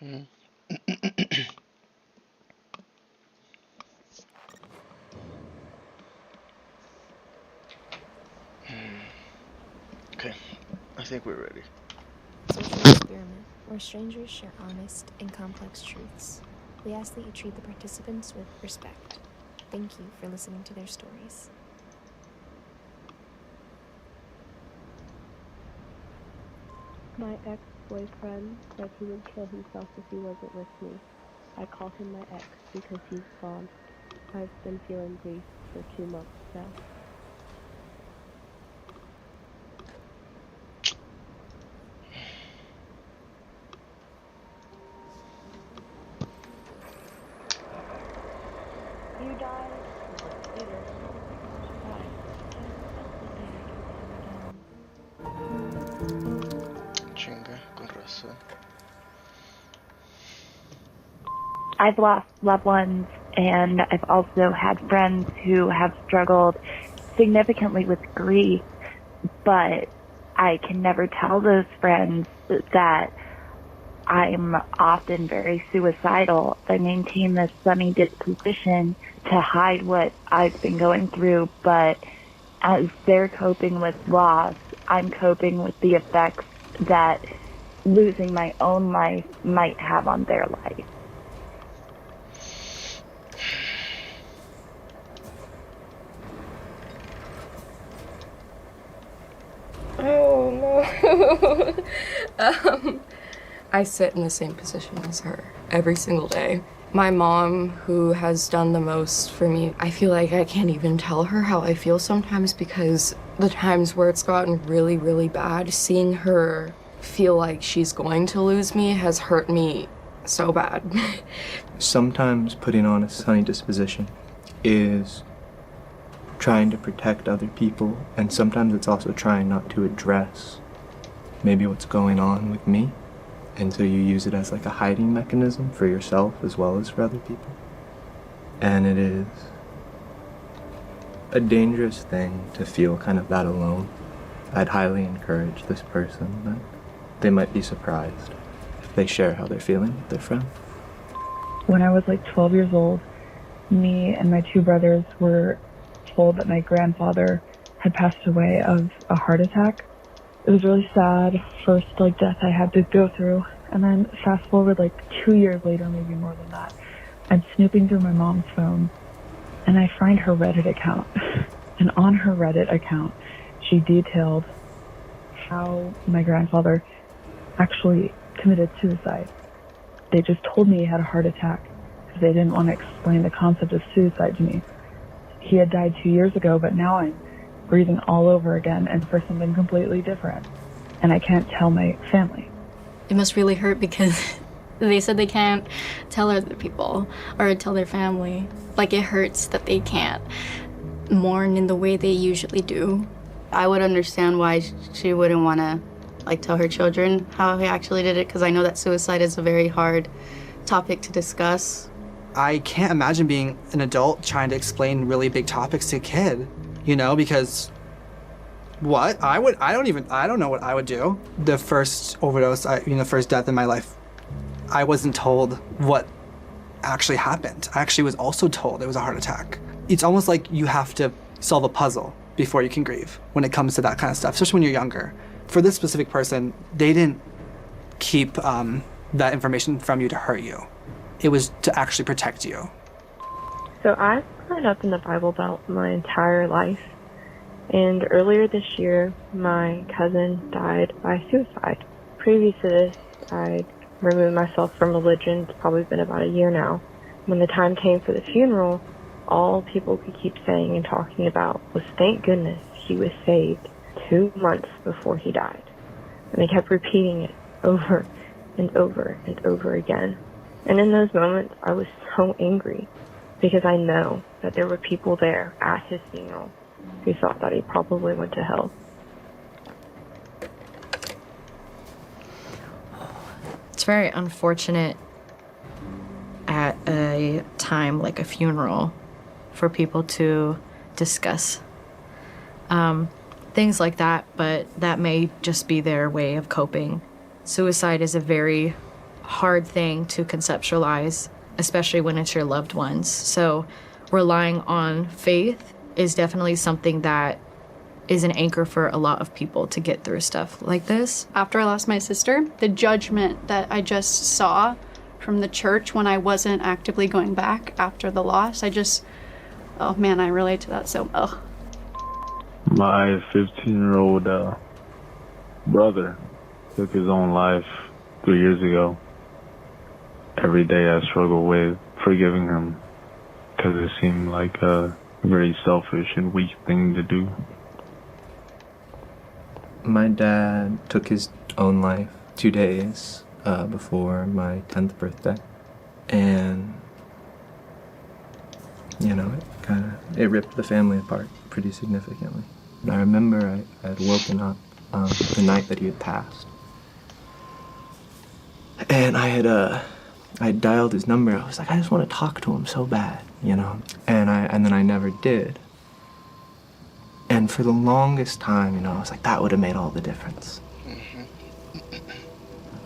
Mm. Okay, I think we're ready. Social experiment where strangers share honest and complex truths. We ask that you treat the participants with respect. Thank you for listening to their stories. My ex-boyfriend said he would kill himself if he wasn't with me. I call him my ex because he's gone. I've been feeling grief for 2 months now. You died later. Why? Chinga, con razón. I've lost loved ones, and I've also had friends who have struggled significantly with grief, but I can never tell those friends that I'm often very suicidal. I maintain this sunny disposition to hide what I've been going through, but as they're coping with loss, I'm coping with the effects that losing my own life might have on their life. Oh no. I sit in the same position as her every single day. My mom, who has done the most for me, I feel like I can't even tell her how I feel sometimes, because the times where it's gotten really, really bad, seeing her feel like she's going to lose me has hurt me so bad. Sometimes putting on a sunny disposition is trying to protect other people, and sometimes it's also trying not to address maybe what's going on with me. And so you use it as like a hiding mechanism for yourself as well as for other people. And it is a dangerous thing to feel kind of that alone. I'd highly encourage this person that they might be surprised if they share how they're feeling with their friend. When I was like 12 years old, me and my 2 brothers were told that my grandfather had passed away of a heart attack. It was really sad, first death I had to go through, and then fast forward 2 years later, maybe more than that, I'm snooping through my mom's phone, and I find her Reddit account. And on her Reddit account, she detailed how my grandfather actually committed suicide. They just told me he had a heart attack because they didn't want to explain the concept of suicide to me. He had died 2 years ago, but now I'm breathing all over again and for something completely different. And I can't tell my family. It must really hurt because they said they can't tell other people or tell their family. It hurts that they can't mourn in the way they usually do. I would understand why she wouldn't want to tell her children how he actually did it, because I know that suicide is a very hard topic to discuss. I can't imagine being an adult trying to explain really big topics to a kid. Because what? I don't know what I would do. The first overdose, the first death in my life, I wasn't told what actually happened. I actually was also told it was a heart attack. It's almost like you have to solve a puzzle before you can grieve when it comes to that kind of stuff, especially when you're younger. For this specific person, they didn't keep that information from you to hurt you. It was to actually protect you. So I've grown up in the Bible Belt my entire life, and earlier this year, my cousin died by suicide. Previous to this, I'd removed myself from religion. It's probably been about a year now. When the time came for the funeral, all people could keep saying and talking about was, thank goodness he was saved 2 months before he died. And they kept repeating it over and over and over again. And in those moments, I was so angry, because I know that there were people there at his funeral who thought that he probably went to hell. It's very unfortunate at a time like a funeral for people to discuss things like that, but that may just be their way of coping. Suicide is a very hard thing to conceptualize, especially when it's your loved ones. So relying on faith is definitely something that is an anchor for a lot of people to get through stuff like this. After I lost my sister, the judgment that I just saw from the church when I wasn't actively going back after the loss, oh man, I relate to that so well. My 15-year-old brother took his own life 3 years ago. Every day I struggle with forgiving him because it seemed like a very selfish and weak thing to do. My dad took his own life 2 days before my 10th birthday. And, you know, it ripped the family apart pretty significantly. And I remember I had woken up the night that he had passed. And I had dialed his number. I was like, I just want to talk to him so bad, you know? And then I never did. And for the longest time, you know, I was like, that would have made all the difference.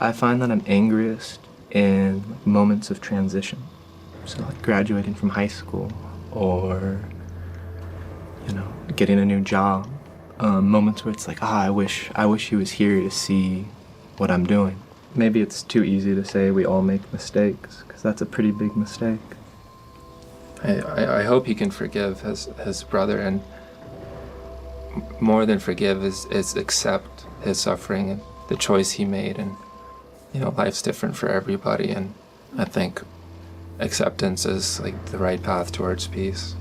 I find that I'm angriest in moments of transition. So like graduating from high school or, you know, getting a new job. Moments where it's like, I wish he was here to see what I'm doing. Maybe it's too easy to say we all make mistakes, because that's a pretty big mistake. I hope he can forgive his brother, and more than forgive is accept his suffering and the choice he made. And, you know, life's different for everybody, and I think acceptance is like the right path towards peace.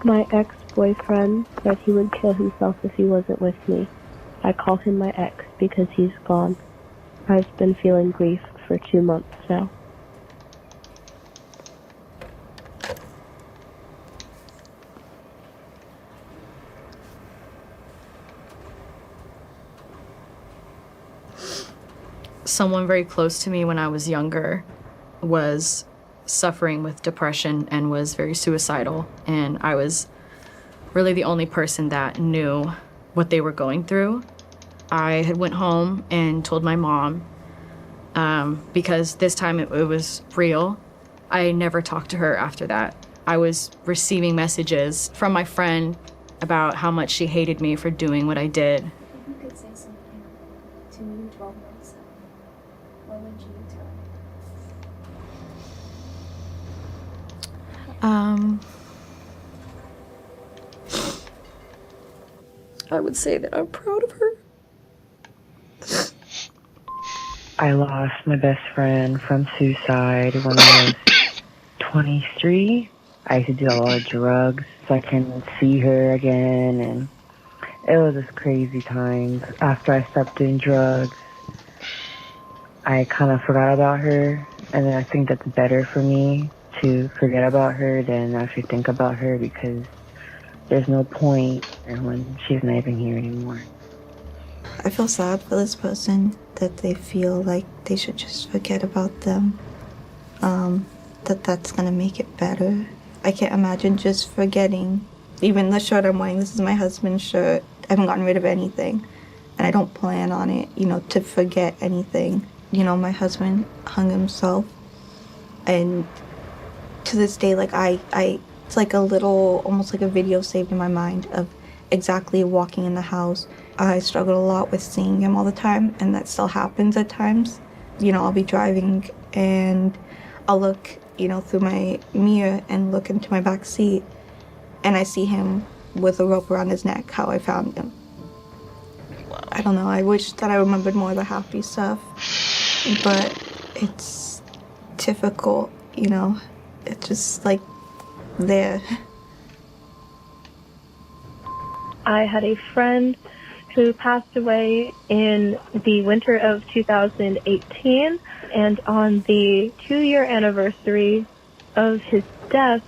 My ex-boyfriend said he would kill himself if he wasn't with me. I call him my ex because he's gone. I've been feeling grief for 2 months now. Someone very close to me when I was younger was suffering with depression and was very suicidal, and I was really the only person that knew what they were going through. I had went home and told my mom because this time it was real. I never talked to her after that. I was receiving messages from my friend about how much she hated me for doing what I did. If you could say something to me 12 months ago, what would you tell me? I would say that I'm proud of her. I lost my best friend from suicide when I was 23. I used to do a lot of drugs so I can see her again, and it was just crazy times. After I stopped doing drugs, I kind of forgot about her, and then I think that's better for me to forget about her than actually think about her, because there's no point when she's not even here anymore. I feel sad for this person that they feel like they should just forget about them, that's gonna make it better. I can't imagine just forgetting. Even the shirt I'm wearing, this is my husband's shirt. I haven't gotten rid of anything, and I don't plan on it, you know, to forget anything. You know, my husband hung himself, and to this day, like it's like a little, almost like a video saved in my mind of exactly walking in the house. I struggled a lot with seeing him all the time, and that still happens at times. You know, I'll be driving and I'll look, you know, through my mirror and look into my back seat, and I see him with a rope around his neck, how I found him. Wow. I don't know, I wish that I remembered more of the happy stuff, but it's difficult, you know. It's just like there. I had a friend who passed away in the winter of 2018, and on the 2-year anniversary of his death,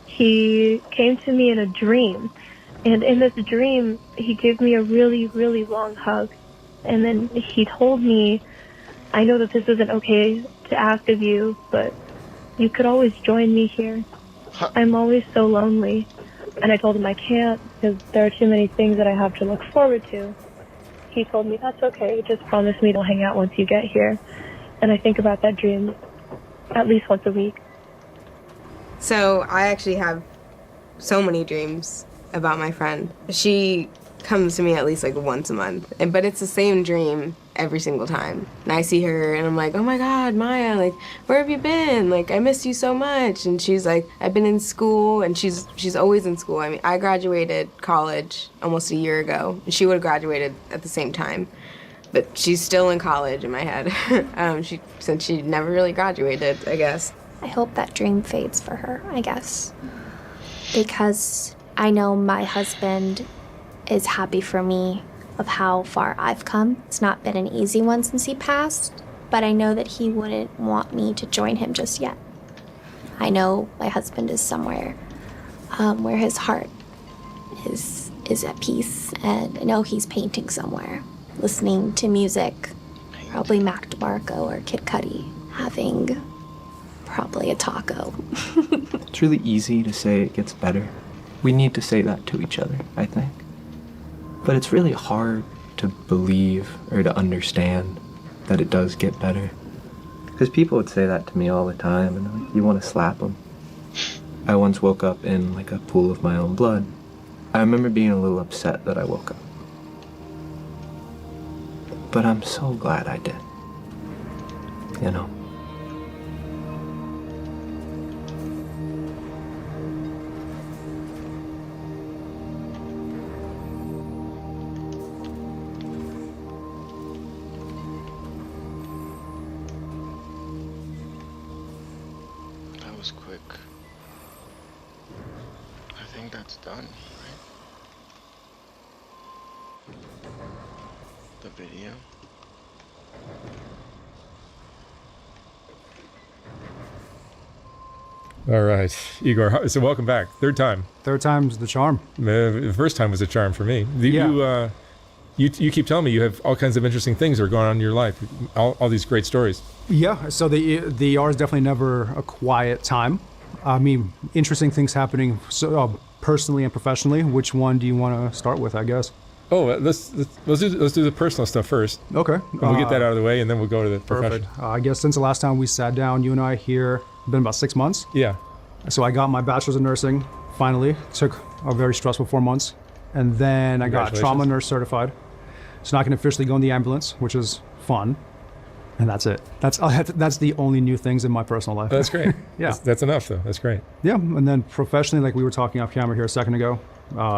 he came to me in a dream. And in this dream, he gave me a really, really long hug. And then he told me, I know that this isn't okay to ask of you, but you could always join me here. I'm always so lonely. And I told him I can't, because there are too many things that I have to look forward to. he told me, that's okay, just promise me we'll hang out once you get here. And I think about that dream at least once a week. So I actually have so many dreams about my friend. She comes to me at least like once a month, but it's the same dream every single time. And I see her and I'm like, oh my God, Maya, like, where have you been? Like, I miss you so much. And she's like, I've been in school, and she's always in school. I mean, I graduated college almost a year ago, and she would have graduated at the same time. But she's still in college in my head, since she never really graduated, I guess. I hope that dream fades for her, I guess. Because I know my husband is happy for me of how far I've come. It's not been an easy one since he passed, but I know that he wouldn't want me to join him just yet. I know my husband is somewhere where his heart is at peace, and I know he's painting somewhere, listening to music, probably Mac DeMarco or Kid Cudi, having probably a taco. It's really easy to say it gets better. We need to say that to each other, I think. But it's really hard to believe or to understand that it does get better. Because people would say that to me all the time, and like, you want to slap them. I once woke up in like a pool of my own blood. I remember being a little upset that I woke up. But I'm so glad I did. You know? That was quick. I think that's done, right? The video. All right, Igor. So welcome back. Third time. Third time's the charm. The first time was a charm for me. You keep telling me you have all kinds of interesting things that are going on in your life. All these great stories. Yeah. So the ER is definitely never a quiet time. I mean, interesting things happening personally and professionally. Which one do you want to start with? I guess. Oh, let's do the personal stuff first. Okay. And we'll get that out of the way, and then we'll go to the professional. Perfect. I guess since the last time we sat down, you and I here, been about 6 months. Yeah. So I got my bachelor's in nursing, finally. Took a very stressful 4 months. And then I got trauma nurse certified. So now I can officially go in the ambulance, which is fun. And that's it. That's the only new things in my personal life. That's great. Yeah. That's enough, though. That's great. Yeah. And then professionally, like we were talking off camera here a second ago,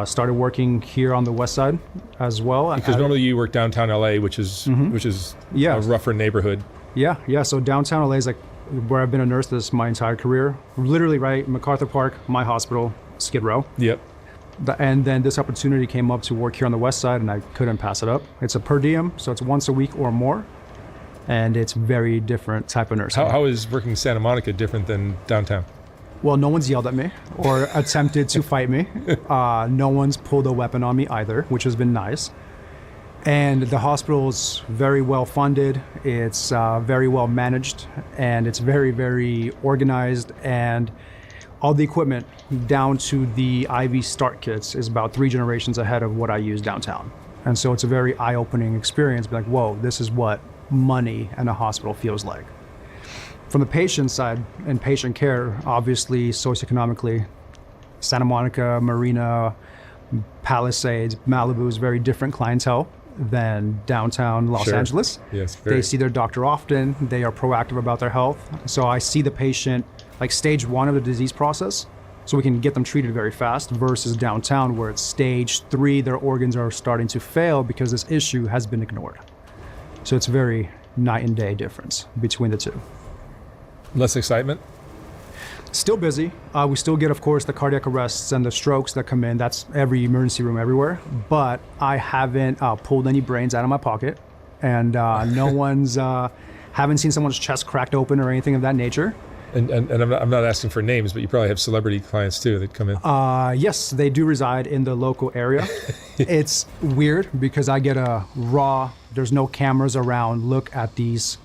started working here on the west side as well. Because normally you work downtown LA, which is a rougher neighborhood. Yeah. So downtown LA is like where I've been a nurse this my entire career. Literally right, MacArthur Park, my hospital, Skid Row. Yep. And then this opportunity came up to work here on the west side, and I couldn't pass it up. It's a per diem, so it's once a week or more. And it's very different type of nursing. How is working in Santa Monica different than downtown? Well, no one's yelled at me or attempted to fight me. No one's pulled a weapon on me either, which has been nice. And the hospital's very well funded. It's very well managed, and it's very, very organized. And all the equipment down to the IV start kits is about 3 generations ahead of what I use downtown. And so it's a very eye-opening experience. Be like, whoa, this is what money and a hospital feels like. From the patient side and patient care, obviously socioeconomically, Santa Monica, Marina, Palisades, Malibu is very different clientele than downtown Los Angeles. Yes, they see their doctor often. They are proactive about their health. So I see the patient like stage 1 of the disease process, so we can get them treated very fast, versus downtown where it's stage 3, their organs are starting to fail because this issue has been ignored. So it's a very night and day difference between the two. Less excitement? Still busy. We still get, of course, the cardiac arrests and the strokes that come in. That's every emergency room everywhere. But I haven't pulled any brains out of my pocket. And no one's, haven't seen someone's chest cracked open or anything of that nature. And I'm not asking for names, but you probably have celebrity clients too that come in. Yes, they do reside in the local area. It's weird because I get a raw, there's no cameras around, look at these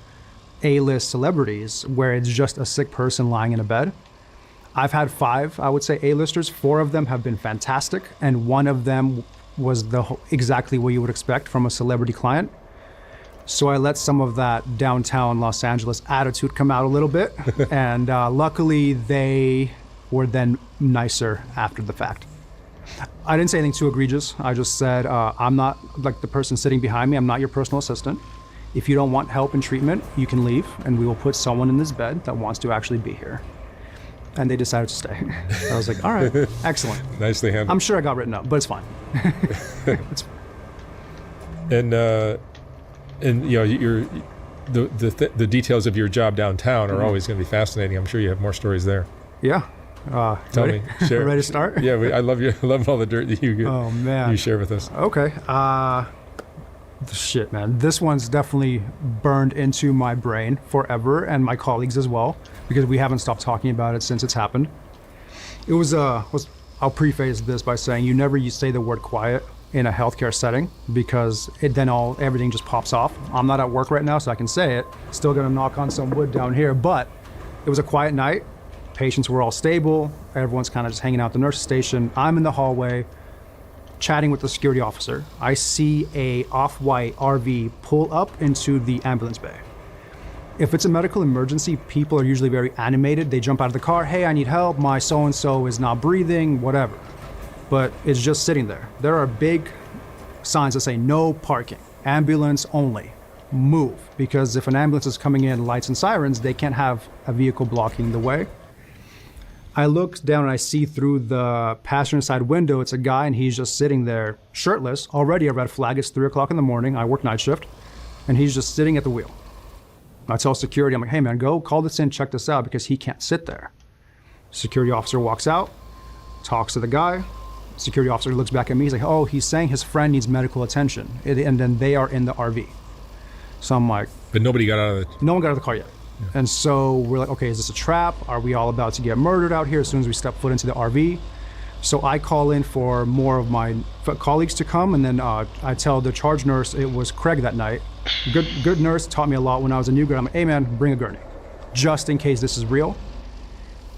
A-list celebrities where it's just a sick person lying in a bed. I've had 5, I would say, A-listers. 4 of them have been fantastic, and one of them was exactly what you would expect from a celebrity client. So I let some of that downtown Los Angeles attitude come out a little bit. And luckily, they were then nicer after the fact. I didn't say anything too egregious. I just said, I'm not like the person sitting behind me. I'm not your personal assistant. If you don't want help and treatment, you can leave, and we will put someone in this bed that wants to actually be here. And they decided to stay. I was like, all right, excellent. Nicely handled. I'm sure I got written up, but it's fine. It's fine. And you know, the details of your job downtown are always going to be fascinating. I'm sure you have more stories there. Yeah. Tell me. Share. Ready to start? Yeah, I love all the dirt that you share with us. Okay. Shit, man. This one's definitely burned into my brain forever, and my colleagues as well, because we haven't stopped talking about it since it's happened. It was I'll preface this by saying you never say the word quiet in a healthcare setting, because everything just pops off. I'm not at work right now, so I can say it. Still gonna knock on some wood down here, but it was a quiet night. Patients were all stable. Everyone's kind of just hanging out at the nurse station. I'm in the hallway chatting with the security officer. I see a off-white RV pull up into the ambulance bay. If it's a medical emergency, people are usually very animated. They jump out of the car, hey, I need help, my so-and-so is not breathing, whatever. But it's just sitting there. There are big signs that say no parking, ambulance only, move. Because if an ambulance is coming in, lights and sirens, they can't have a vehicle blocking the way. I look down and I see through the passenger side window, it's a guy and he's just sitting there shirtless. Already a red flag. It's 3 o'clock in the morning. I work night shift and he's just sitting at the wheel. I tell security, I'm like, hey man, go call this in, check this out, because he can't sit there. Security officer walks out, talks to the guy. Security officer looks back at me. He's like, oh, he's saying his friend needs medical attention. And then they are in the RV. So I'm like, but nobody got out of the... No one got out of the car yet. Yeah. And so we're like, okay, is this a trap? Are we all about to get murdered out here as soon as we step foot into the RV? So I call in for more of my colleagues to come, and then I tell the charge nurse, it was Craig that night. Good nurse, taught me a lot when I was a new grad. I'm like, hey man, bring a gurney, just in case this is real.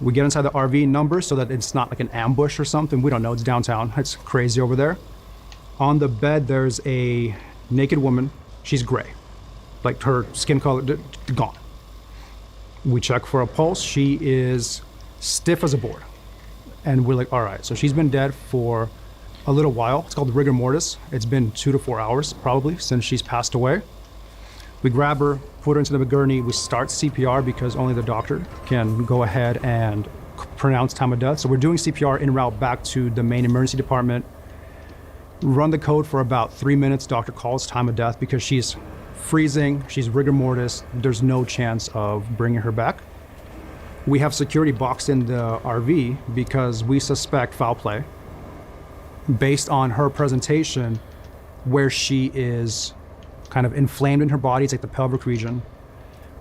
We get inside the RV numbers so that it's not like an ambush or something. We don't know, it's downtown. It's crazy over there. On the bed, there's a naked woman. She's gray, like her skin color, gone. We check for a pulse. She is stiff as a board. And we're like, all right, so she's been dead for a little while. It's called rigor mortis. It's been 2 to 4 hours probably since she's passed away. We grab her, put her into the gurney. We start CPR because only the doctor can go ahead and pronounce time of death. So we're doing CPR en route back to the main emergency department. Run the code for about 3 minutes. Doctor calls time of death because she's freezing, she's rigor mortis. There's no chance of bringing her back. We have security boxed in the RV because we suspect foul play based on her presentation, where she is kind of inflamed in her body. It's like the pelvic region,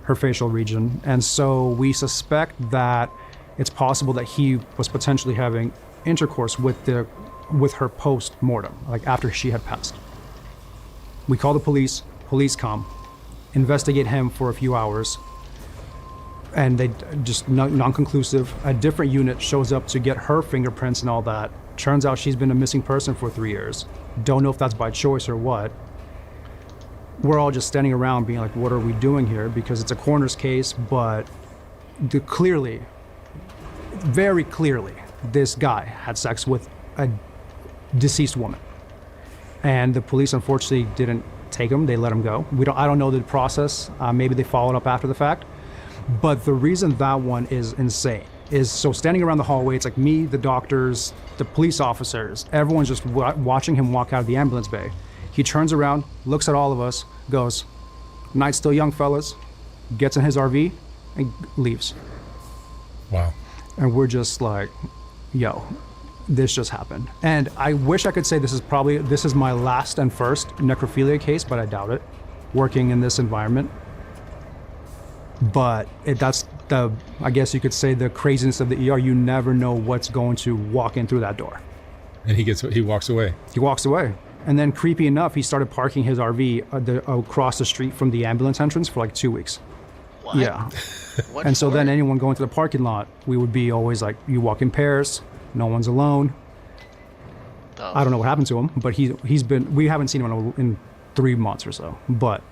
her facial region. And so we suspect that it's possible that he was potentially having intercourse with her post-mortem, like after she had passed. We call the police come, investigate him for a few hours, and they just non-conclusive. A different unit shows up to get her fingerprints and all that. Turns out she's been a missing person for 3 years. Don't know if that's by choice or what. We're all just standing around being like, what are we doing here? Because it's a coroner's case, but very clearly, this guy had sex with a deceased woman. And the police unfortunately didn't take him, they let him go. I don't know the process. Maybe they followed up after the fact. But the reason that one is insane is, so standing around the hallway, it's like me, the doctors, the police officers, everyone's just watching him walk out of the ambulance bay. He turns around, looks at all of us, goes, night's still young, fellas, gets in his RV and leaves. Wow. And we're just like, yo, this just happened. And I wish I could say this is my last and first necrophilia case, but I doubt it, working in this environment. But that's I guess you could say the craziness of the ER. You never know what's going to walk in through that door. And he walks away. He walks away. And then creepy enough, he started parking his RV across the street from the ambulance entrance for like 2 weeks. What? Yeah. And so then anyone going to the parking lot, we would be always like, you walk in pairs, no one's alone. Oh. I don't know what happened to him, but we haven't seen him in 3 months or so. But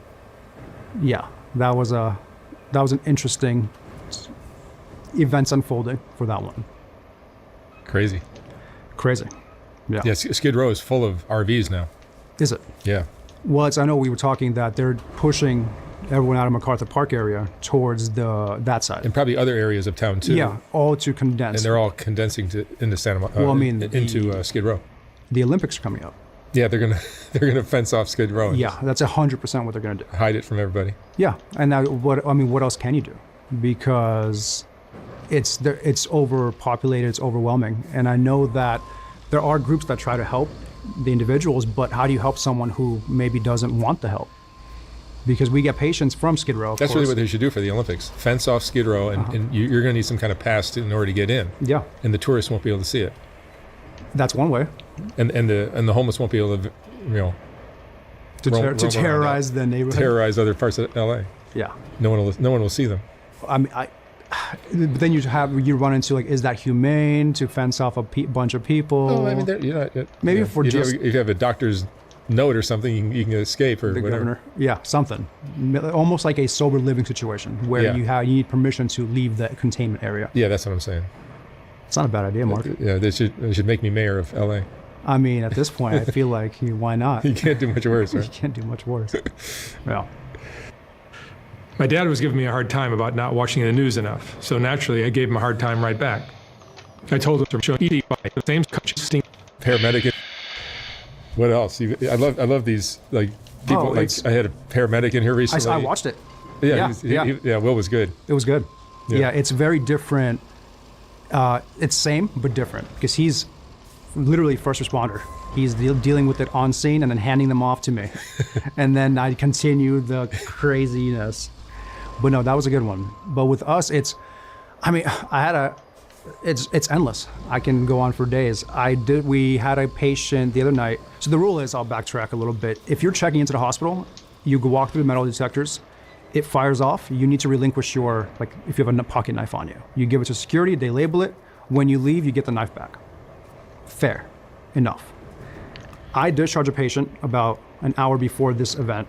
yeah, that was an interesting events unfolding for that one. Crazy. Yeah. Yeah, Skid Row is full of RVs now. Is it? Yeah. Well, I know we were talking that they're pushing everyone out of MacArthur Park area towards that side. And probably other areas of town too. Yeah, all to condense. And they're all condensing into Skid Row. The Olympics are coming up. Yeah, they're gonna fence off Skid Row. Yeah, that's 100% what they're gonna do. Hide it from everybody. Yeah, and now what else can you do? Because it's overpopulated, it's overwhelming, and I know that there are groups that try to help the individuals, but how do you help someone who maybe doesn't want the help? Because we get patients from Skid Row. That's really what they should do for the Olympics. Fence off Skid Row, and you're going to need some kind of pass in order to get in. Yeah. And the tourists won't be able to see it. That's one way. And the homeless won't be able to, to terrorize the neighborhood. Terrorize other parts of LA. Yeah. No one will see them. I mean, but then you run into is that humane to fence off a bunch of people? Oh, I mean, maybe if you have a doctor's note or something, you can escape or whatever. Governor. Yeah, something. Almost like a sober living situation where you need permission to leave the containment area. Yeah, that's what I'm saying. It's not a bad idea, Mark. Yeah, they should make me mayor of LA. I mean, at this point, I feel like why not? You can't do much worse, right? You can't do much worse. Yeah. My dad was giving me a hard time about not watching the news enough, so naturally I gave him a hard time right back. I told him to show the same paramedic. What else? I love these people. I had a paramedic in here recently. I watched it. Yeah, Will was good. It was good. Yeah, it's very different. It's same but different because he's literally first responder. He's dealing with it on scene and then handing them off to me, and then I continue the craziness. But no, that was a good one. But with us, it's endless. I can go on for days. We had a patient the other night. So the rule is, I'll backtrack a little bit. If you're checking into the hospital, you go walk through the metal detectors, it fires off, you need to relinquish if you have a pocket knife on you. You give it to security, they label it. When you leave, you get the knife back. Fair enough. I discharged a patient about an hour before this event.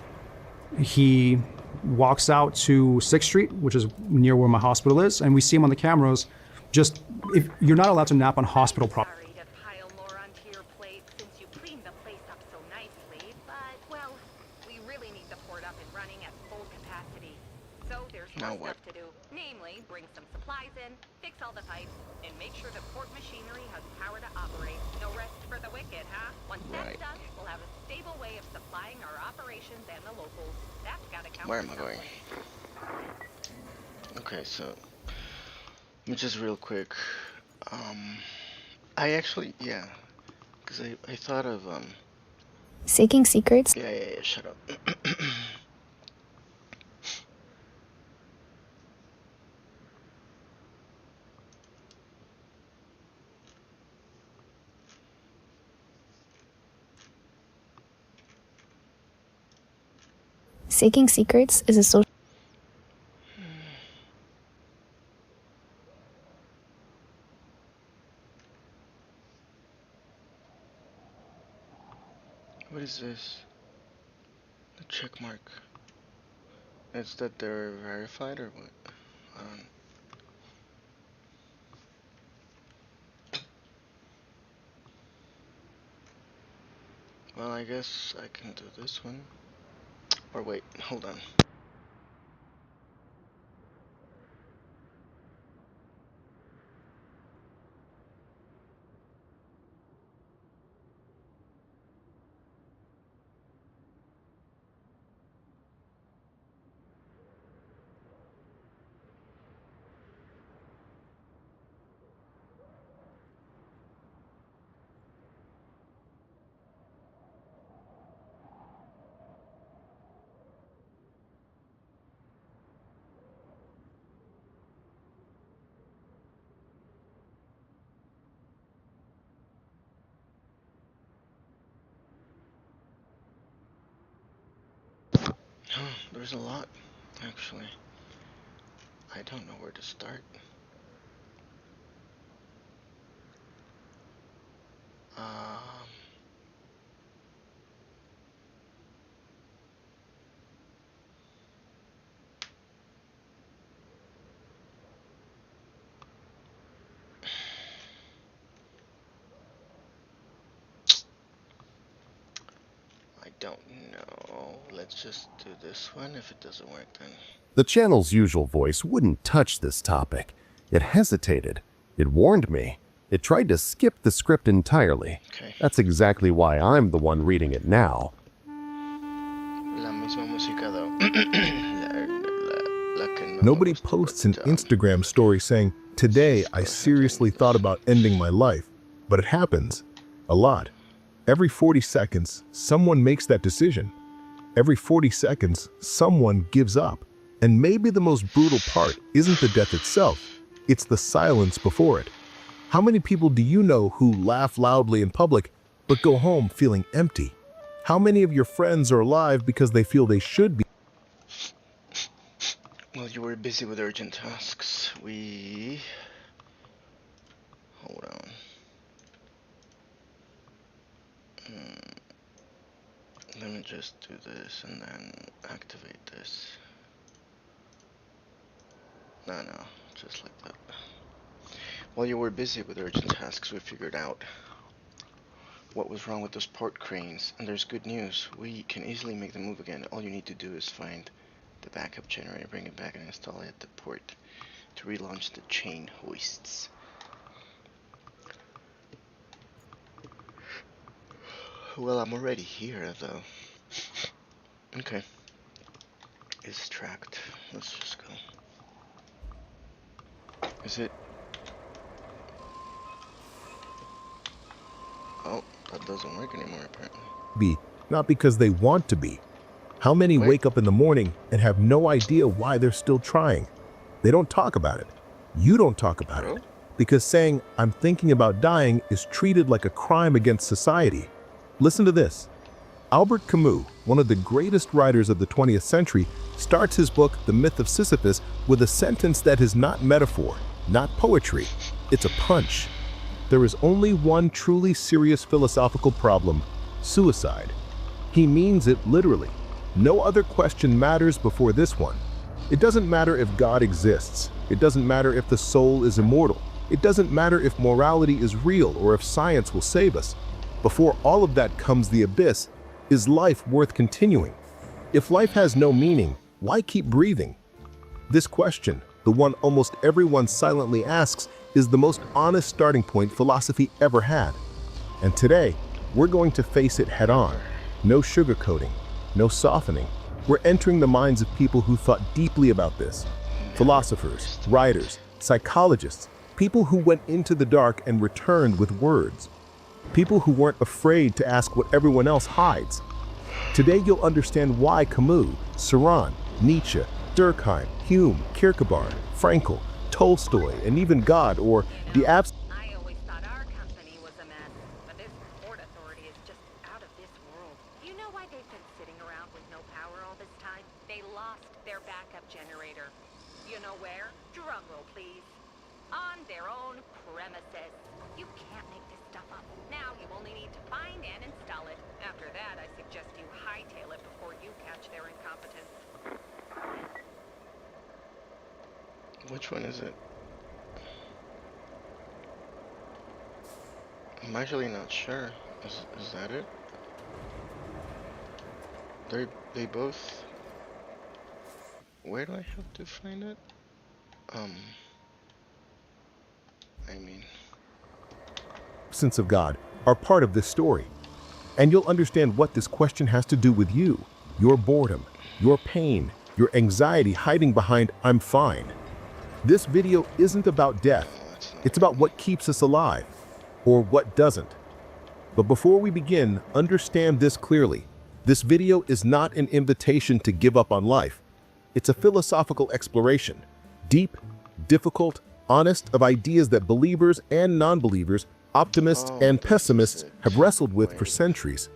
He walks out to 6th Street, which is near where my hospital is, and we see him on the cameras. If you're not allowed to nap on hospital property. Now what? To do, namely, bring some supplies in, fix all the pipes, and make sure the port machinery has power to operate. No rest for the wicked, huh? Once that's done, we'll have a stable way of supplying our operations and the locals. That's gotta count. Where am I going? Okay, so let me just real quick. I actually, because I thought of Seeking secrets. Yeah. Shut up. Seeking Secrets is a social. What is this? The check mark. Is that they're verified or what? I don't know. Well, I guess I can do this one. Or wait, hold on. There's a lot, actually. I don't know where to start. don't know. Let's just do this one. If it doesn't work, then... The channel's usual voice wouldn't touch this topic. It hesitated. It warned me. It tried to skip the script entirely. Okay. That's exactly why I'm the one reading it now. La misma música, though. La que no. Nobody posts an Instagram story saying, "Today I seriously thought about ending my life," but it happens. A lot. Every 40 seconds, someone makes that decision. Every 40 seconds, someone gives up. And maybe the most brutal part isn't the death itself, it's the silence before it. How many people do you know who laugh loudly in public, but go home feeling empty? How many of your friends are alive because they feel they should be? Well, you were busy with urgent tasks. Hold on. Let me just do this and then activate this. No, just like that. While you were busy with urgent tasks, we figured out what was wrong with those port cranes, and there's good news. We can easily make them move again. All you need to do is find the backup generator, bring it back, and install it at the port to relaunch the chain hoists. Well, I'm already here, though. Okay. It's tracked. Let's just go. Is it? Oh, that doesn't work anymore, apparently. Not because they want to be. How many wake up in the morning and have no idea why they're still trying? They don't talk about it. You don't talk about it. Because saying, "I'm thinking about dying," is treated like a crime against society. Listen to this. Albert Camus, one of the greatest writers of the 20th century, starts his book, The Myth of Sisyphus, with a sentence that is not metaphor, not poetry. It's a punch. There is only one truly serious philosophical problem: suicide. He means it literally. No other question matters before this one. It doesn't matter if God exists. It doesn't matter if the soul is immortal. It doesn't matter if morality is real or if science will save us. Before all of that comes the abyss: is life worth continuing? If life has no meaning, why keep breathing? This question, the one almost everyone silently asks, is the most honest starting point philosophy ever had. And today, we're going to face it head on. No sugarcoating, no softening. We're entering the minds of people who thought deeply about this. Philosophers, writers, psychologists, people who went into the dark and returned with words. People who weren't afraid to ask what everyone else hides. Today you'll understand why Camus, Saran, Nietzsche, Durkheim, Hume, Kierkegaard, Frankl, Tolstoy, and even God, or the abs- I always thought our company was a mess, but this port authority is just out of this world. You know why they've been sitting around with no power all this time? They lost their backup generator. You know where? Drum roll, please. On their own premises. You can't make this stuff up. Now you only need to find and install it. After that, I suggest you hightail it before you catch their incompetence. Which one is it? I'm actually not sure. Is that it? They both... Where do I have to find it? Absence of God are part of this story. And you'll understand what this question has to do with you, your boredom, your pain, your anxiety hiding behind "I'm fine." This video isn't about death. It's about what keeps us alive, or what doesn't. But before we begin, understand this clearly. This video is not an invitation to give up on life. It's a philosophical exploration, deep, difficult, honest, of ideas that believers and non-believers, optimists and pessimists have wrestled with for centuries.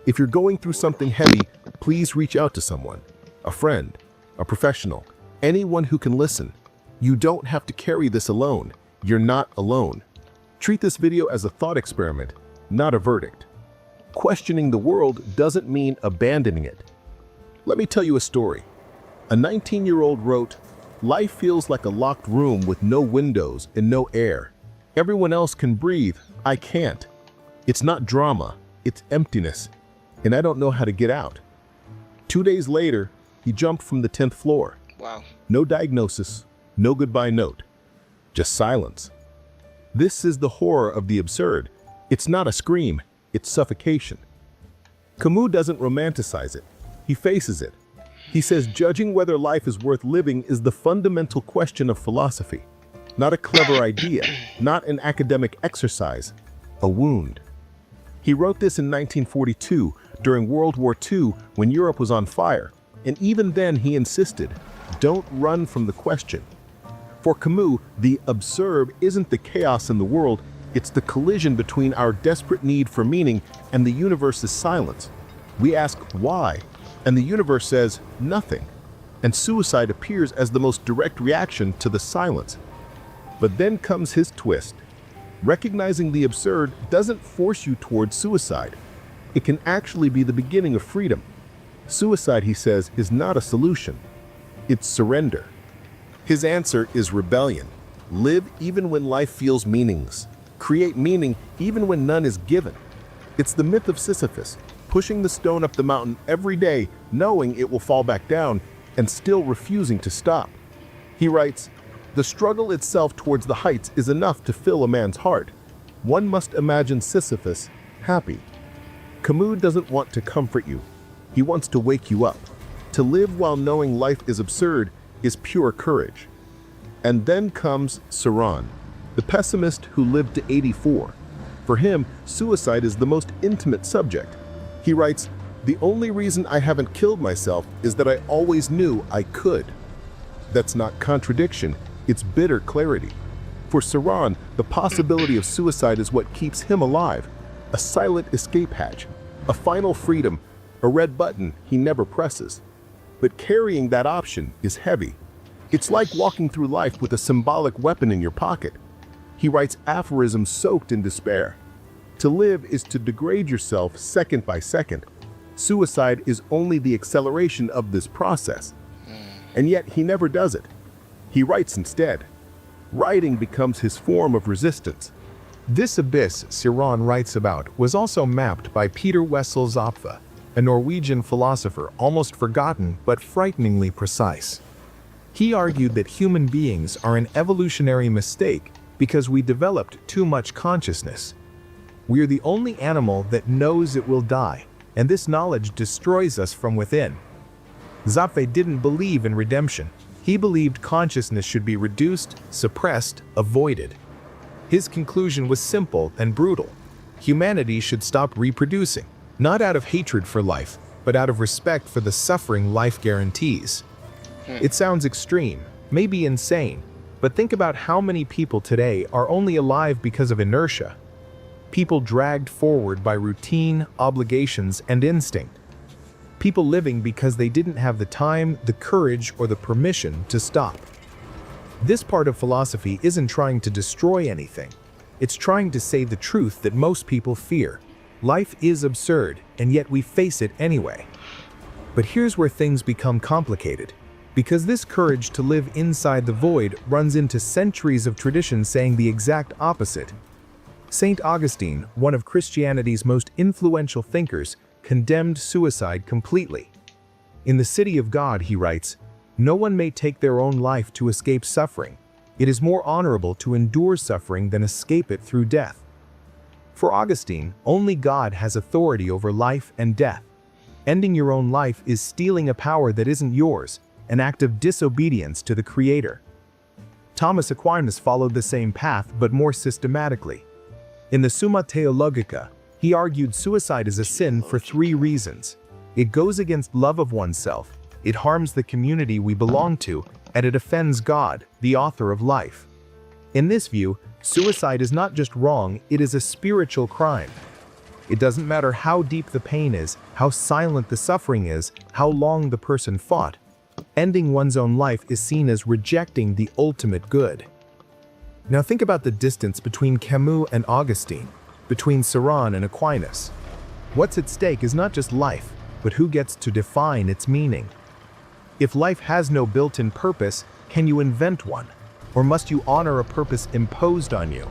If you're going through something heavy, please reach out to someone, a friend, a professional, anyone who can listen. You don't have to carry this alone. You're not alone. Treat this video as a thought experiment, not a verdict. Questioning the world doesn't mean abandoning it. Let me tell you a story. A 19-year-old wrote, "Life feels like a locked room with no windows and no air. Everyone else can breathe. I can't. It's not drama. It's emptiness. and I don't know how to get out. 2 days later, he jumped from the 10th floor. Wow. No diagnosis, no goodbye note, just silence. This is the horror of the absurd. It's not a scream, it's suffocation. Camus doesn't romanticize it, he faces it. He says judging whether life is worth living is the fundamental question of philosophy. Not a clever idea, not an academic exercise, a wound. He wrote this in 1942, during World War II, when Europe was on fire. And even then he insisted, don't run from the question. For Camus, the absurd isn't the chaos in the world, it's the collision between our desperate need for meaning and the universe's silence. We ask why, and the universe says nothing. And suicide appears as the most direct reaction to the silence. But then comes his twist. Recognizing the absurd doesn't force you towards suicide. It can actually be the beginning of freedom. Suicide, he says, is not a solution. It's surrender. His answer is rebellion. Live even when life feels meaningless. Create meaning even when none is given. It's the myth of Sisyphus, pushing the stone up the mountain every day, knowing it will fall back down, and still refusing to stop. He writes, "The struggle itself towards the heights is enough to fill a man's heart. One must imagine Sisyphus happy." Camus doesn't want to comfort you. He wants to wake you up. To live while knowing life is absurd is pure courage. And then comes Saran, the pessimist who lived to 84. For him, suicide is the most intimate subject. He writes, "The only reason I haven't killed myself is that I always knew I could." That's not contradiction, it's bitter clarity. For Saran, the possibility of suicide is what keeps him alive, a silent escape hatch, a final freedom, a red button he never presses. But carrying that option is heavy. It's like walking through life with a symbolic weapon in your pocket. He writes aphorisms soaked in despair. To live is to degrade yourself second by second. Suicide is only the acceleration of this process. And yet he never does it. He writes instead. Writing becomes his form of resistance. This abyss Saran writes about was also mapped by Peter Wessel Zopfe, a Norwegian philosopher almost forgotten but frighteningly precise. He argued that human beings are an evolutionary mistake because we developed too much consciousness. We are the only animal that knows it will die, and this knowledge destroys us from within. Zopfe didn't believe in redemption. He believed consciousness should be reduced, suppressed, avoided. His conclusion was simple and brutal. Humanity should stop reproducing, not out of hatred for life, but out of respect for the suffering life guarantees. It sounds extreme, maybe insane, but think about how many people today are only alive because of inertia. People dragged forward by routine, obligations, and instinct. People living because they didn't have the time, the courage, or the permission to stop. This part of philosophy isn't trying to destroy anything. It's trying to say the truth that most people fear. Life is absurd, and yet we face it anyway. But here's where things become complicated. Because this courage to live inside the void runs into centuries of tradition saying the exact opposite. St. Augustine, one of Christianity's most influential thinkers, condemned suicide completely. In The City of God, he writes, "No one may take their own life to escape suffering. It is more honorable to endure suffering than escape it through death." For Augustine, only God has authority over life and death. Ending your own life is stealing a power that isn't yours, an act of disobedience to the Creator. Thomas Aquinas followed the same path, but more systematically. In the Summa Theologica, he argued suicide is a sin for 3 reasons. It goes against love of oneself, it harms the community we belong to, and it offends God, the author of life. In this view, suicide is not just wrong, it is a spiritual crime. It doesn't matter how deep the pain is, how silent the suffering is, how long the person fought. Ending one's own life is seen as rejecting the ultimate good. Now think about the distance between Camus and Augustine, between Saran and Aquinas. What's at stake is not just life, but who gets to define its meaning. If life has no built-in purpose, can you invent one? Or must you honor a purpose imposed on you?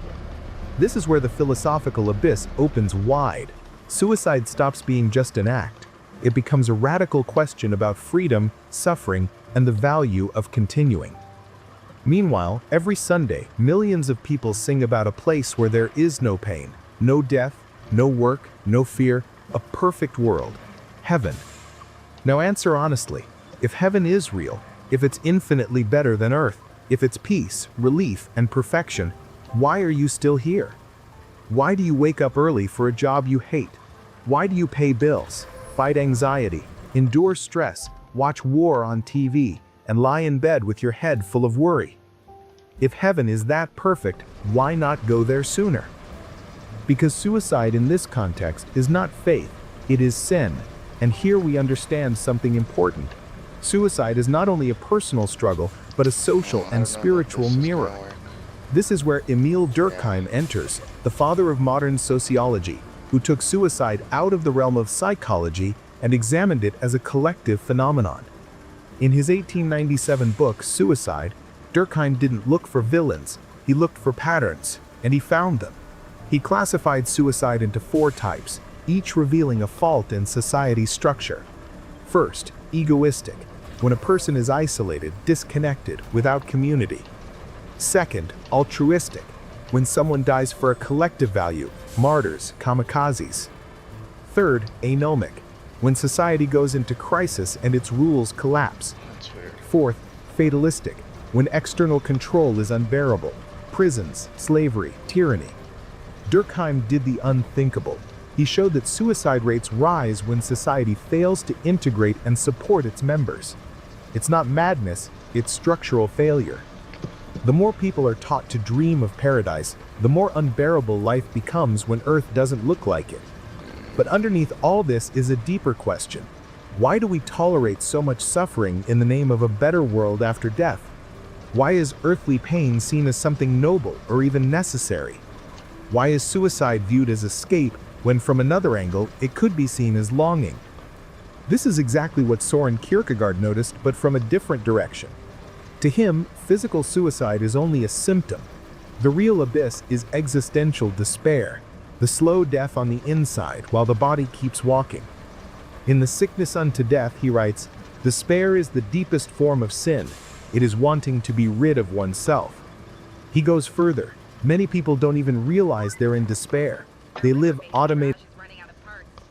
This is where the philosophical abyss opens wide. suicide stops being just an act. It becomes a radical question about freedom, suffering, and the value of continuing. Meanwhile, every Sunday, millions of people sing about a place where there is no pain, no death, no work, no fear, a perfect world, heaven. Now answer honestly, if heaven is real, if it's infinitely better than earth, if it's peace, relief, and perfection, why are you still here? Why do you wake up early for a job you hate? Why do you pay bills, fight anxiety, endure stress, watch war on TV, and lie in bed with your head full of worry? If heaven is that perfect, why not go there sooner? Because suicide in this context is not faith, it is sin. And here we understand something important. Suicide is not only a personal struggle, but a social and spiritual mirror. This is where Emil Durkheim enters, the father of modern sociology, who took suicide out of the realm of psychology and examined it as a collective phenomenon. In his 1897 book, Suicide, Durkheim didn't look for villains, he looked for patterns, and he found them. He classified suicide into 4 types, each revealing a fault in society's structure. First, egoistic, when a person is isolated, disconnected, without community. Second, altruistic, when someone dies for a collective value, martyrs, kamikazes. Third, anomic, when society goes into crisis and its rules collapse. Fourth, fatalistic, when external control is unbearable, prisons, slavery, tyranny. Durkheim did the unthinkable. He showed that suicide rates rise when society fails to integrate and support its members. It's not madness, it's structural failure. The more people are taught to dream of paradise, the more unbearable life becomes when Earth doesn't look like it. But underneath all this is a deeper question. Why do we tolerate so much suffering in the name of a better world after death? Why is earthly pain seen as something noble or even necessary? Why is suicide viewed as escape when from another angle it could be seen as longing? This is exactly what Soren Kierkegaard noticed, but from a different direction. To him, physical suicide is only a symptom. The real abyss is existential despair, the slow death on the inside while the body keeps walking. In The Sickness Unto Death, he writes, "Despair is the deepest form of sin. It is wanting to be rid of oneself." He goes further. Many people don't even realize they're in despair. They live automated.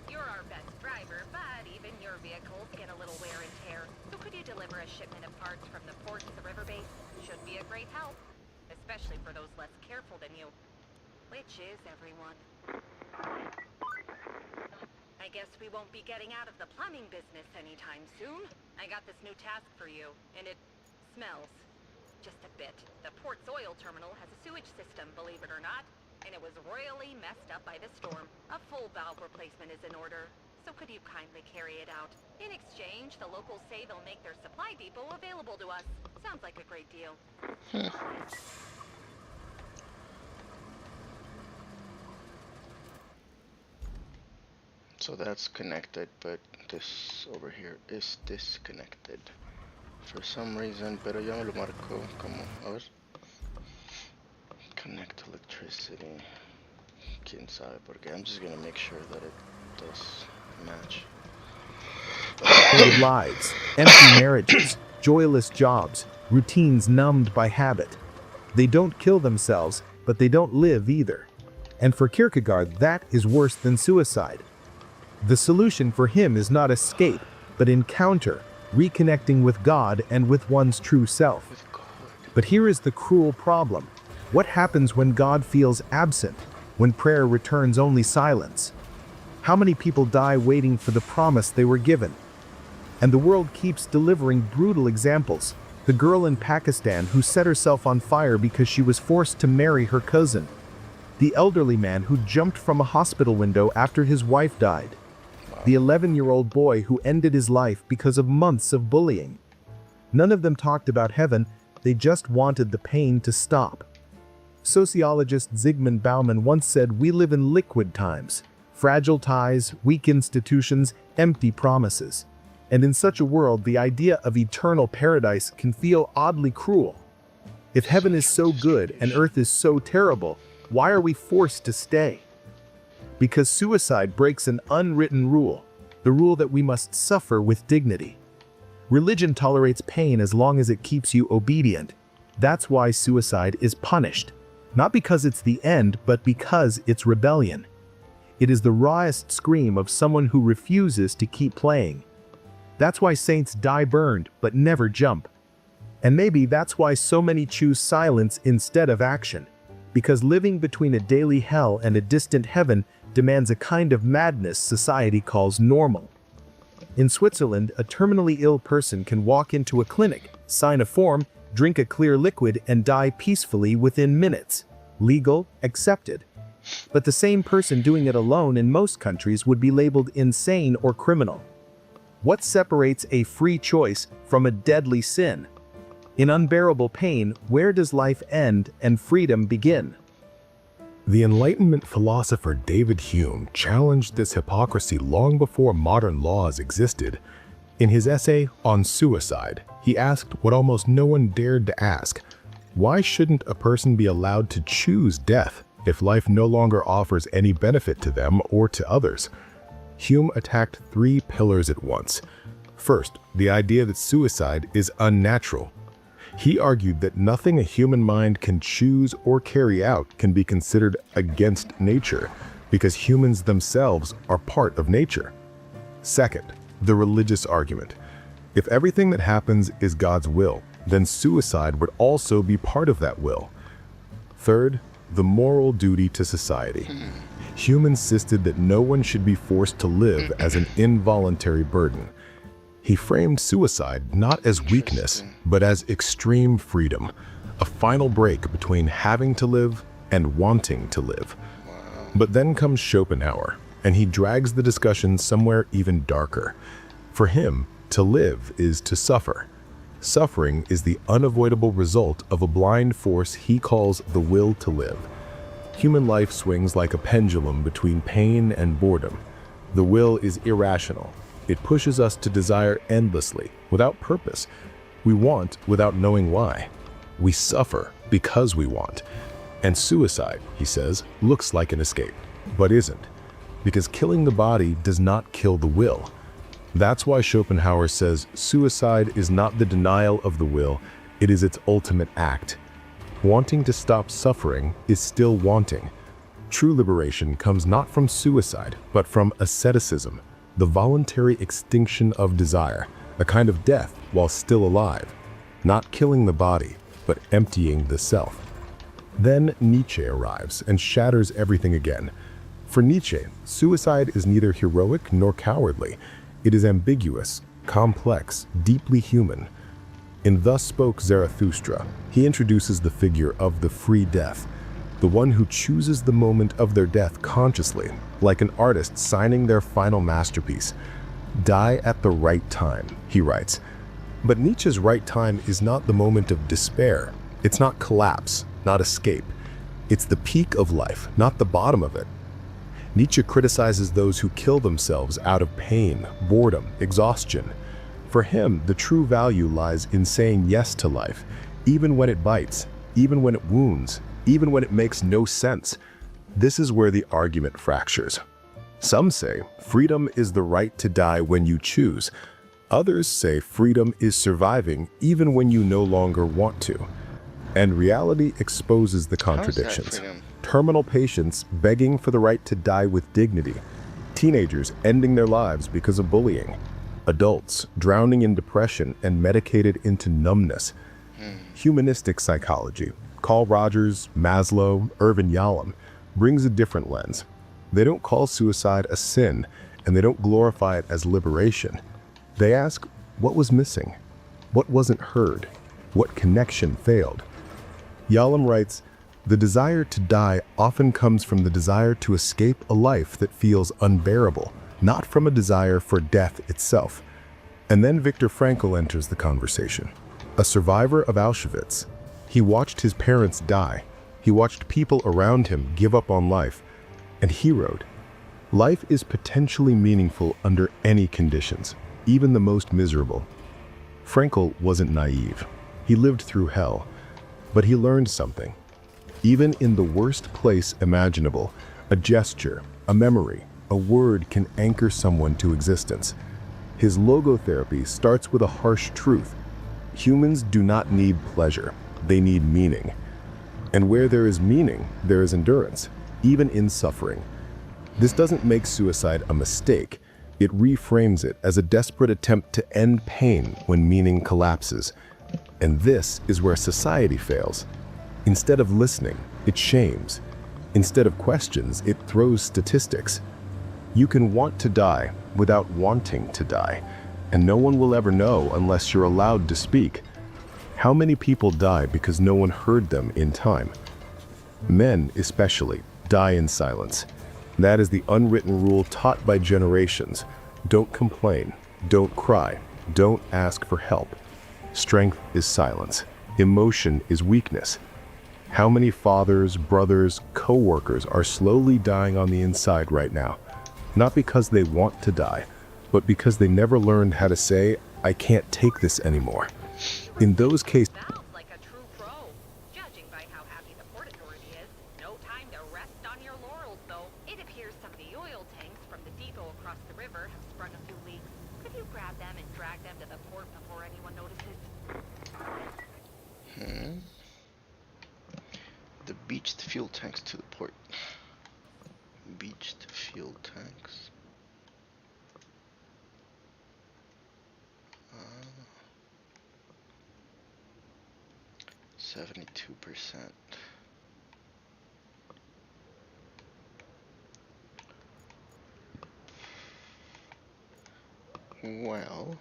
You're our best driver, but even your vehicles get a little wear and tear. So could you deliver a shipment of parts from the port to the river base? Should be a great help, especially for those less careful than you. Which is everyone. I guess we won't be getting out of the plumbing business anytime soon. I got this new task for you, and it smells. Just a bit. The port's oil terminal has a sewage system, believe it or not, and it was royally messed up by the storm. A full valve replacement is in order, so could you kindly carry it out? In exchange, the locals say they'll make their supply depot available to us. Sounds like a great deal. So that's connected, but this over here is disconnected. For some reason, pero ya me lo marcó como, a ver. Connect electricity. Quién sabe, porque I'm just gonna make sure that it does match. Lives, empty marriages, joyless jobs, routines numbed by habit. They don't kill themselves, but they don't live either. And for Kierkegaard, that is worse than suicide. The solution for him is not escape, but encounter, reconnecting with God and with one's true self. But here is the cruel problem. What happens when God feels absent, when prayer returns only silence? How many people die waiting for the promise they were given? And the world keeps delivering brutal examples. The girl in Pakistan who set herself on fire because she was forced to marry her cousin. The elderly man who jumped from a hospital window after his wife died. The 11-year-old boy who ended his life because of months of bullying. None of them talked about heaven, they just wanted the pain to stop. Sociologist Zygmunt Bauman once said, "We live in liquid times, fragile ties, weak institutions, empty promises." And in such a world, the idea of eternal paradise can feel oddly cruel. If heaven is so good and earth is so terrible, why are we forced to stay? Because suicide breaks an unwritten rule, the rule that we must suffer with dignity. Religion tolerates pain as long as it keeps you obedient. That's why suicide is punished. Not because it's the end, but because it's rebellion. It is the rawest scream of someone who refuses to keep playing. That's why saints die burned, but never jump. And maybe that's why so many choose silence instead of action. Because living between a daily hell and a distant heaven demands a kind of madness society calls normal. In Switzerland, a terminally ill person can walk into a clinic, sign a form, drink a clear liquid, and die peacefully within minutes. Legal, accepted. But the same person doing it alone in most countries would be labeled insane or criminal. What separates a free choice from a deadly sin? In unbearable pain, where does life end and freedom begin? The Enlightenment philosopher David Hume challenged this hypocrisy long before modern laws existed. In his essay on suicide, he asked what almost no one dared to ask: why shouldn't a person be allowed to choose death if life no longer offers any benefit to them or to others? Hume attacked three pillars at once. First, the idea that suicide is unnatural. He argued that nothing a human mind can choose or carry out can be considered against nature, because humans themselves are part of nature. Second, the religious argument. If everything that happens is God's will, then suicide would also be part of that will. Third, the moral duty to society. Hume insisted that no one should be forced to live as an involuntary burden. He framed suicide not as weakness, but as extreme freedom, a final break between having to live and wanting to live. But then comes Schopenhauer, and he drags the discussion somewhere even darker. For him, to live is to suffer. Suffering is the unavoidable result of a blind force he calls the will to live. Human life swings like a pendulum between pain and boredom. The will is irrational. It pushes us to desire endlessly, without purpose. We want without knowing why. We suffer because we want. And suicide, he says, looks like an escape, but isn't. Because killing the body does not kill the will. That's why Schopenhauer says suicide is not the denial of the will, it is its ultimate act. Wanting to stop suffering is still wanting. True liberation comes not from suicide, but from asceticism, the voluntary extinction of desire, a kind of death while still alive, not killing the body, but emptying the self. Then Nietzsche arrives and shatters everything again. For Nietzsche, suicide is neither heroic nor cowardly. It is ambiguous, complex, deeply human. In Thus Spoke Zarathustra, he introduces the figure of the free death, the one who chooses the moment of their death consciously, like an artist signing their final masterpiece. Die at the right time, he writes. But Nietzsche's right time is not the moment of despair. It's not collapse, not escape. It's the peak of life, not the bottom of it. Nietzsche criticizes those who kill themselves out of pain, boredom, exhaustion. For him, the true value lies in saying yes to life, even when it bites, even when it wounds, even when it makes no sense. This is where the argument fractures. Some say freedom is the right to die when you choose. Others say freedom is surviving even when you no longer want to. And reality exposes the contradictions. Terminal patients begging for the right to die with dignity. Teenagers ending their lives because of bullying. Adults drowning in depression and medicated into numbness. Humanistic psychology, Carl Rogers, Maslow, Irvin Yalom, brings a different lens. They don't call suicide a sin, and they don't glorify it as liberation. They ask, what was missing? What wasn't heard? What connection failed? Yalom writes, the desire to die often comes from the desire to escape a life that feels unbearable, not from a desire for death itself. And then Viktor Frankl enters the conversation. A survivor of Auschwitz. He watched his parents die. He watched people around him give up on life. And he wrote, life is potentially meaningful under any conditions, even the most miserable. Frankl wasn't naive. He lived through hell. But he learned something. Even in the worst place imaginable, A gesture, a memory, a word can anchor someone to existence. His logotherapy starts with a harsh truth. Humans do not need pleasure, they need meaning. And where there is meaning, there is endurance, even in suffering. This doesn't make suicide a mistake. It reframes it as a desperate attempt to end pain when meaning collapses. And this is where society fails. Instead of listening, it shames. Instead of questions, it throws statistics. You can want to die without wanting to die, and no one will ever know unless you're allowed to speak. How many people die because no one heard them in time? Men, especially, die in silence. That is the unwritten rule taught by generations. Don't complain, don't cry, don't ask for help. Strength is silence. Emotion is weakness. How many fathers, brothers, co-workers are slowly dying on the inside right now? Not because they want to die, but because they never learned how to say, I can't take this anymore. In those cases, The beached fuel tanks to the port. Beached fuel tanks. 72%. Well,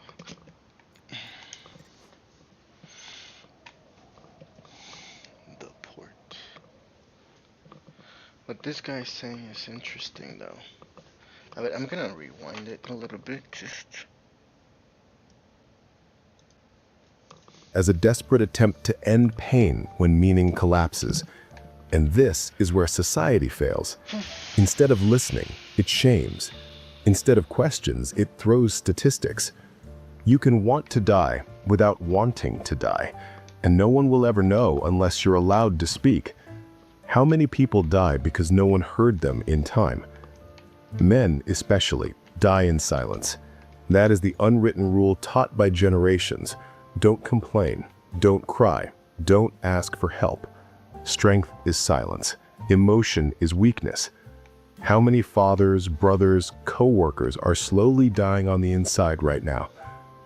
the port. What this guy's saying is interesting, though. I'm gonna rewind it a little bit, just. As a desperate attempt to end pain when meaning collapses. And this is where society fails. Instead of listening, it shames. Instead of questions, it throws statistics. You can want to die without wanting to die, and no one will ever know unless you're allowed to speak. How many people die because no one heard them in time? Men, especially, die in silence. That is the unwritten rule taught by generations. Don't complain, don't cry, don't ask for help. Strength is silence. Emotion is weakness. How many fathers, brothers, co-workers are slowly dying on the inside right now?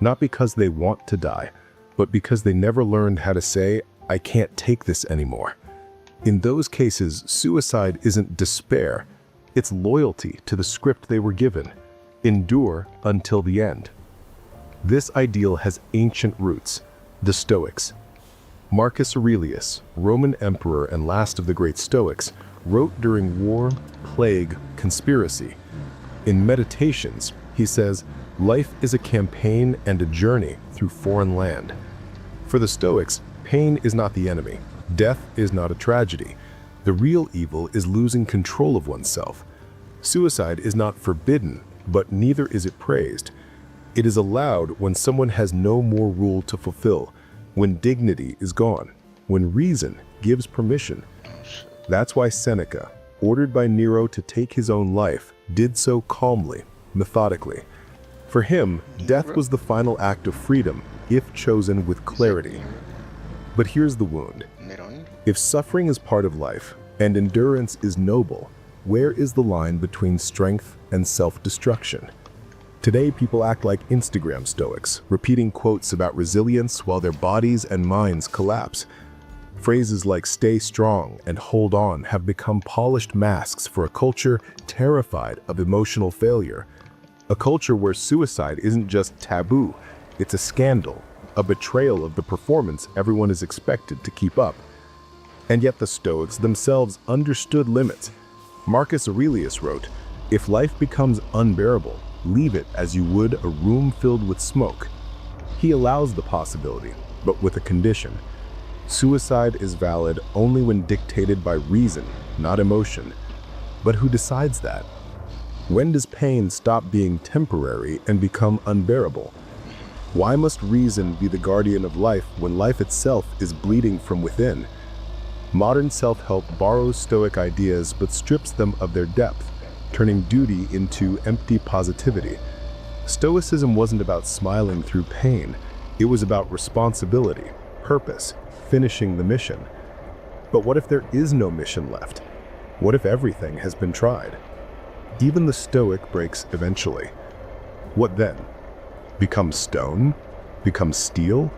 Not because they want to die, but because they never learned how to say, I can't take this anymore. In those cases, suicide isn't despair, it's loyalty to the script they were given. Endure until the end. This ideal has ancient roots, the Stoics. Marcus Aurelius, Roman emperor and last of the great Stoics, wrote during war, plague, conspiracy. In Meditations, he says, life is a campaign and a journey through foreign land. For the Stoics, pain is not the enemy. Death is not a tragedy. The real evil is losing control of oneself. Suicide is not forbidden, but neither is it praised. It is allowed when someone has no more rule to fulfill, when dignity is gone, when reason gives permission. That's why Seneca, ordered by Nero to take his own life, did so calmly, methodically. For him, death was the final act of freedom, if chosen with clarity. But here's the wound. If suffering is part of life, and endurance is noble, where is the line between strength and self-destruction? Today, people act like Instagram stoics, repeating quotes about resilience while their bodies and minds collapse. Phrases like stay strong and hold on have become polished masks for a culture terrified of emotional failure. A culture where suicide isn't just taboo, it's a scandal, a betrayal of the performance everyone is expected to keep up. And yet the Stoics themselves understood limits. Marcus Aurelius wrote, "If life becomes unbearable, leave it as you would a room filled with smoke." He allows the possibility, but with a condition. Suicide is valid only when dictated by reason, not emotion. But who decides that? When does pain stop being temporary and become unbearable? Why must reason be the guardian of life when life itself is bleeding from within? Modern self-help borrows Stoic ideas but strips them of their depth, turning duty into empty positivity. Stoicism wasn't about smiling through pain. It was about responsibility, purpose, finishing the mission. But what if there is no mission left? What if everything has been tried? Even the Stoic breaks eventually. What then? Become stone? Become steel?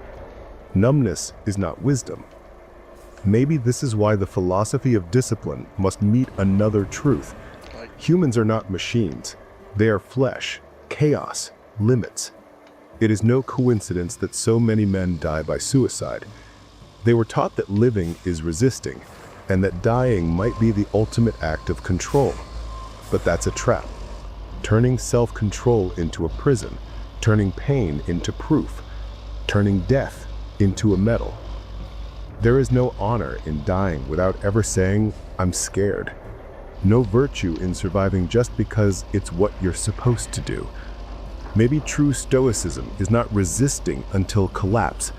Numbness is not wisdom. Maybe this is why the philosophy of discipline must meet another truth. Humans are not machines. They are flesh, chaos, limits. It is no coincidence that so many men die by suicide. They were taught that living is resisting, and that dying might be the ultimate act of control. But that's a trap. Turning self-control into a prison, turning pain into proof, turning death into a medal. There is no honor in dying without ever saying, "I'm scared." No virtue in surviving just because it's what you're supposed to do. Maybe true stoicism is not resisting until collapse,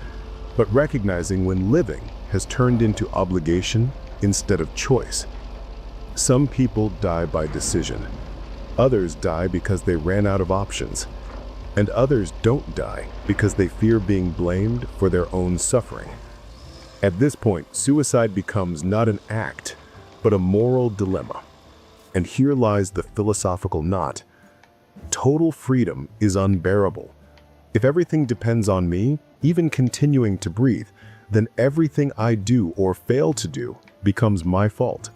but recognizing when living has turned into obligation instead of choice. Some people die by decision. Others die because they ran out of options. And others don't die because they fear being blamed for their own suffering. At this point, suicide becomes not an act, but a moral dilemma. And here lies the philosophical knot. Total freedom is unbearable. If everything depends on me, even continuing to breathe, then everything I do or fail to do becomes my fault.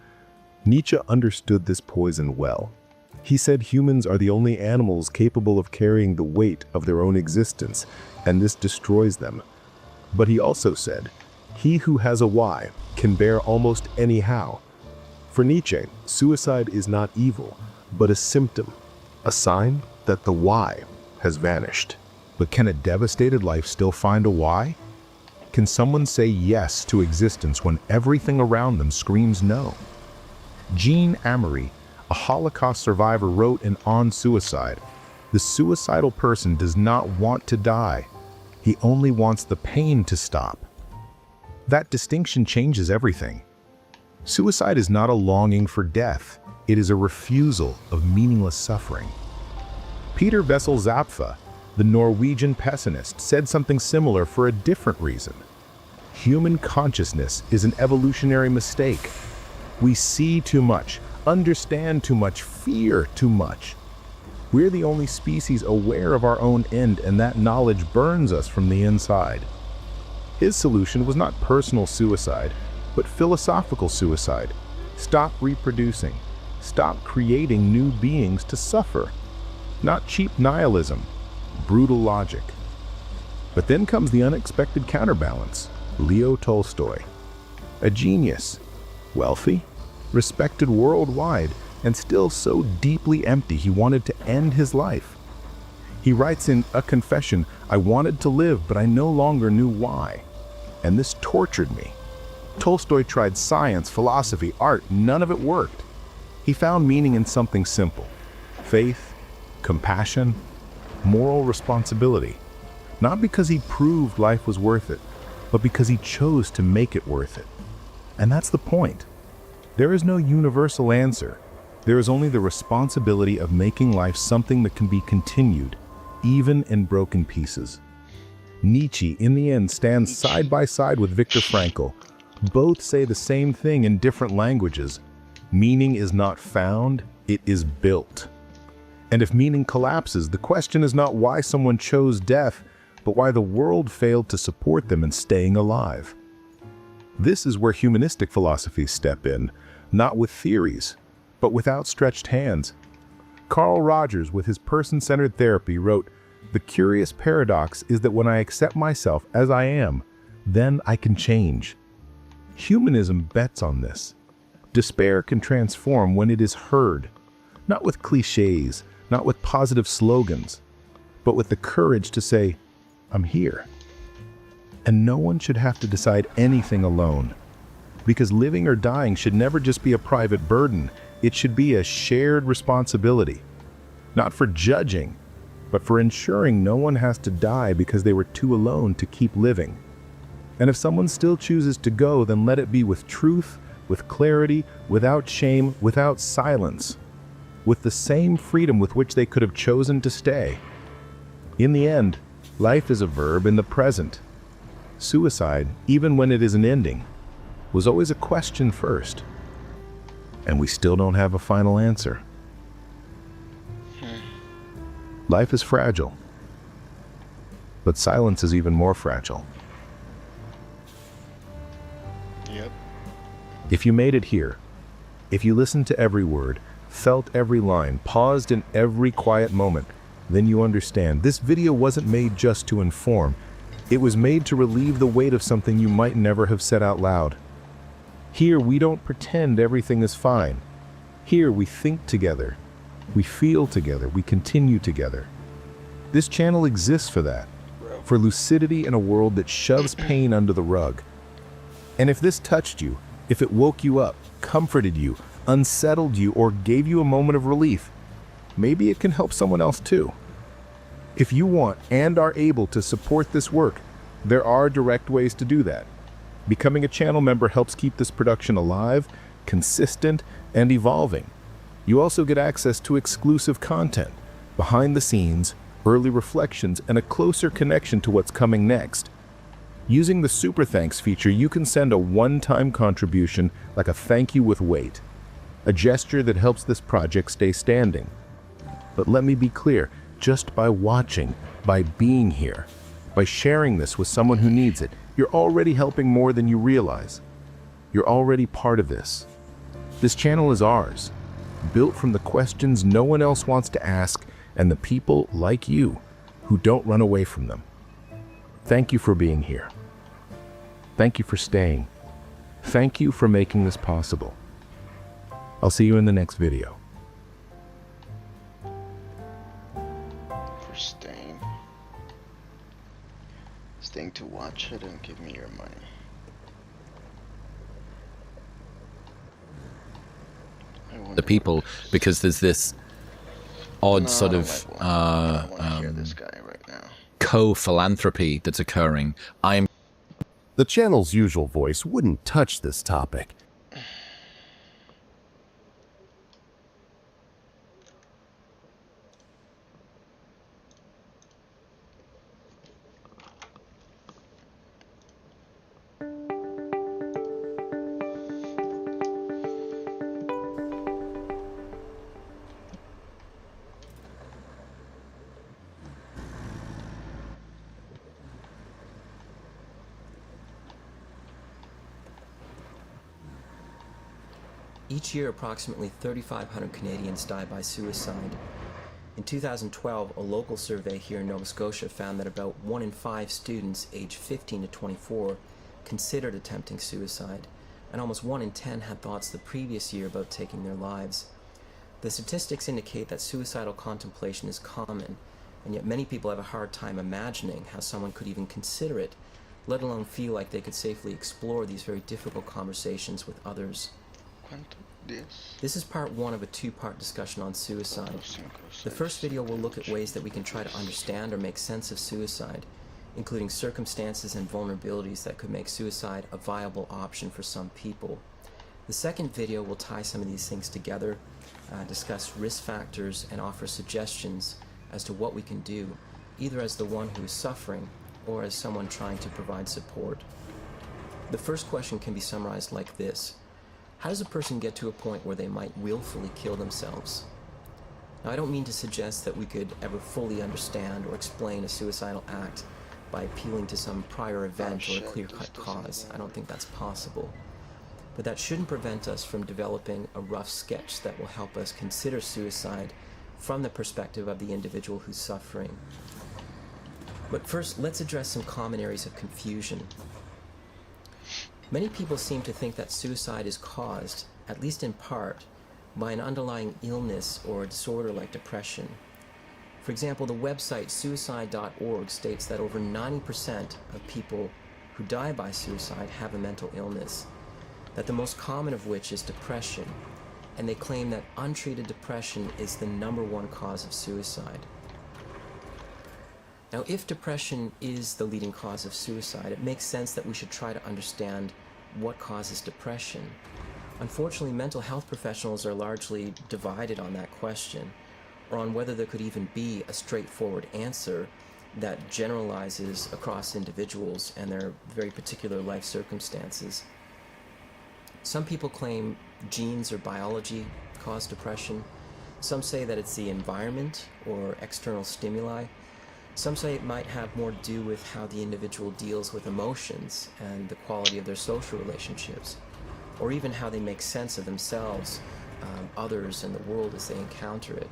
Nietzsche understood this poison well. He said humans are the only animals capable of carrying the weight of their own existence, and this destroys them. But he also said, he who has a why can bear almost any how. For Nietzsche, suicide is not evil, but a symptom, a sign that the why has vanished. But can a devastated life still find a why? Can someone say yes to existence when everything around them screams no? Jean Amory, a Holocaust survivor, wrote in On Suicide, "The suicidal person does not want to die. He only wants the pain to stop." That distinction changes everything. Suicide is not a longing for death. It is a refusal of meaningless suffering. Peter Wessel-Zapfe, the Norwegian pessimist, said something similar for a different reason. Human consciousness is an evolutionary mistake. We see too much, understand too much, fear too much. We're the only species aware of our own end, and that knowledge burns us from the inside. His solution was not personal suicide, but philosophical suicide. Stop reproducing. Stop creating new beings to suffer. Not cheap nihilism, brutal logic. But then comes the unexpected counterbalance, Leo Tolstoy. A genius, wealthy, respected worldwide, and still so deeply empty he wanted to end his life. He writes in A Confession, "I wanted to live, but I no longer knew why. And this tortured me." Tolstoy tried science, philosophy, art, none of it worked. He found meaning in something simple: faith, compassion, moral responsibility. Not because he proved life was worth it, but because he chose to make it worth it. And that's the point. There is no universal answer. There is only the responsibility of making life something that can be continued, even in broken pieces. Nietzsche, in the end, stands side by side with Viktor Frankl. Both say the same thing in different languages. Meaning is not found, it is built. And if meaning collapses, the question is not why someone chose death, but why the world failed to support them in staying alive. This is where humanistic philosophies step in, not with theories, but with outstretched hands. Carl Rogers, with his person-centered therapy, wrote, "The curious paradox is that when I accept myself as I am, then I can change." Humanism bets on this. Despair can transform when it is heard, not with cliches, not with positive slogans, but with the courage to say, "I'm here." And no one should have to decide anything alone, because living or dying should never just be a private burden. It should be a shared responsibility, not for judging, but for ensuring no one has to die because they were too alone to keep living. And if someone still chooses to go, then let it be with truth, with clarity, without shame, without silence, with the same freedom with which they could have chosen to stay. In the end, life is a verb in the present. Suicide, even when it is an ending, was always a question first. And we still don't have a final answer. Life is fragile, but silence is even more fragile. Yep. If you made it here, if you listened to every word, felt every line, paused in every quiet moment, then you understand this video wasn't made just to inform. It was made to relieve the weight of something you might never have said out loud. Here, we don't pretend everything is fine. Here, we think together. We feel together. We continue together. This channel exists for that, for lucidity in a world that shoves pain under the rug. And if this touched you, if it woke you up, comforted you, unsettled you, or gave you a moment of relief, maybe it can help someone else too. If you want and are able to support this work, there are direct ways to do that. Becoming a channel member helps keep this production alive, consistent, and evolving. You also get access to exclusive content, behind the scenes, early reflections, and a closer connection to what's coming next. Using the Super Thanks feature, you can send a one-time contribution like a thank you with weight, a gesture that helps this project stay standing. But let me be clear, just by watching, by being here, by sharing this with someone who needs it, you're already helping more than you realize. You're already part of this. This channel is ours, built from the questions no one else wants to ask and the people like you who don't run away from them. Thank you for being here. Thank you for staying. Thank you for making this possible. I'll see you in the next video. For staying to watch it and give me your money. The people, because there's this odd sort of co-philanthropy that's occurring. The channel's usual voice wouldn't touch this topic. Each year, approximately 3,500 Canadians die by suicide. In 2012, a local survey here in Nova Scotia found that about 1 in 5 students aged 15 to 24 considered attempting suicide, and almost 1 in 10 had thoughts the previous year about taking their lives. The statistics indicate that suicidal contemplation is common, and yet many people have a hard time imagining how someone could even consider it, let alone feel like they could safely explore these very difficult conversations with others. This is part 1 of a 2-part discussion on suicide. The first video will look at ways that we can try to understand or make sense of suicide, including circumstances and vulnerabilities that could make suicide a viable option for some people. The second video will tie some of these things together, discuss risk factors, and offer suggestions as to what we can do, either as the one who is suffering or as someone trying to provide support. The first question can be summarized like this. How does a person get to a point where they might willfully kill themselves? Now, I don't mean to suggest that we could ever fully understand or explain a suicidal act by appealing to some prior event or a clear-cut cause. I don't think that's possible. But that shouldn't prevent us from developing a rough sketch that will help us consider suicide from the perspective of the individual who's suffering. But first, let's address some common areas of confusion. Many people seem to think that suicide is caused, at least in part, by an underlying illness or a disorder like depression. For example, the website suicide.org states that over 90% of people who die by suicide have a mental illness, that the most common of which is depression, and they claim that untreated depression is the #1 cause of suicide. Now, if depression is the leading cause of suicide, it makes sense that we should try to understand what causes depression. Unfortunately, mental health professionals are largely divided on that question, or on whether there could even be a straightforward answer that generalizes across individuals and their very particular life circumstances. Some people claim genes or biology cause depression. Some say that it's the environment or external stimuli. Some say it might have more to do with how the individual deals with emotions and the quality of their social relationships, or even how they make sense of themselves, others, and the world as they encounter it.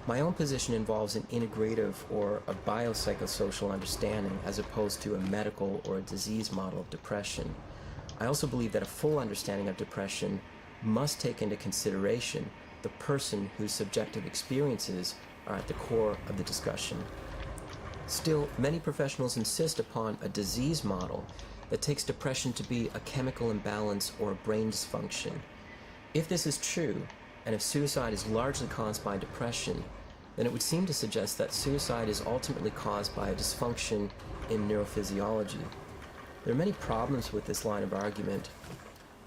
My own position involves an integrative or a biopsychosocial understanding as opposed to a medical or a disease model of depression. I also believe that a full understanding of depression must take into consideration the person whose subjective experiences are at the core of the discussion. Still, many professionals insist upon a disease model that takes depression to be a chemical imbalance or a brain dysfunction. If this is true, and if suicide is largely caused by depression, then it would seem to suggest that suicide is ultimately caused by a dysfunction in neurophysiology. There are many problems with this line of argument.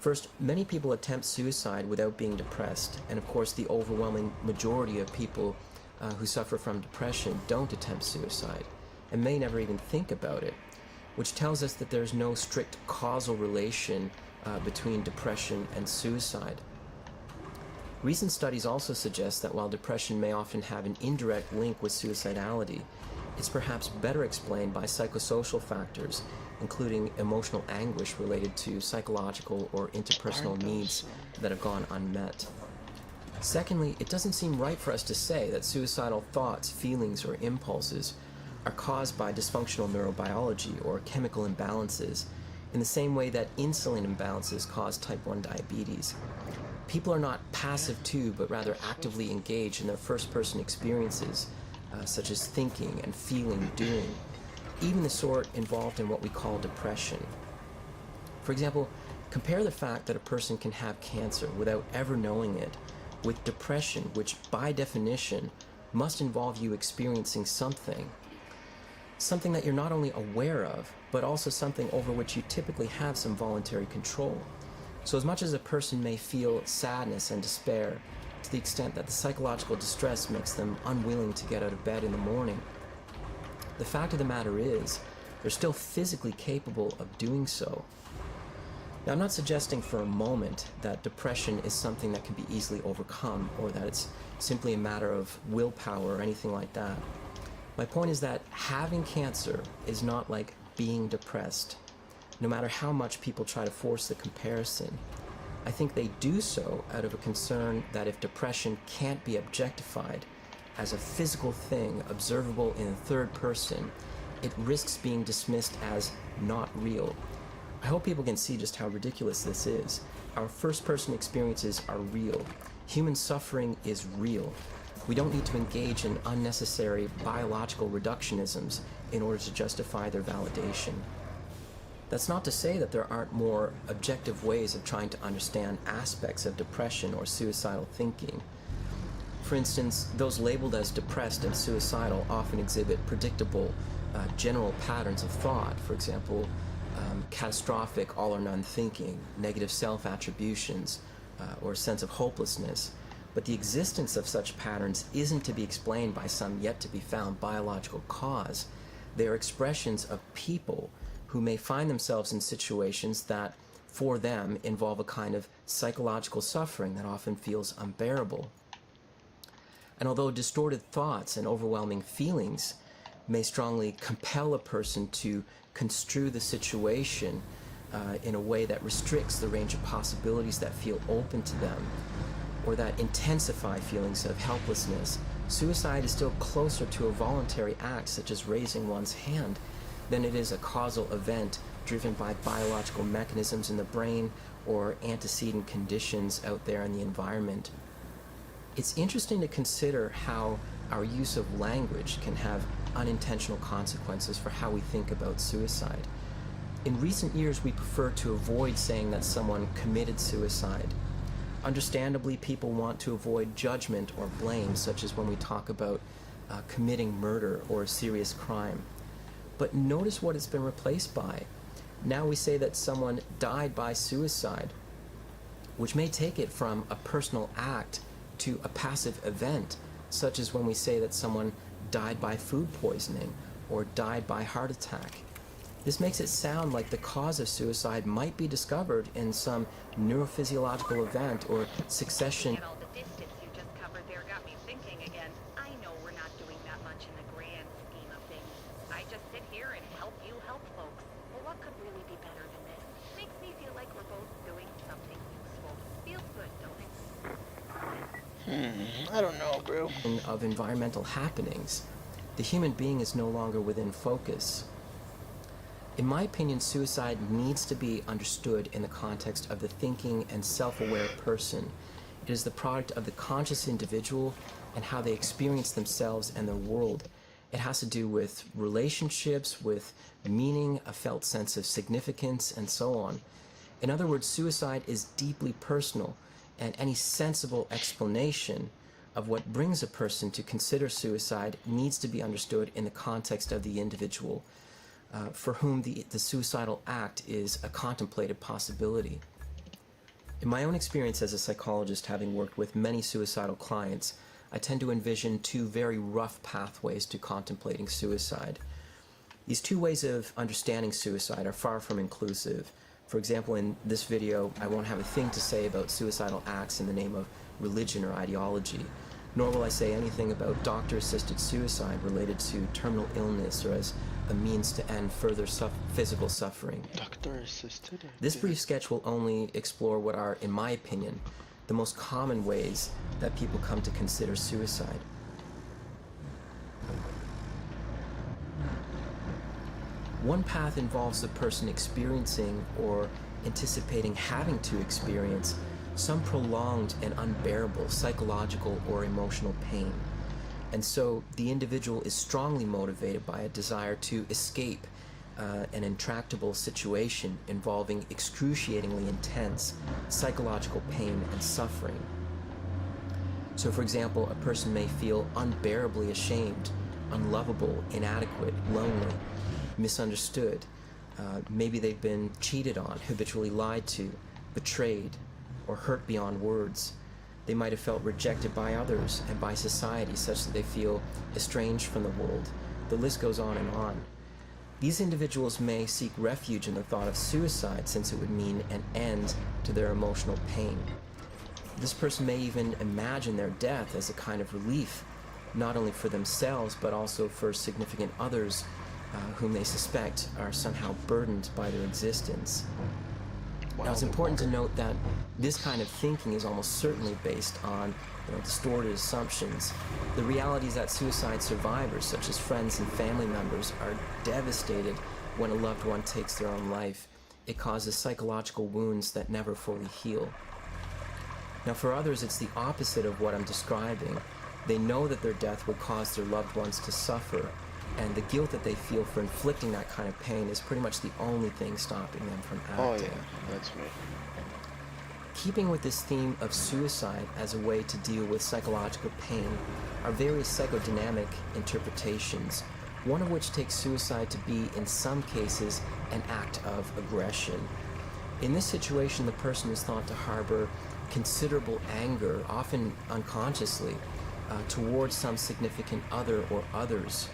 First, many people attempt suicide without being depressed, and of course the overwhelming majority of people who suffer from depression don't attempt suicide, and may never even think about it, which tells us that there's no strict causal relation between depression and suicide. Recent studies also suggest that while depression may often have an indirect link with suicidality, it's perhaps better explained by psychosocial factors, including emotional anguish related to psychological or interpersonal needs that have gone unmet. Secondly, it doesn't seem right for us to say that suicidal thoughts, feelings, or impulses are caused by dysfunctional neurobiology or chemical imbalances in the same way that insulin imbalances cause type 1 diabetes. People are not passive too, but rather actively engaged in their first-person experiences, such as thinking and feeling, doing, even the sort involved in what we call depression. For example, compare the fact that a person can have cancer without ever knowing it with depression, which by definition must involve you experiencing something that you're not only aware of, but also something over which you typically have some voluntary control. So as much as a person may feel sadness and despair to the extent that the psychological distress makes them unwilling to get out of bed in the morning, the fact of the matter is they're still physically capable of doing so. Now, I'm not suggesting for a moment that depression is something that can be easily overcome or that it's simply a matter of willpower or anything like that. My point is that having cancer is not like being depressed, no matter how much people try to force the comparison. I think they do so out of a concern that if depression can't be objectified as a physical thing observable in the third person, it risks being dismissed as not real. I hope people can see just how ridiculous this is. Our first-person experiences are real. Human suffering is real. We don't need to engage in unnecessary biological reductionisms in order to justify their validation. That's not to say that there aren't more objective ways of trying to understand aspects of depression or suicidal thinking. For instance, those labeled as depressed and suicidal often exhibit predictable general patterns of thought. For example, catastrophic all-or-none thinking, negative self-attributions, or a sense of hopelessness. But the existence of such patterns isn't to be explained by some yet-to-be-found biological cause. They are expressions of people who may find themselves in situations that, for them, involve a kind of psychological suffering that often feels unbearable. And although distorted thoughts and overwhelming feelings may strongly compel a person to construe the situation in a way that restricts the range of possibilities that feel open to them, or that intensify feelings of helplessness, suicide is still closer to a voluntary act such as raising one's hand than it is a causal event driven by biological mechanisms in the brain or antecedent conditions out there in the environment. It's interesting to consider how our use of language can have unintentional consequences for how we think about suicide. In recent years, we prefer to avoid saying that someone committed suicide. Understandably, people want to avoid judgment or blame, such as when we talk about committing murder or a serious crime. But notice what it's been replaced by. Now we say that someone died by suicide, which may take it from a personal act to a passive event, such as when we say that someone died by food poisoning or died by heart attack. This makes it sound like the cause of suicide might be discovered in some neurophysiological event or succession. And all the distance you just covered there got me thinking again. I know we're not doing that much in the grand scheme of things. I just sit here and help you help folks. Well, what could really be better than this? Makes me feel like we're both doing something useful. Feels good, don't it? I don't know, bro. Of environmental happenings, the human being is no longer within focus. In my opinion, suicide needs to be understood in the context of the thinking and self-aware person. It is the product of the conscious individual and how they experience themselves and their world. It has to do with relationships, with meaning, a felt sense of significance, and so on. In other words, suicide is deeply personal, and any sensible explanation of what brings a person to consider suicide needs to be understood in the context of the individual, for whom the suicidal act is a contemplated possibility. In my own experience as a psychologist, having worked with many suicidal clients, I tend to envision two very rough pathways to contemplating suicide. These two ways of understanding suicide are far from inclusive. For example, in this video, I won't have a thing to say about suicidal acts in the name of religion or ideology, nor will I say anything about doctor-assisted suicide related to terminal illness or as a means to end further physical suffering. Doctor-assisted? This brief sketch will only explore what are, in my opinion, the most common ways that people come to consider suicide. One path involves the person experiencing or anticipating having to experience some prolonged and unbearable psychological or emotional pain. And so the individual is strongly motivated by a desire to escape an intractable situation involving excruciatingly intense psychological pain and suffering. So, for example, a person may feel unbearably ashamed, unlovable, inadequate, lonely, misunderstood. Maybe they've been cheated on, habitually lied to, betrayed, or hurt beyond words. They might have felt rejected by others and by society such that they feel estranged from the world. The list goes on and on. These individuals may seek refuge in the thought of suicide since it would mean an end to their emotional pain. This person may even imagine their death as a kind of relief, not only for themselves but also for significant others whom they suspect are somehow burdened by their existence. Now, it's important to note that this kind of thinking is almost certainly based on distorted assumptions. The reality is that suicide survivors, such as friends and family members, are devastated when a loved one takes their own life. It causes psychological wounds that never fully heal. Now, for others, it's the opposite of what I'm describing. They know that their death would cause their loved ones to suffer, and the guilt that they feel for inflicting that kind of pain is pretty much the only thing stopping them from acting. Oh yeah, that's me. Keeping with this theme of suicide as a way to deal with psychological pain are various psychodynamic interpretations, one of which takes suicide to be, in some cases, an act of aggression. In this situation, the person is thought to harbor considerable anger, often unconsciously, towards some significant other or others.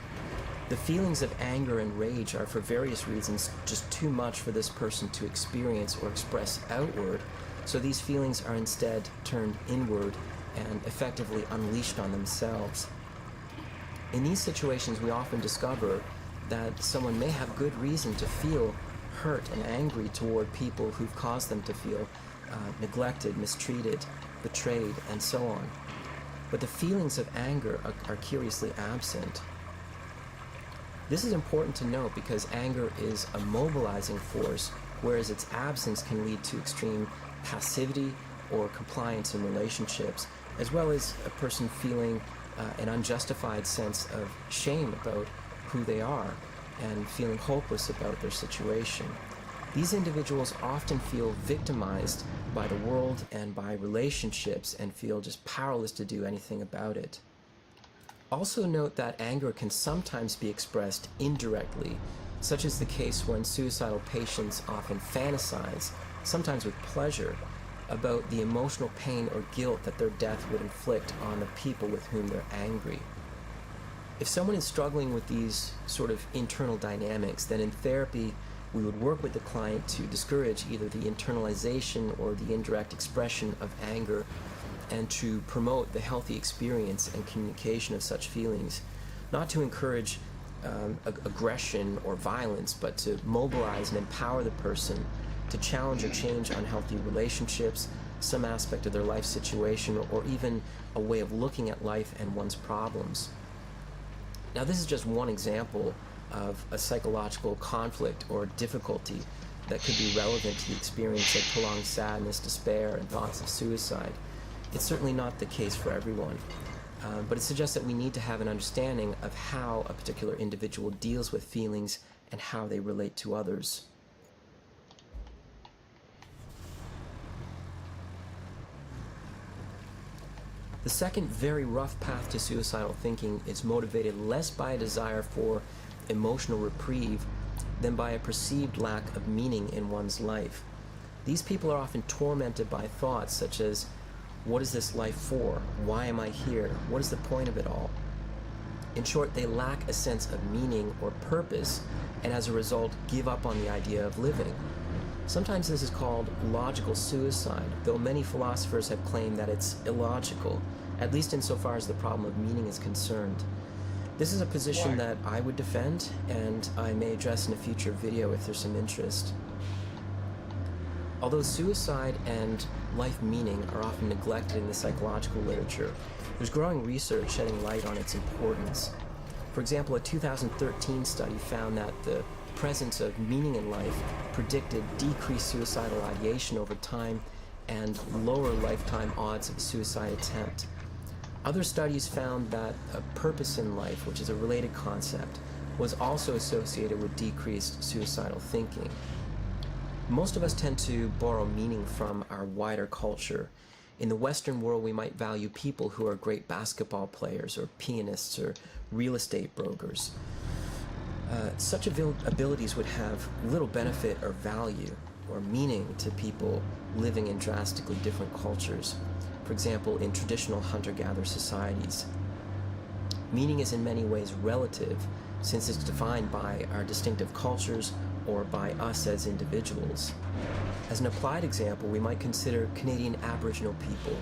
The feelings of anger and rage are, for various reasons, just too much for this person to experience or express outward, so these feelings are instead turned inward and effectively unleashed on themselves. In these situations, we often discover that someone may have good reason to feel hurt and angry toward people who've caused them to feel neglected, mistreated, betrayed, and so on. But the feelings of anger are curiously absent. This is important to note because anger is a mobilizing force, whereas its absence can lead to extreme passivity or compliance in relationships, as well as a person feeling an unjustified sense of shame about who they are and feeling hopeless about their situation. These individuals often feel victimized by the world and by relationships and feel just powerless to do anything about it. Also note that anger can sometimes be expressed indirectly, such as the case when suicidal patients often fantasize, sometimes with pleasure, about the emotional pain or guilt that their death would inflict on the people with whom they're angry. If someone is struggling with these sort of internal dynamics, then in therapy, we would work with the client to discourage either the internalization or the indirect expression of anger, and to promote the healthy experience and communication of such feelings, not to encourage aggression or violence, but to mobilize and empower the person to challenge or change unhealthy relationships, some aspect of their life situation, or even a way of looking at life and one's problems. Now, this is just one example of a psychological conflict or difficulty that could be relevant to the experience of prolonged sadness, despair, and thoughts of suicide. It's certainly not the case for everyone, but it suggests that we need to have an understanding of how a particular individual deals with feelings and how they relate to others. The second very rough path to suicidal thinking is motivated less by a desire for emotional reprieve than by a perceived lack of meaning in one's life. These people are often tormented by thoughts such as, what is this life for? Why am I here? What is the point of it all? In short, they lack a sense of meaning or purpose, and as a result, give up on the idea of living. Sometimes this is called logical suicide, though many philosophers have claimed that it's illogical, at least insofar as the problem of meaning is concerned. This is a position that I would defend, and I may address in a future video if there's some interest. Although suicide and life meaning are often neglected in the psychological literature, there's growing research shedding light on its importance. For example, a 2013 study found that the presence of meaning in life predicted decreased suicidal ideation over time and lower lifetime odds of a suicide attempt. Other studies found that a purpose in life, which is a related concept, was also associated with decreased suicidal thinking. Most of us tend to borrow meaning from our wider culture. In the Western world, we might value people who are great basketball players or pianists or real estate brokers. Such abilities would have little benefit or value or meaning to people living in drastically different cultures. For example, in traditional hunter-gatherer societies. Meaning is in many ways relative, since it's defined by our distinctive cultures or by us as individuals. As an applied example, we might consider Canadian Aboriginal people,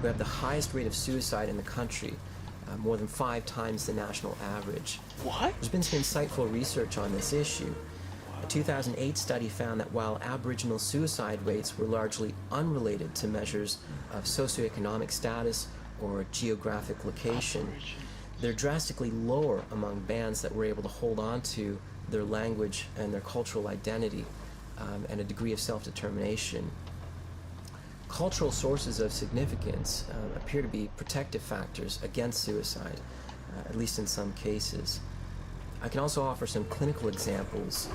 who have the highest rate of suicide in the country, more than 5 times the national average. What? There's been some insightful research on this issue. A 2008 study found that while Aboriginal suicide rates were largely unrelated to measures of socioeconomic status or geographic location, they're drastically lower among bands that were able to hold on to their language and their cultural identity and a degree of self-determination. Cultural sources of significance appear to be protective factors against suicide, at least in some cases. I can also offer some clinical examples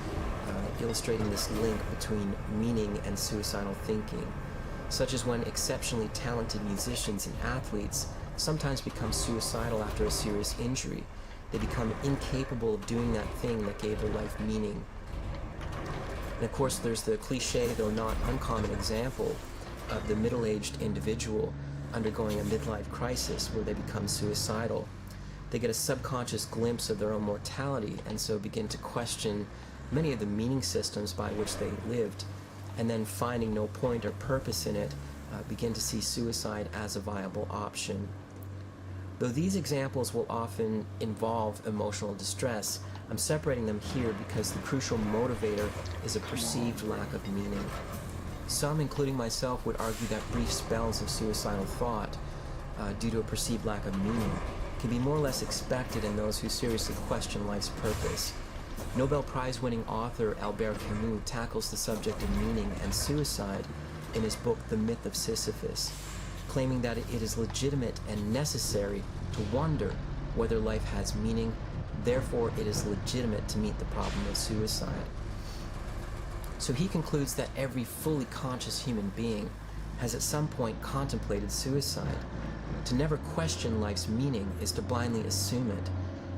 illustrating this link between meaning and suicidal thinking, such as when exceptionally talented musicians and athletes sometimes become suicidal after a serious injury. They become incapable of doing that thing that gave their life meaning. And of course, there's the cliche, though not uncommon example of the middle-aged individual undergoing a midlife crisis where they become suicidal. They get a subconscious glimpse of their own mortality and so begin to question many of the meaning systems by which they lived, and then finding no point or purpose in it, begin to see suicide as a viable option. Though these examples will often involve emotional distress, I'm separating them here because the crucial motivator is a perceived lack of meaning. Some, including myself, would argue that brief spells of suicidal thought, due to a perceived lack of meaning, can be more or less expected in those who seriously question life's purpose. Nobel Prize-winning author Albert Camus tackles the subject of meaning and suicide in his book The Myth of Sisyphus, claiming that it is legitimate and necessary to wonder whether life has meaning, therefore it is legitimate to meet the problem of suicide. So he concludes that every fully conscious human being has at some point contemplated suicide. To never question life's meaning is to blindly assume it.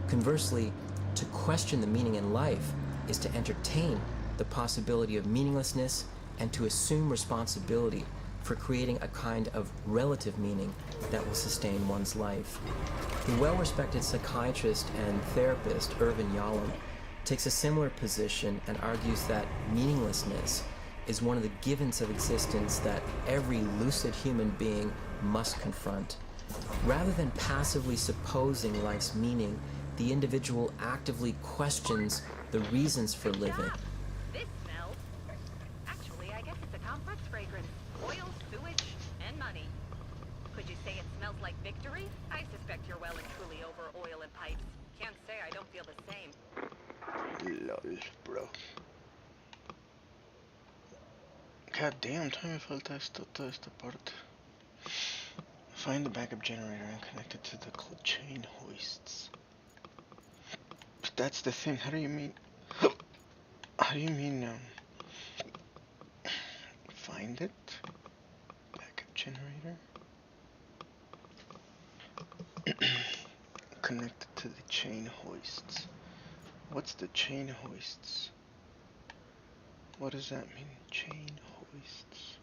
Conversely, to question the meaning in life is to entertain the possibility of meaninglessness and to assume responsibility for creating a kind of relative meaning that will sustain one's life. The well-respected psychiatrist and therapist Irvin Yalom takes a similar position and argues that meaninglessness is one of the givens of existence that every lucid human being must confront. Rather than passively supposing life's meaning, the individual actively questions the reasons for living. This smells. Actually, I guess it's a complex fragrance. Oil, sewage, and money. Could you say it smells like victory? I suspect you're well and truly over oil and pipes. Can't say I don't feel the same. LOL, bro. God damn, todavía me falta esto, toda esta parte. Find the backup generator and connect it to the chain hoists. But that's the thing, how do you mean... find it? Backup generator? Connect it to the chain hoists. What's the chain hoists? What does that mean? Chain hoists.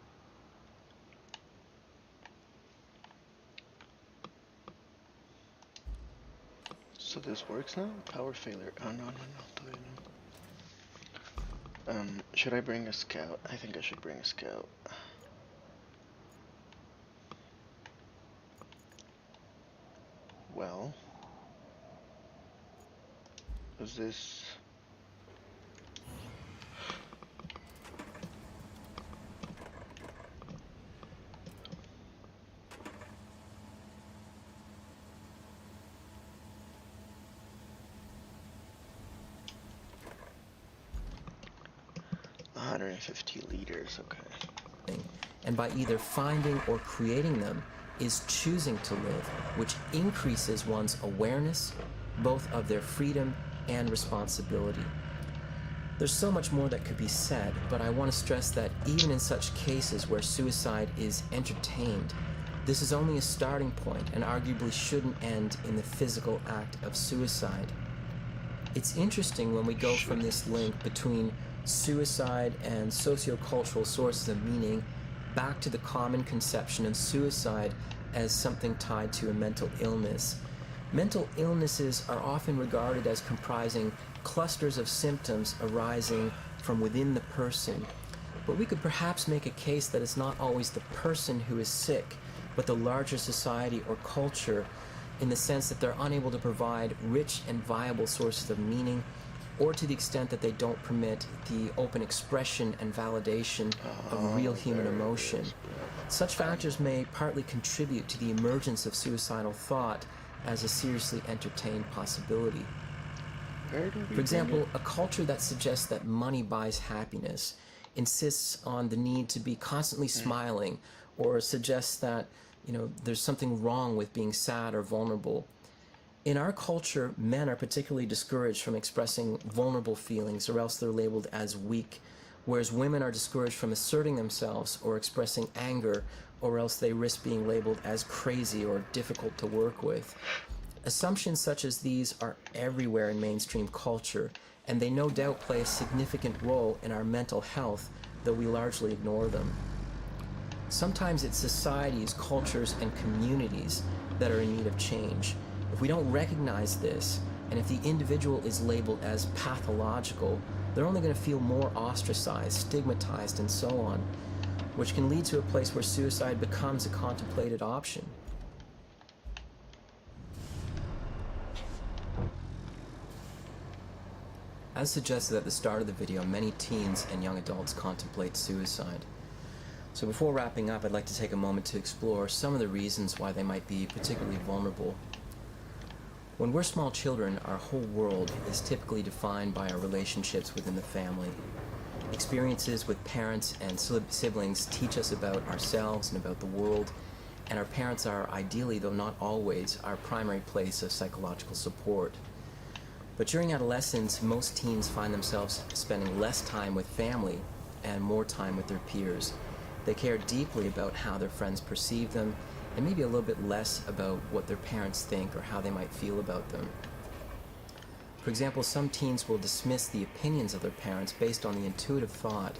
So this works now? Power failure. Oh no, todavía no. Should I bring a scout? I think I should bring a scout. Well, is this... liters, okay. And by either finding or creating them is choosing to live, which increases one's awareness, both of their freedom and responsibility. There's so much more that could be said, but I want to stress that even in such cases where suicide is entertained, this is only a starting point and arguably shouldn't end in the physical act of suicide. It's interesting when we go from this link between suicide and sociocultural sources of meaning back to the common conception of suicide as something tied to a mental illness. Mental illnesses are often regarded as comprising clusters of symptoms arising from within the person. But we could perhaps make a case that it's not always the person who is sick, but the larger society or culture, in the sense that they're unable to provide rich and viable sources of meaning, or to the extent that they don't permit the open expression and validation of real human emotion. Such factors may partly contribute to the emergence of suicidal thought as a seriously entertained possibility. For example, a culture that suggests that money buys happiness insists on the need to be constantly smiling, or suggests that, there's something wrong with being sad or vulnerable. In our culture, men are particularly discouraged from expressing vulnerable feelings, or else they're labeled as weak, whereas women are discouraged from asserting themselves or expressing anger, or else they risk being labeled as crazy or difficult to work with. Assumptions such as these are everywhere in mainstream culture, and they no doubt play a significant role in our mental health, though we largely ignore them. Sometimes it's societies, cultures, and communities that are in need of change. If we don't recognize this, and if the individual is labeled as pathological, they're only going to feel more ostracized, stigmatized, and so on, which can lead to a place where suicide becomes a contemplated option. As suggested at the start of the video, many teens and young adults contemplate suicide. So before wrapping up, I'd like to take a moment to explore some of the reasons why they might be particularly vulnerable. When we're small children, our whole world is typically defined by our relationships within the family. Experiences with parents and siblings teach us about ourselves and about the world, and our parents are ideally, though not always, our primary place of psychological support. But during adolescence, most teens find themselves spending less time with family and more time with their peers. They care deeply about how their friends perceive them, and maybe a little bit less about what their parents think or how they might feel about them. For example, some teens will dismiss the opinions of their parents based on the intuitive thought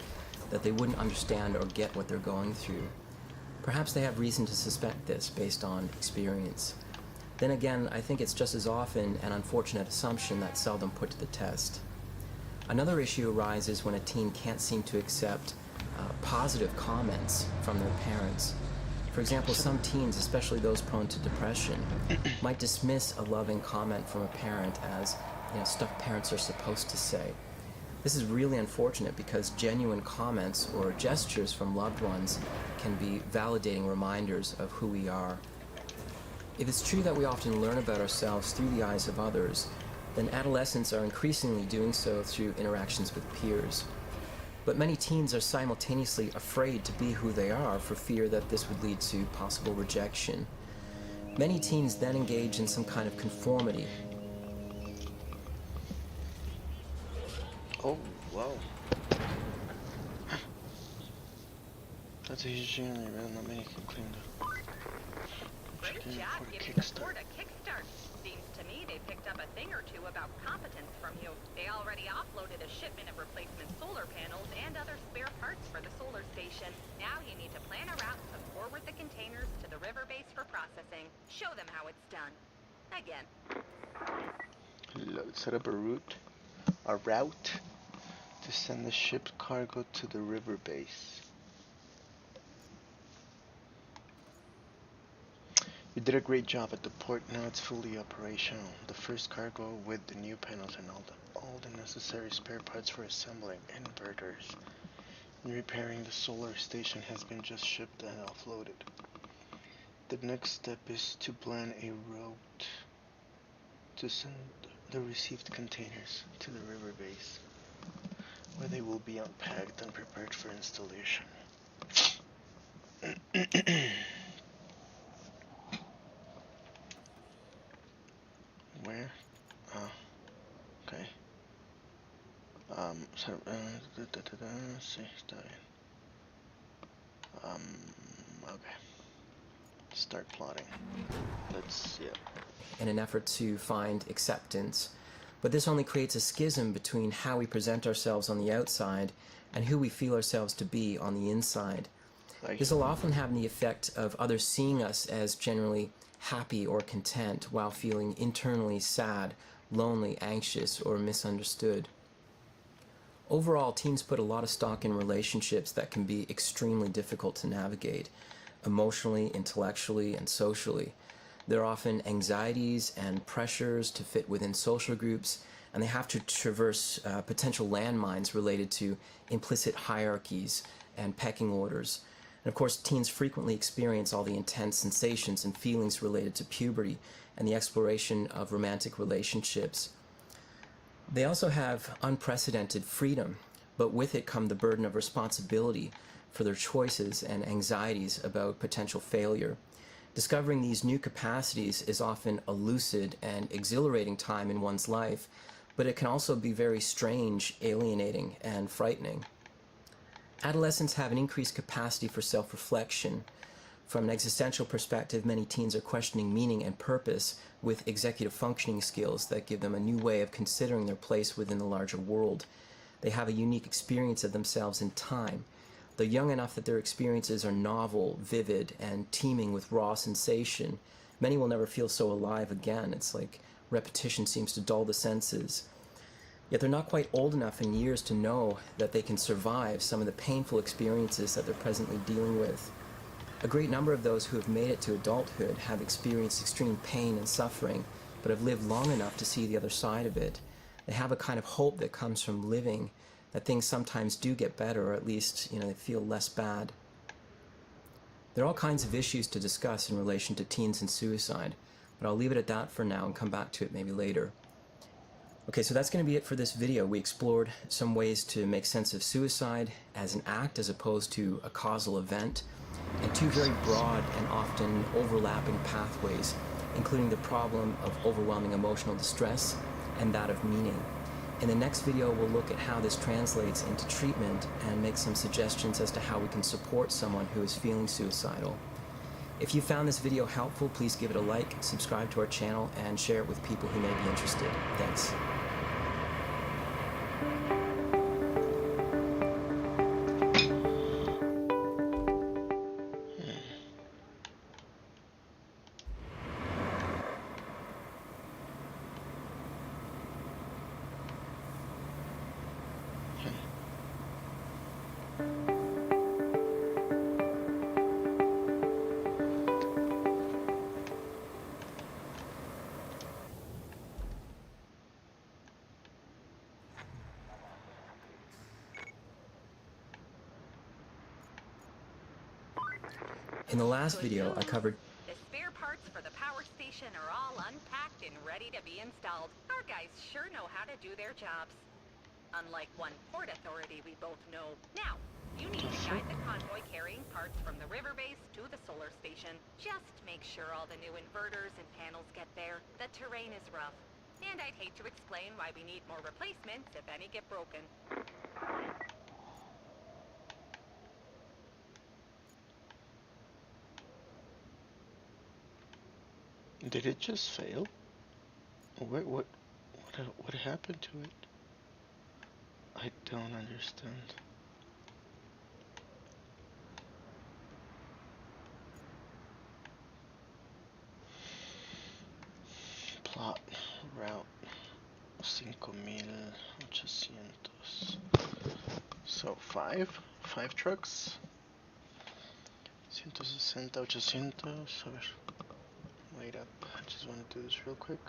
that they wouldn't understand or get what they're going through. Perhaps they have reason to suspect this based on experience. Then again, I think it's just as often an unfortunate assumption that's seldom put to the test. Another issue arises when a teen can't seem to accept positive comments from their parents. For example, some teens, especially those prone to depression, might dismiss a loving comment from a parent as, stuff parents are supposed to say. This is really unfortunate because genuine comments or gestures from loved ones can be validating reminders of who we are. If it's true that we often learn about ourselves through the eyes of others, then adolescents are increasingly doing so through interactions with peers. But many teens are simultaneously afraid to be who they are for fear that this would lead to possible rejection. Many teens then engage in some kind of conformity. Oh, wow. That's a huge journey, man. Not many can claim that. Great job getting the board a kickstart. Seems to me they picked up a thing or two about competence from you. They already offloaded a shipment of replacement solar panels and other spare parts for the solar station. Now you need to plan a route to forward the containers to the river base for processing. Show them how it's done. Again. Let's set up a route to send the shipped cargo to the river base. You did a great job at the port. Now it's fully operational. The first cargo with the new panels and all the necessary spare parts for assembling inverters and repairing the solar station has been just shipped and offloaded. The next step is to plan a route to send the received containers to the river base, where they will be unpacked and prepared for installation. Where? Okay. Okay. Start plotting. In an effort to find acceptance, but this only creates a schism between how we present ourselves on the outside and who we feel ourselves to be on the inside. This will often have the effect of others seeing us as generally happy or content while feeling internally sad, lonely, anxious, or misunderstood. Overall, teens put a lot of stock in relationships that can be extremely difficult to navigate, emotionally, intellectually, and socially. There are often anxieties and pressures to fit within social groups, and they have to traverse potential landmines related to implicit hierarchies and pecking orders. And of course, teens frequently experience all the intense sensations and feelings related to puberty and the exploration of romantic relationships. They also have unprecedented freedom, but with it come the burden of responsibility for their choices and anxieties about potential failure. Discovering these new capacities is often a lucid and exhilarating time in one's life, but it can also be very strange, alienating, and frightening. Adolescents have an increased capacity for self-reflection. From an existential perspective, many teens are questioning meaning and purpose with executive functioning skills that give them a new way of considering their place within the larger world. They have a unique experience of themselves in time. They're young enough that their experiences are novel, vivid, and teeming with raw sensation. Many will never feel so alive again. It's like repetition seems to dull the senses. Yet they're not quite old enough in years to know that they can survive some of the painful experiences that they're presently dealing with. A great number of those who have made it to adulthood have experienced extreme pain and suffering, but have lived long enough to see the other side of it. They have a kind of hope that comes from living, that things sometimes do get better, or at least, they feel less bad. There are all kinds of issues to discuss in relation to teens and suicide, but I'll leave it at that for now and come back to it maybe later. Okay, so that's going to be it for this video. We explored some ways to make sense of suicide as an act as opposed to a causal event, and two very broad and often overlapping pathways, including the problem of overwhelming emotional distress and that of meaning. In the next video, we'll look at how this translates into treatment and make some suggestions as to how we can support someone who is feeling suicidal. If you found this video helpful, please give it a like, subscribe to our channel, and share it with people who may be interested. Thanks. In the last video, I covered The spare parts for the power station are all unpacked and ready to be installed. Our guys sure know how to do their jobs. Unlike one port authority we both know. Now, you need to guide the convoy carrying parts from the river base to the solar station. Just make sure all the new inverters and panels get there. The terrain is rough. And I'd hate to explain why we need more replacements if any get broken. Did it just fail? What happened to it? I don't understand. Plot route 5800. So five trucks. 160, 800. A ver. Wait up, I just want to do this real quick.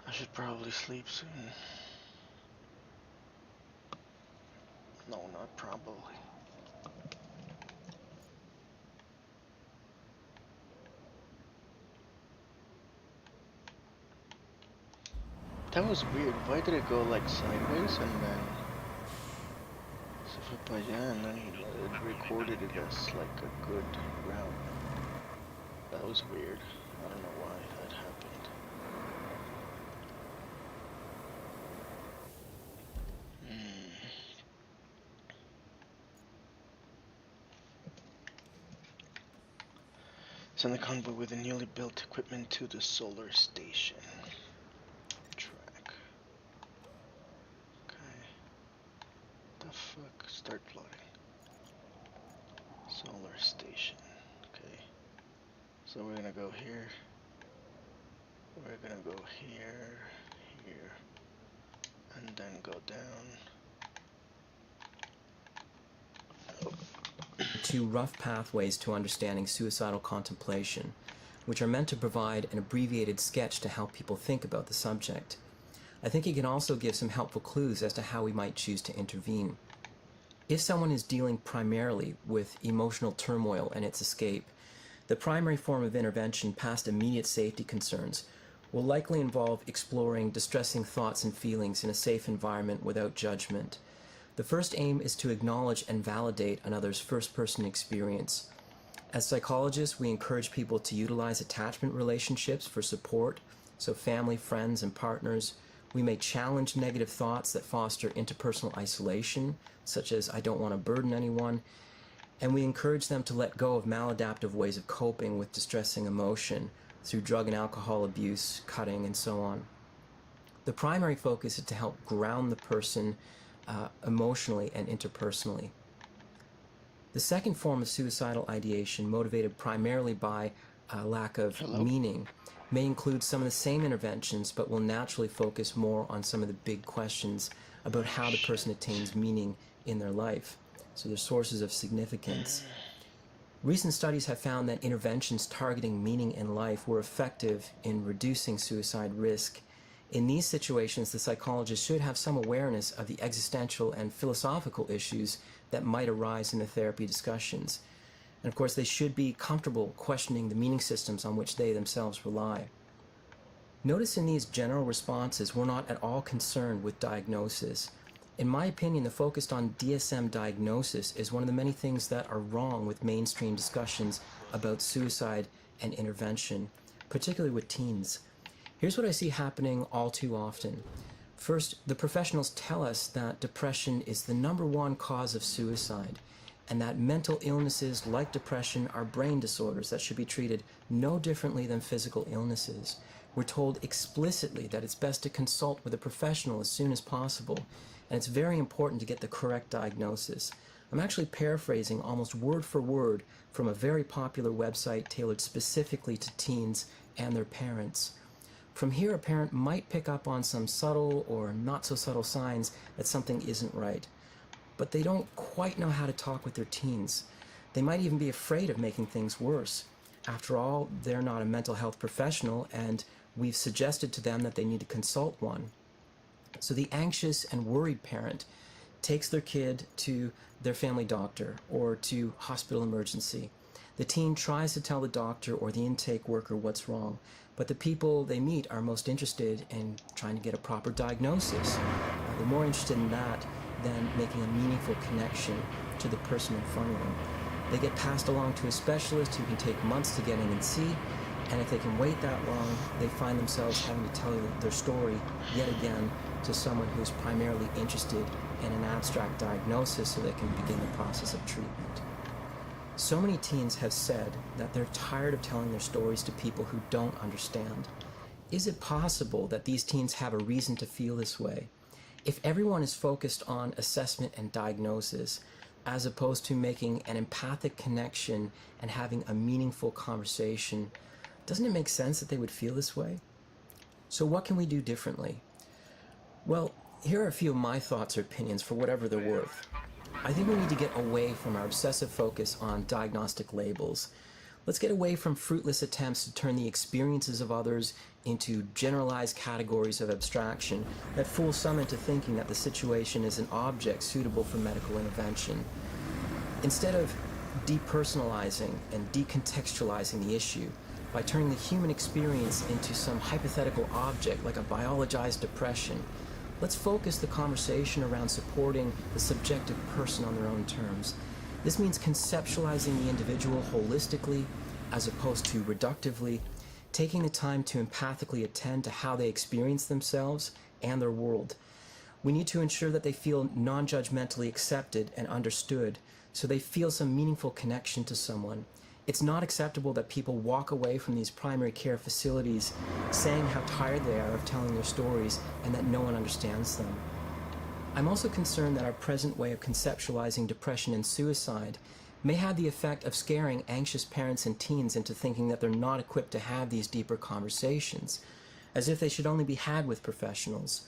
I should probably sleep soon. No, not probably. That was weird. Why did it go like sideways and then Sifu Pt.1 and then it recorded it as like a good route? That was weird. I don't know why that happened. Send the convoy with the newly built equipment to the solar station. Track. Okay. The fuck? Start plotting. Solar station. Okay. So we're gonna go here. We're gonna go here, here, and then go down. two rough pathways to understanding suicidal contemplation, which are meant to provide an abbreviated sketch to help people think about the subject. I think it can also give some helpful clues as to how we might choose to intervene. If someone is dealing primarily with emotional turmoil and its escape, the primary form of intervention past immediate safety concerns will likely involve exploring distressing thoughts and feelings in a safe environment without judgment. The first aim is to acknowledge and validate another's first-person experience. As psychologists, we encourage people to utilize attachment relationships for support, so family, friends, and partners. We may challenge negative thoughts that foster interpersonal isolation, such as "I don't want to burden anyone," and we encourage them to let go of maladaptive ways of coping with distressing emotion through drug and alcohol abuse, cutting, and so on. The primary focus is to help ground the person emotionally and interpersonally. The second form of suicidal ideation, motivated primarily by a lack of meaning, may include some of the same interventions, but will naturally focus more on some of the big questions about how the person attains meaning in their life, so their sources of significance. Recent studies have found that interventions targeting meaning in life were effective in reducing suicide risk. In these situations, the psychologist should have some awareness of the existential and philosophical issues that might arise in the therapy discussions. And of course, they should be comfortable questioning the meaning systems on which they themselves rely. Notice in these general responses, we're not at all concerned with diagnosis. In my opinion, the focus on DSM diagnosis is one of the many things that are wrong with mainstream discussions about suicide and intervention, particularly with teens. Here's what I see happening all too often. First, the professionals tell us that depression is the #1 cause of suicide, and that mental illnesses like depression are brain disorders that should be treated no differently than physical illnesses. We're told explicitly that it's best to consult with a professional as soon as possible, and it's very important to get the correct diagnosis. I'm actually paraphrasing almost word for word from a very popular website tailored specifically to teens and their parents. From here, a parent might pick up on some subtle or not so subtle signs that something isn't right, but they don't quite know how to talk with their teens. They might even be afraid of making things worse. After all, they're not a mental health professional, and we've suggested to them that they need to consult one. So the anxious and worried parent takes their kid to their family doctor or to hospital emergency. The teen tries to tell the doctor or the intake worker what's wrong, but the people they meet are most interested in trying to get a proper diagnosis. They're more interested in that than making a meaningful connection to the person in front of them. They get passed along to a specialist who can take months to get in and see, and if they can wait that long, they find themselves having to tell their story yet again to someone who's primarily interested in an abstract diagnosis so they can begin the process of treatment. So many teens have said that they're tired of telling their stories to people who don't understand. Is it possible that these teens have a reason to feel this way? If everyone is focused on assessment and diagnosis, as opposed to making an empathic connection and having a meaningful conversation, doesn't it make sense that they would feel this way? So what can we do differently? Well, here are a few of my thoughts or opinions for whatever they're worth. I think we need to get away from our obsessive focus on diagnostic labels. Let's get away from fruitless attempts to turn the experiences of others into generalized categories of abstraction that fool some into thinking that the situation is an object suitable for medical intervention. Instead of depersonalizing and decontextualizing the issue by turning the human experience into some hypothetical object like a biologized depression, let's focus the conversation around supporting the subjective person on their own terms. This means conceptualizing the individual holistically as opposed to reductively, taking the time to empathically attend to how they experience themselves and their world. We need to ensure that they feel non-judgmentally accepted and understood, so they feel some meaningful connection to someone. It's not acceptable that people walk away from these primary care facilities saying how tired they are of telling their stories and that no one understands them. I'm also concerned that our present way of conceptualizing depression and suicide may have the effect of scaring anxious parents and teens into thinking that they're not equipped to have these deeper conversations, as if they should only be had with professionals.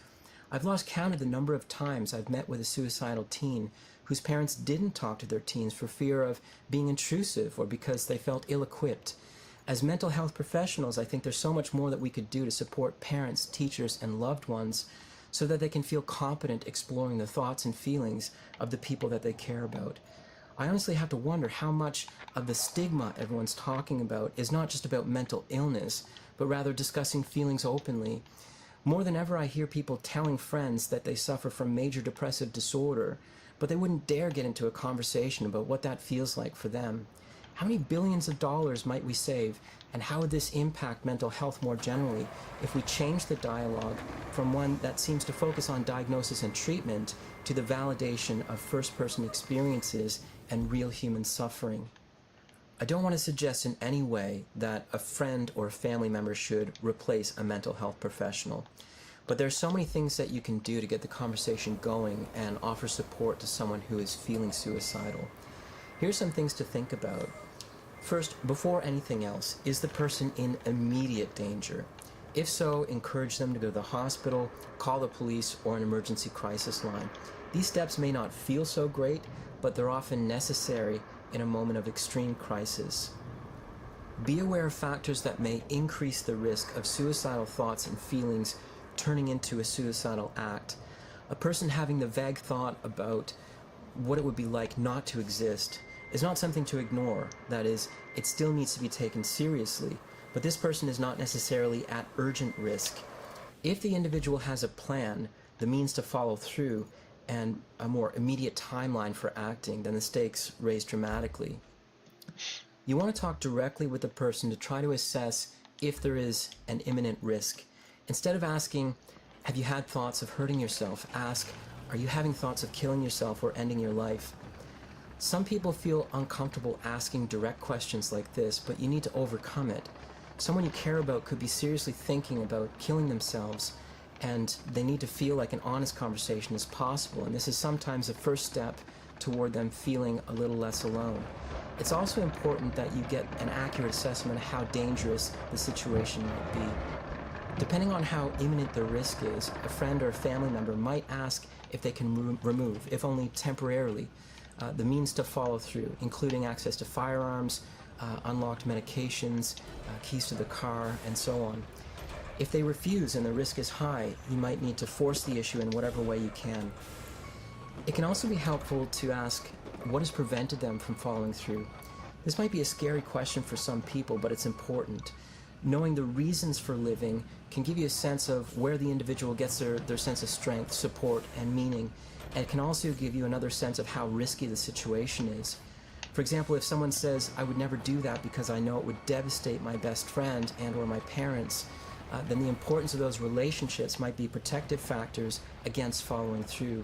I've lost count of the number of times I've met with a suicidal teen whose parents didn't talk to their teens for fear of being intrusive or because they felt ill-equipped. As mental health professionals, I think there's so much more that we could do to support parents, teachers, and loved ones so that they can feel competent exploring the thoughts and feelings of the people that they care about. I honestly have to wonder how much of the stigma everyone's talking about is not just about mental illness, but rather discussing feelings openly. More than ever, I hear people telling friends that they suffer from major depressive disorder, but they wouldn't dare get into a conversation about what that feels like for them. How many billions of dollars might we save, and how would this impact mental health more generally if we change the dialogue from one that seems to focus on diagnosis and treatment to the validation of first-person experiences and real human suffering? I don't want to suggest in any way that a friend or a family member should replace a mental health professional, but there are so many things that you can do to get the conversation going and offer support to someone who is feeling suicidal. Here's some things to think about. First, before anything else, is the person in immediate danger? If so, encourage them to go to the hospital, call the police, or an emergency crisis line. These steps may not feel so great, but they're often necessary in a moment of extreme crisis. Be aware of factors that may increase the risk of suicidal thoughts and feelings turning into a suicidal act. A person having the vague thought about what it would be like not to exist is not something to ignore. That is, it still needs to be taken seriously, but this person is not necessarily at urgent risk. If the individual has a plan, the means to follow through, and a more immediate timeline for acting, then the stakes raise dramatically. You want to talk directly with the person to try to assess if there is an imminent risk. Instead of asking, have you had thoughts of hurting yourself? Ask, are you having thoughts of killing yourself or ending your life? Some people feel uncomfortable asking direct questions like this, but you need to overcome it. Someone you care about could be seriously thinking about killing themselves, and they need to feel like an honest conversation is possible, and this is sometimes the first step toward them feeling a little less alone. It's also important that you get an accurate assessment of how dangerous the situation might be. Depending on how imminent the risk is, a friend or a family member might ask if they can remove, if only temporarily, the means to follow through, including access to firearms, unlocked medications, keys to the car, and so on. If they refuse and the risk is high, you might need to force the issue in whatever way you can. It can also be helpful to ask what has prevented them from following through. This might be a scary question for some people, but it's important. Knowing the reasons for living can give you a sense of where the individual gets their sense of strength, support, and meaning, and it can also give you another sense of how risky the situation is. For example, if someone says, "I would never do that because I know it would devastate my best friend and or my parents," then the importance of those relationships might be protective factors against following through.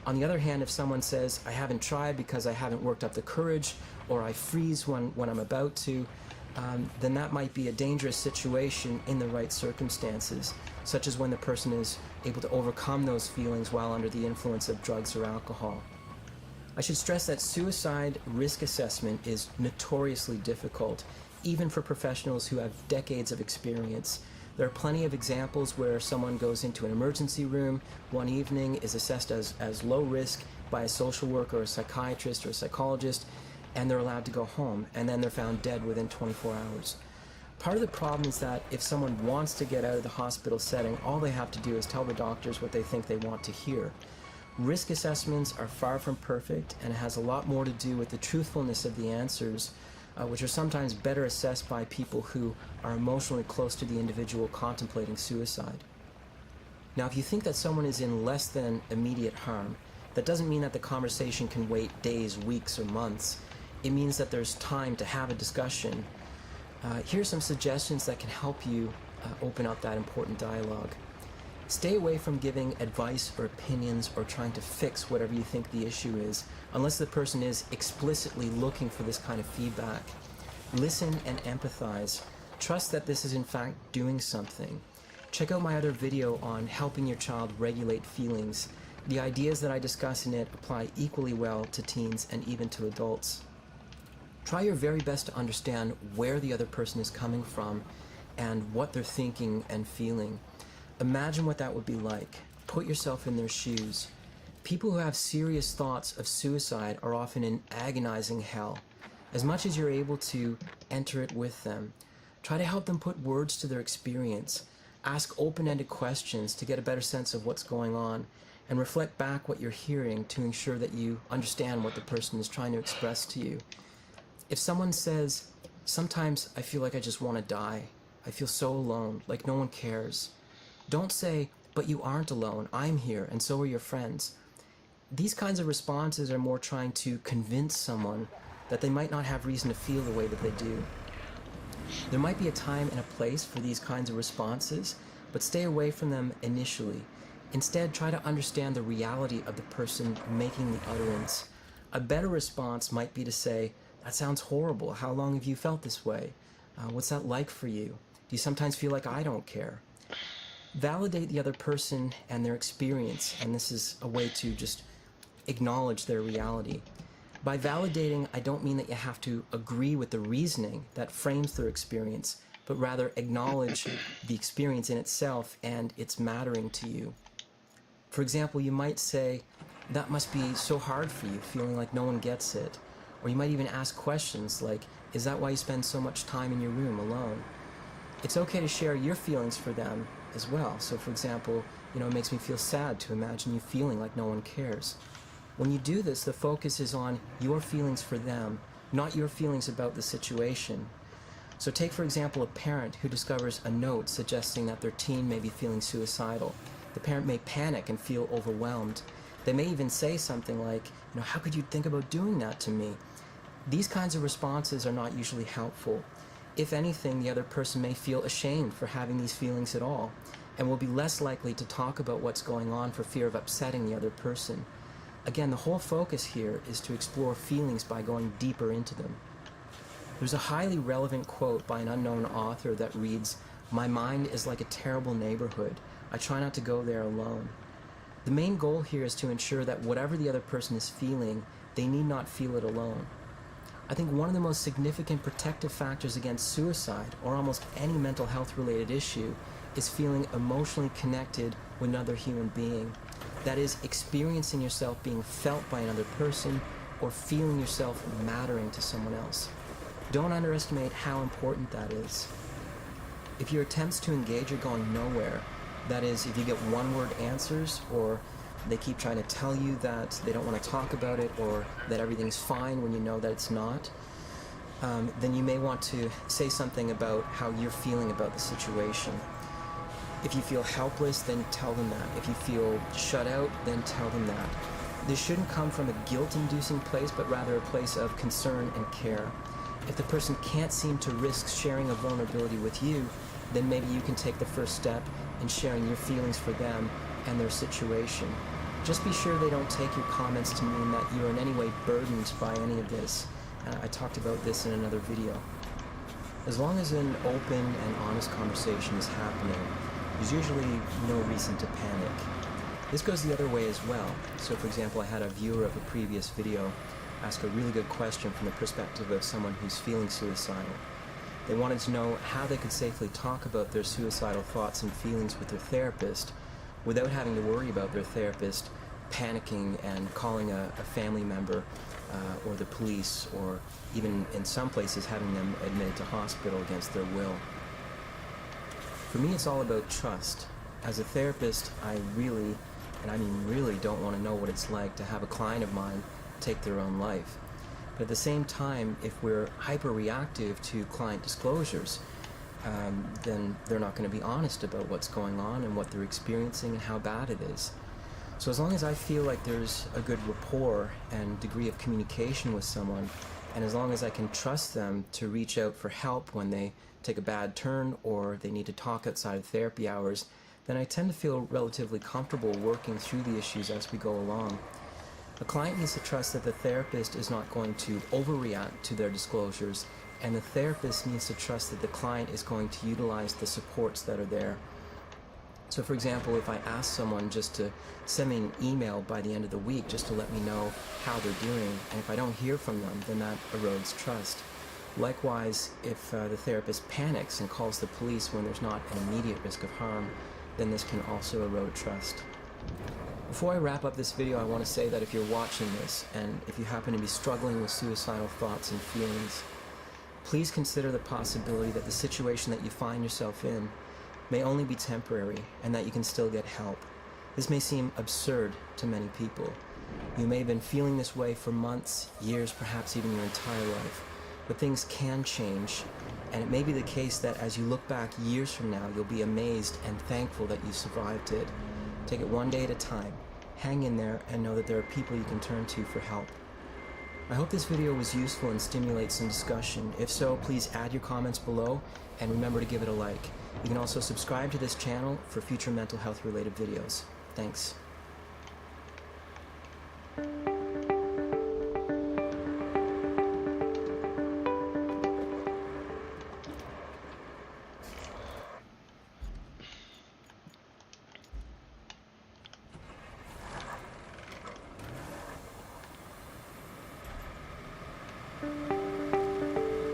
On the other hand, if someone says, "I haven't tried because I haven't worked up the courage," or "I freeze when I'm about to," then that might be a dangerous situation in the right circumstances, such as when the person is able to overcome those feelings while under the influence of drugs or alcohol. I should stress that suicide risk assessment is notoriously difficult, even for professionals who have decades of experience. There are plenty of examples where someone goes into an emergency room one evening, is assessed as low risk by a social worker or a psychiatrist or a psychologist, and they're allowed to go home, and then they're found dead within 24 hours. Part of the problem is that if someone wants to get out of the hospital setting, all they have to do is tell the doctors what they think they want to hear. Risk assessments are far from perfect, and it has a lot more to do with the truthfulness of the answers, which are sometimes better assessed by people who are emotionally close to the individual contemplating suicide. Now, if you think that someone is in less than immediate harm, that doesn't mean that the conversation can wait days, weeks, or months. It means that there's time to have a discussion. Here are some suggestions that can help you open up that important dialogue. Stay away from giving advice or opinions or trying to fix whatever you think the issue is, unless the person is explicitly looking for this kind of feedback. Listen and empathize. Trust that this is in fact doing something. Check out my other video on helping your child regulate feelings. The ideas that I discuss in it apply equally well to teens and even to adults. Try your very best to understand where the other person is coming from and what they're thinking and feeling. Imagine what that would be like. Put yourself in their shoes. People who have serious thoughts of suicide are often in agonizing hell. As much as you're able to enter it with them, try to help them put words to their experience. Ask open-ended questions to get a better sense of what's going on, and reflect back what you're hearing to ensure that you understand what the person is trying to express to you. If someone says, "Sometimes I feel like I just want to die. I feel so alone, like no one cares," don't say, "But you aren't alone. I'm here, and so are your friends." These kinds of responses are more trying to convince someone that they might not have reason to feel the way that they do. There might be a time and a place for these kinds of responses, but stay away from them initially. Instead, try to understand the reality of the person making the utterance. A better response might be to say, "That sounds horrible. How long have you felt this way? What's that like for you? Do you sometimes feel like I don't care?" Validate the other person and their experience, and this is a way to just acknowledge their reality. By validating, I don't mean that you have to agree with the reasoning that frames their experience, but rather acknowledge the experience in itself and its mattering to you. For example, you might say, "That must be so hard for you, feeling like no one gets it." Or you might even ask questions like, "Is that why you spend so much time in your room alone?" It's okay to share your feelings for them as well. So for example, it makes me feel sad to imagine you feeling like no one cares. When you do this, the focus is on your feelings for them, not your feelings about the situation. So take, for example, a parent who discovers a note suggesting that their teen may be feeling suicidal. The parent may panic and feel overwhelmed. They may even say something like, "How could you think about doing that to me?" These kinds of responses are not usually helpful. If anything, the other person may feel ashamed for having these feelings at all, and will be less likely to talk about what's going on for fear of upsetting the other person. Again, the whole focus here is to explore feelings by going deeper into them. There's a highly relevant quote by an unknown author that reads, "My mind is like a terrible neighborhood. I try not to go there alone." The main goal here is to ensure that whatever the other person is feeling, they need not feel it alone. I think one of the most significant protective factors against suicide, or almost any mental health related issue, is feeling emotionally connected with another human being. That is, experiencing yourself being felt by another person, or feeling yourself mattering to someone else. Don't underestimate how important that is. If your attempts to engage are going nowhere, that is, if you get one-word answers, or they keep trying to tell you that they don't want to talk about it, or that everything's fine when you know that it's not, then you may want to say something about how you're feeling about the situation. If you feel helpless, then tell them that. If you feel shut out, then tell them that. This shouldn't come from a guilt-inducing place, but rather a place of concern and care. If the person can't seem to risk sharing a vulnerability with you, then maybe you can take the first step in sharing your feelings for them and their situation. Just be sure they don't take your comments to mean that you're in any way burdened by any of this. I talked about this in another video. As long as an open and honest conversation is happening, there's usually no reason to panic. This goes the other way as well. So for example, I had a viewer of a previous video ask a really good question from the perspective of someone who's feeling suicidal. They wanted to know how they could safely talk about their suicidal thoughts and feelings with their therapist without having to worry about their therapist panicking and calling a family member or the police, or even in some places having them admitted to hospital against their will. For me, it's all about trust. As a therapist, I really, and I mean really, don't want to know what it's like to have a client of mine take their own life. But at the same time, if we're hyper-reactive to client disclosures, then they're not going to be honest about what's going on and what they're experiencing and how bad it is. So as long as I feel like there's a good rapport and degree of communication with someone, and as long as I can trust them to reach out for help when they take a bad turn or they need to talk outside of therapy hours, then I tend to feel relatively comfortable working through the issues as we go along. A client needs to trust that the therapist is not going to overreact to their disclosures, and the therapist needs to trust that the client is going to utilize the supports that are there. So for example, if I ask someone just to send me an email by the end of the week just to let me know how they're doing, and if I don't hear from them, then that erodes trust. Likewise, if the therapist panics and calls the police when there's not an immediate risk of harm, then this can also erode trust. Before I wrap up this video, I want to say that if you're watching this, and if you happen to be struggling with suicidal thoughts and feelings, please consider the possibility that the situation that you find yourself in may only be temporary, and that you can still get help. This may seem absurd to many people. You may have been feeling this way for months, years, perhaps even your entire life. But things can change, and it may be the case that as you look back years from now, you'll be amazed and thankful that you survived it. Take it one day at a time. Hang in there and know that there are people you can turn to for help. I hope this video was useful and stimulates some discussion. If so, please add your comments below and remember to give it a like. You can also subscribe to this channel for future mental health related videos. Thanks.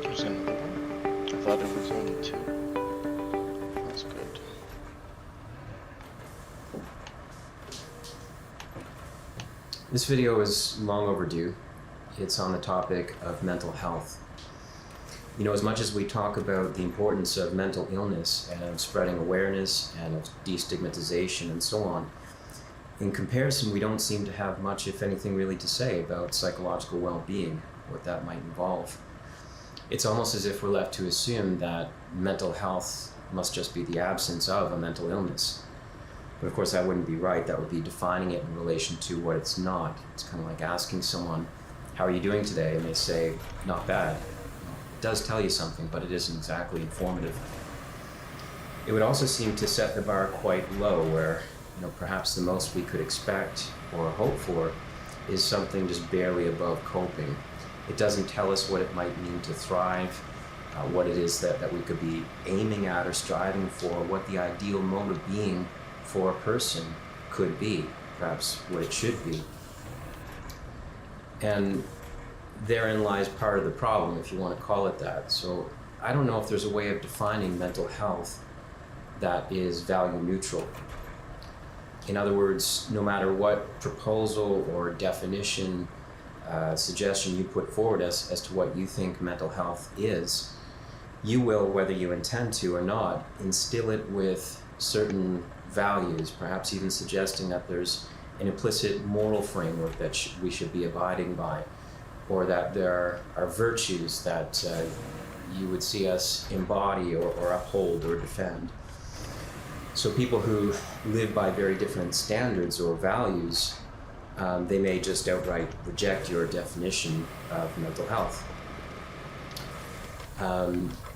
There's another one? I thought it was only two. That's good. This video is long overdue. It's on the topic of mental health. You know, as much as we talk about the importance of mental illness and of spreading awareness and of destigmatization and so on, in comparison, we don't seem to have much, if anything, really to say about psychological well-being, what that might involve. It's almost as if we're left to assume that mental health must just be the absence of a mental illness. But of course that wouldn't be right. That would be defining it in relation to what it's not. It's kind of like asking someone, how are you doing today? And they say, not bad. It does tell you something, but it isn't exactly informative. It would also seem to set the bar quite low, where perhaps the most we could expect or hope for is something just barely above coping. It doesn't tell us what it might mean to thrive, what it is that we could be aiming at or striving for, what the ideal mode of being for a person could be, perhaps what it should be. And therein lies part of the problem, if you want to call it that. So I don't know if there's a way of defining mental health that is value neutral. In other words, no matter what proposal or definition, suggestion you put forward as to what you think mental health is, you will, whether you intend to or not, instill it with certain values, perhaps even suggesting that there's an implicit moral framework that we should be abiding by, or that there are virtues that you would see us embody or uphold or defend. So people who live by very different standards or values, they may just outright reject your definition of mental health.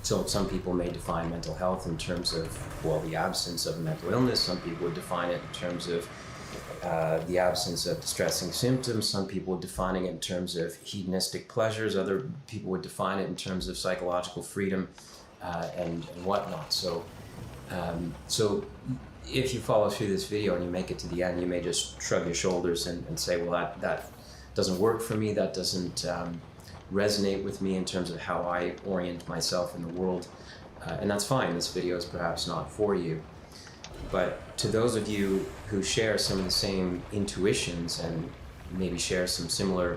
So some people may define mental health in terms of, well, the absence of mental illness. Some people would define it in terms of the absence of distressing symptoms. Some people would define it in terms of hedonistic pleasures. Other people would define it in terms of psychological freedom and whatnot. So if you follow through this video and you make it to the end, you may just shrug your shoulders and say, well, that doesn't work for me. That doesn't resonate with me in terms of how I orient myself in the world. And that's fine. This video is perhaps not for you. But to those of you who share some of the same intuitions and maybe share some similar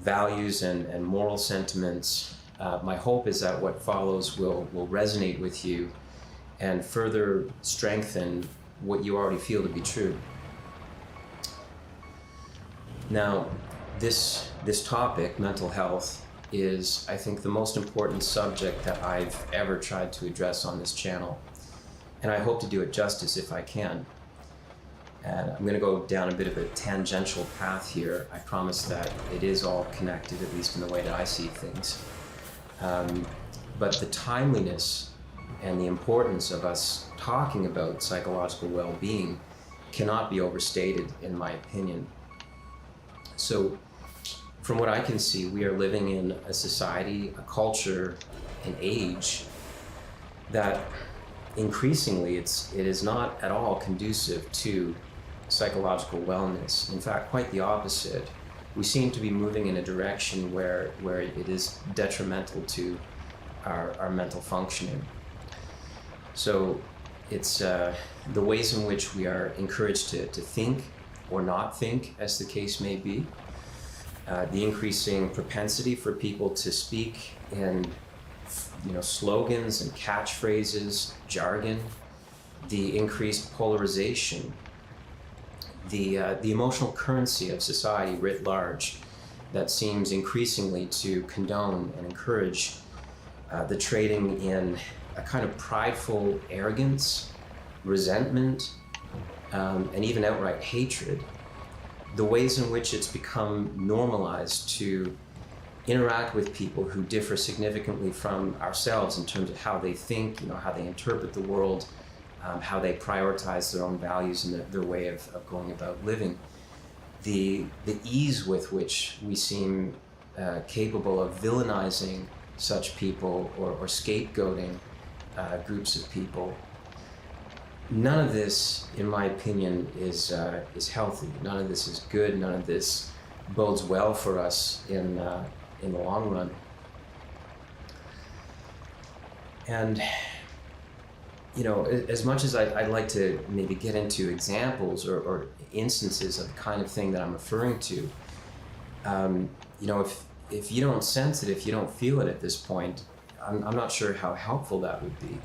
values and moral sentiments, my hope is that what follows will resonate with you and further strengthen what you already feel to be true. Now, this topic, mental health, is, I think, the most important subject that I've ever tried to address on this channel. And I hope to do it justice if I can. And I'm going to go down a bit of a tangential path here. I promise that it is all connected, at least in the way that I see things. But the timeliness and the importance of us talking about psychological well-being cannot be overstated, in my opinion. So, from what I can see, we are living in a society, a culture, an age that increasingly it is not at all conducive to psychological wellness. In fact, quite the opposite. We seem to be moving in a direction where it is detrimental to our mental functioning. So it's the ways in which we are encouraged to think or not think, as the case may be. The increasing propensity for people to speak in slogans and catchphrases, jargon, the increased polarization, the emotional currency of society writ large that seems increasingly to condone and encourage the trading in a kind of prideful arrogance, resentment, and even outright hatred. The ways in which it's become normalized to interact with people who differ significantly from ourselves in terms of how they think, how they interpret the world, how they prioritize their own values and their way of going about living. The ease with which we seem capable of villainizing such people or scapegoating groups of people. None of this, in my opinion, is healthy. None of this is good. None of this bodes well for us in the long run. And as much as I'd like to maybe get into examples or instances of the kind of thing that I'm referring to, if you don't sense it, if you don't feel it at this point, I'm not sure how helpful that would be.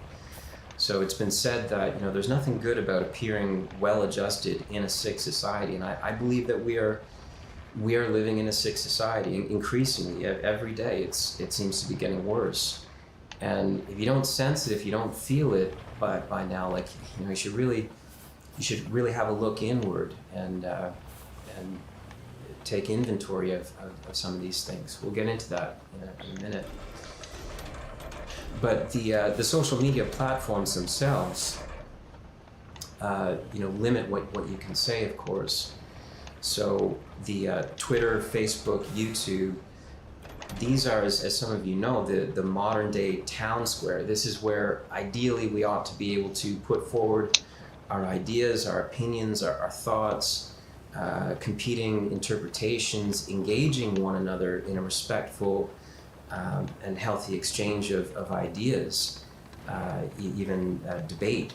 So it's been said that there's nothing good about appearing well-adjusted in a sick society, and I believe that we are living in a sick society. Increasingly, every day, it seems to be getting worse. And if you don't sense it, if you don't feel it by now, you should really have a look inward and take inventory of some of these things. We'll get into that in a minute. But the social media platforms themselves, limit what you can say, of course. So the Twitter, Facebook, YouTube, these are, as some of you know, the modern day town square. This is where ideally we ought to be able to put forward our ideas, our opinions, our thoughts, competing interpretations, engaging one another in a respectful and healthy exchange of ideas, even debate.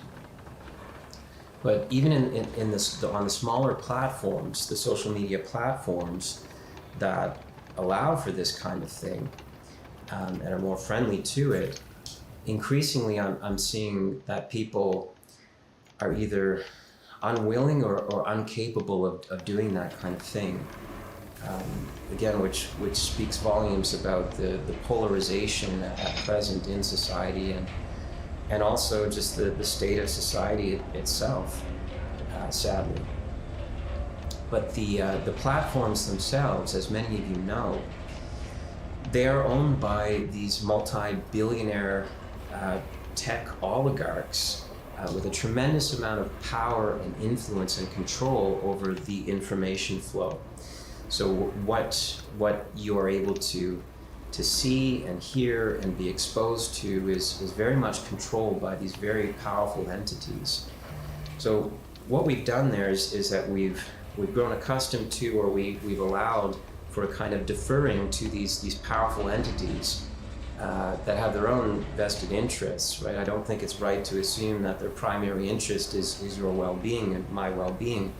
But even on the smaller platforms, the social media platforms that allow for this kind of thing and are more friendly to it, increasingly I'm seeing that people are either unwilling or incapable of doing that kind of thing. Again, which speaks volumes about the polarization at present in society and also just the state of society itself, sadly. But the platforms themselves, as many of you know, they are owned by these multi-billionaire tech oligarchs with a tremendous amount of power and influence and control over the information flow. So what you are able to see and hear and be exposed to is very much controlled by these very powerful entities. So what we've done there is that we've grown accustomed to, or we've allowed for a kind of deferring to these powerful entities that have their own vested interests, right? I don't think it's right to assume that their primary interest is your well-being and my well-being.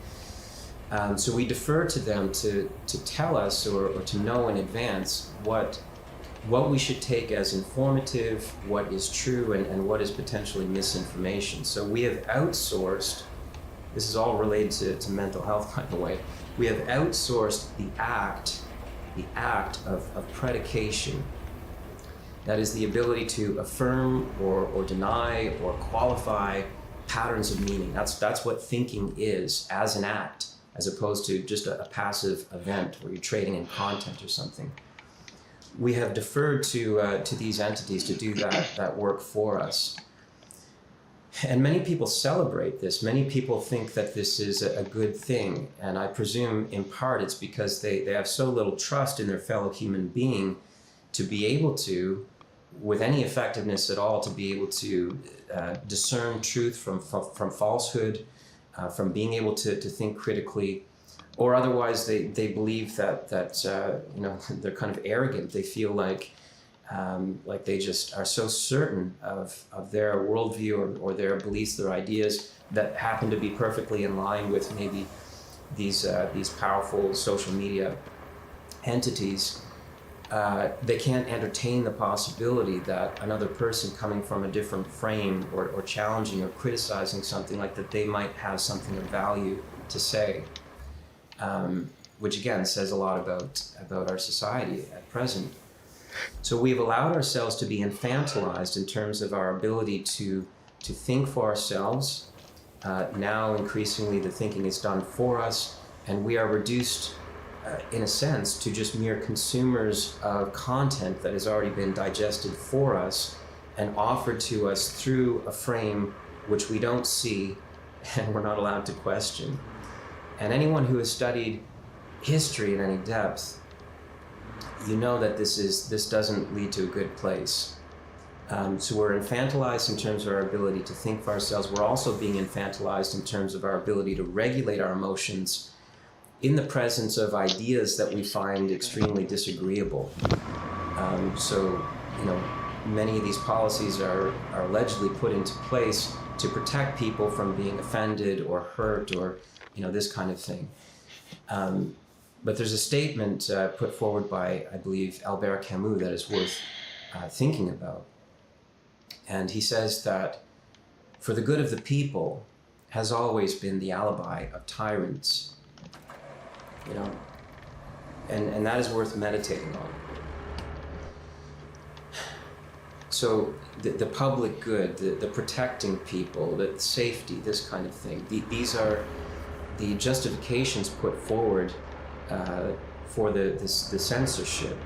So we defer to them to tell us or to know in advance what we should take as informative, what is true, and what is potentially misinformation. So we have outsourced, this is all related to mental health, by the way, we have outsourced the act of predication. That is the ability to affirm or deny or qualify patterns of meaning. That's what thinking is as an act, as opposed to just a passive event where you're trading in content or something. We have deferred to these entities to do that work for us. And many people celebrate this. Many people think that this is a good thing. And I presume in part it's because they have so little trust in their fellow human being to be able to, with any effectiveness at all, to be able to discern truth from falsehood, from being able to think critically, or otherwise they believe that they're kind of arrogant. They feel like they just are so certain of their worldview or their beliefs, their ideas that happen to be perfectly in line with maybe these powerful social media entities. They can't entertain the possibility that another person coming from a different frame or challenging or criticizing something like that, they might have something of value to say, which again says a lot about our society at present. So we've allowed ourselves to be infantilized in terms of our ability to think for ourselves. Now increasingly the thinking is done for us, and we are reduced in a sense to just mere consumers of content that has already been digested for us and offered to us through a frame which we don't see and we're not allowed to question. And anyone who has studied history in any depth, you know that this doesn't lead to a good place. So we're infantilized in terms of our ability to think for ourselves. We're also being infantilized in terms of our ability to regulate our emotions in the presence of ideas that we find extremely disagreeable. So, many of these policies are allegedly put into place to protect people from being offended or hurt or, this kind of thing. But there's a statement put forward by, I believe, Albert Camus that is worth thinking about. And he says that for the good of the people has always been the alibi of tyrants. And that is worth meditating on. So the public good, the protecting people, the safety, this kind of thing, these are the justifications put forward for the censorship,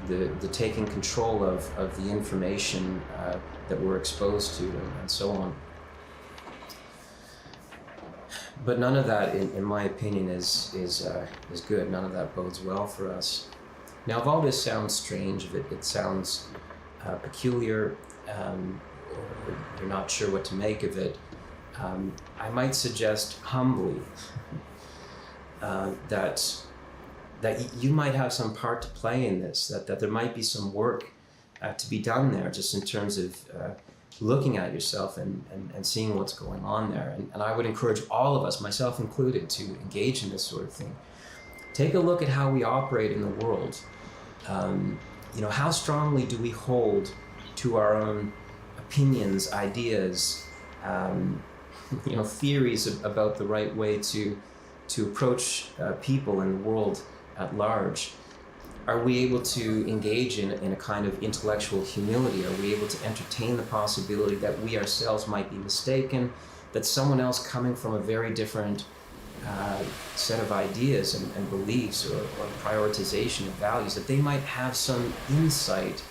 the taking control of the information that we're exposed to and so on. But none of that, in my opinion, is good. None of that bodes well for us. Now, if all this sounds strange, if it sounds peculiar, or you're not sure what to make of it, I might suggest humbly that you might have some part to play in this, that there might be some work to be done there, just in terms of looking at yourself and seeing what's going on there. And I would encourage all of us, myself included, to engage in this sort of thing. Take a look at how we operate in the world. How strongly do we hold to our own opinions, ideas, theories about the right way to approach people in the world at large? Are we able to engage in a kind of intellectual humility? Are we able to entertain the possibility that we ourselves might be mistaken, that someone else coming from a very different set of ideas and beliefs or prioritization of values, that they might have some insight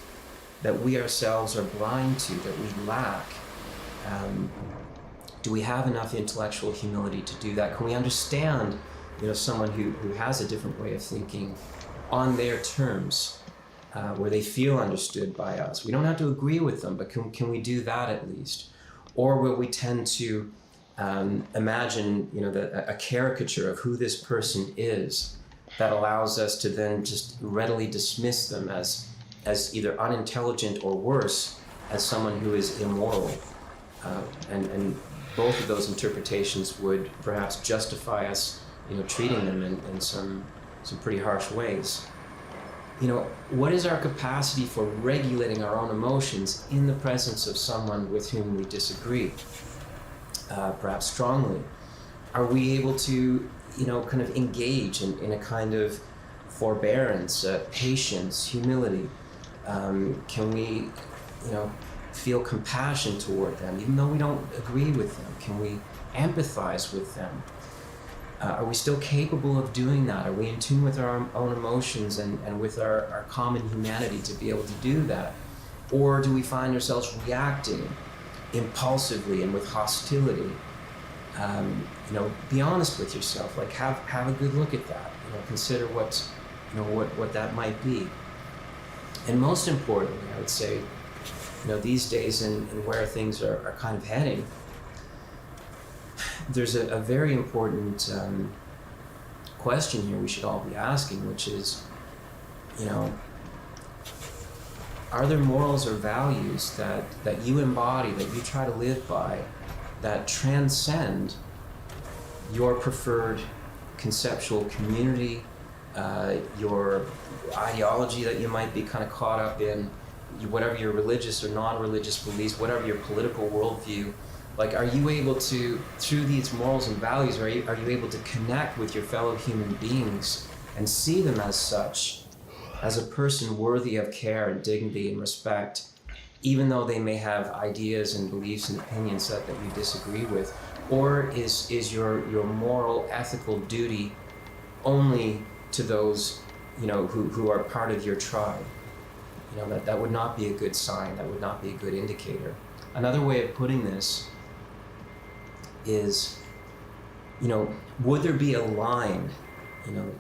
that we ourselves are blind to, that we lack? Do we have enough intellectual humility to do that? Can we understand, someone who has a different way of thinking on their terms, where they feel understood by us? We don't have to agree with them, but can we do that at least? Or will we tend to imagine, a caricature of who this person is that allows us to then just readily dismiss them as either unintelligent or worse, as someone who is immoral? And both of those interpretations would perhaps justify us, treating them in some pretty harsh ways. What is our capacity for regulating our own emotions in the presence of someone with whom we disagree, perhaps strongly? Are we able to, kind of engage in a kind of forbearance, patience, humility? Can we, feel compassion toward them, even though we don't agree with them? Can we empathize with them? Are we still capable of doing that? Are we in tune with our own emotions and with our common humanity to be able to do that? Or do we find ourselves reacting impulsively and with hostility? Be honest with yourself. Like, have a good look at that. Consider what that might be. And most importantly, I would say, these days and where things are kind of heading, there's a very important question here we should all be asking, which is, are there morals or values that you embody, that you try to live by, that transcend your preferred conceptual community, your ideology that you might be kind of caught up in, whatever your religious or non-religious beliefs, whatever your political worldview? Like, are you able to, through these morals and values, are you able to connect with your fellow human beings and see them as such, as a person worthy of care and dignity and respect, even though they may have ideas and beliefs and opinions that you disagree with? Or is your moral, ethical duty only to those, who are part of your tribe? That would not be a good sign. That would not be a good indicator. Another way of putting this is, would there be a line,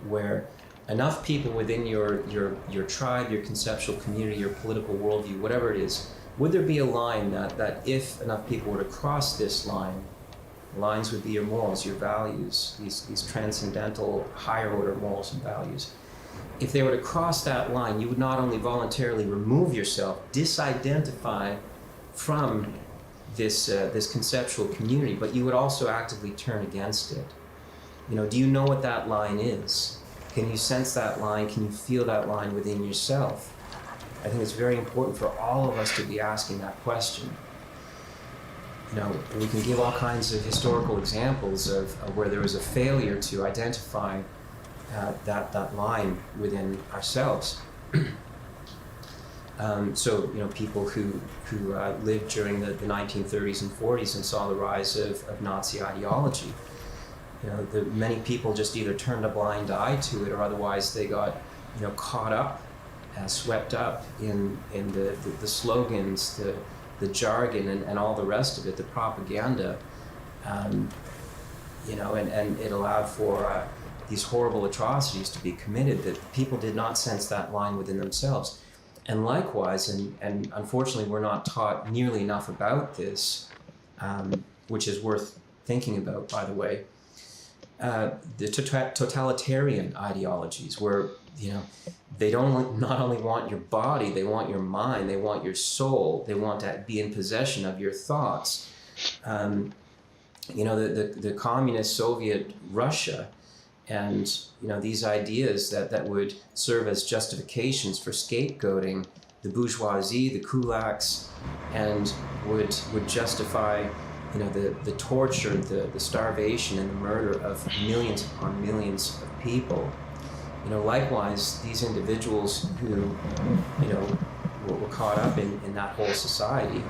where enough people within your tribe, your conceptual community, your political worldview, whatever it is, would there be a line that if enough people were to cross this line, lines would be your morals, your values, these transcendental, higher order morals and values. If they were to cross that line, you would not only voluntarily remove yourself, disidentify from this conceptual community, but you would also actively turn against it. Do you know what that line is? Can you sense that line? Can you feel that line within yourself? I think it's very important for all of us to be asking that question. We can give all kinds of historical examples of where there was a failure to identify that line within ourselves. People who lived during the 1930s and 40s and saw the rise of Nazi ideology. Many people just either turned a blind eye to it, or otherwise they got, caught up, swept up in the slogans, the jargon, and all the rest of it, the propaganda. and it allowed for these horrible atrocities to be committed, that people did not sense that line within themselves. And likewise, and unfortunately we're not taught nearly enough about this, which is worth thinking about, by the way, the totalitarian ideologies where, they don't not only want your body, they want your mind, they want your soul, they want to be in possession of your thoughts. The communist Soviet Russia, and these ideas that would serve as justifications for scapegoating the bourgeoisie, the kulaks, and would justify the torture, the starvation, and the murder of millions upon millions of people. Likewise, these individuals who were caught up in that whole society,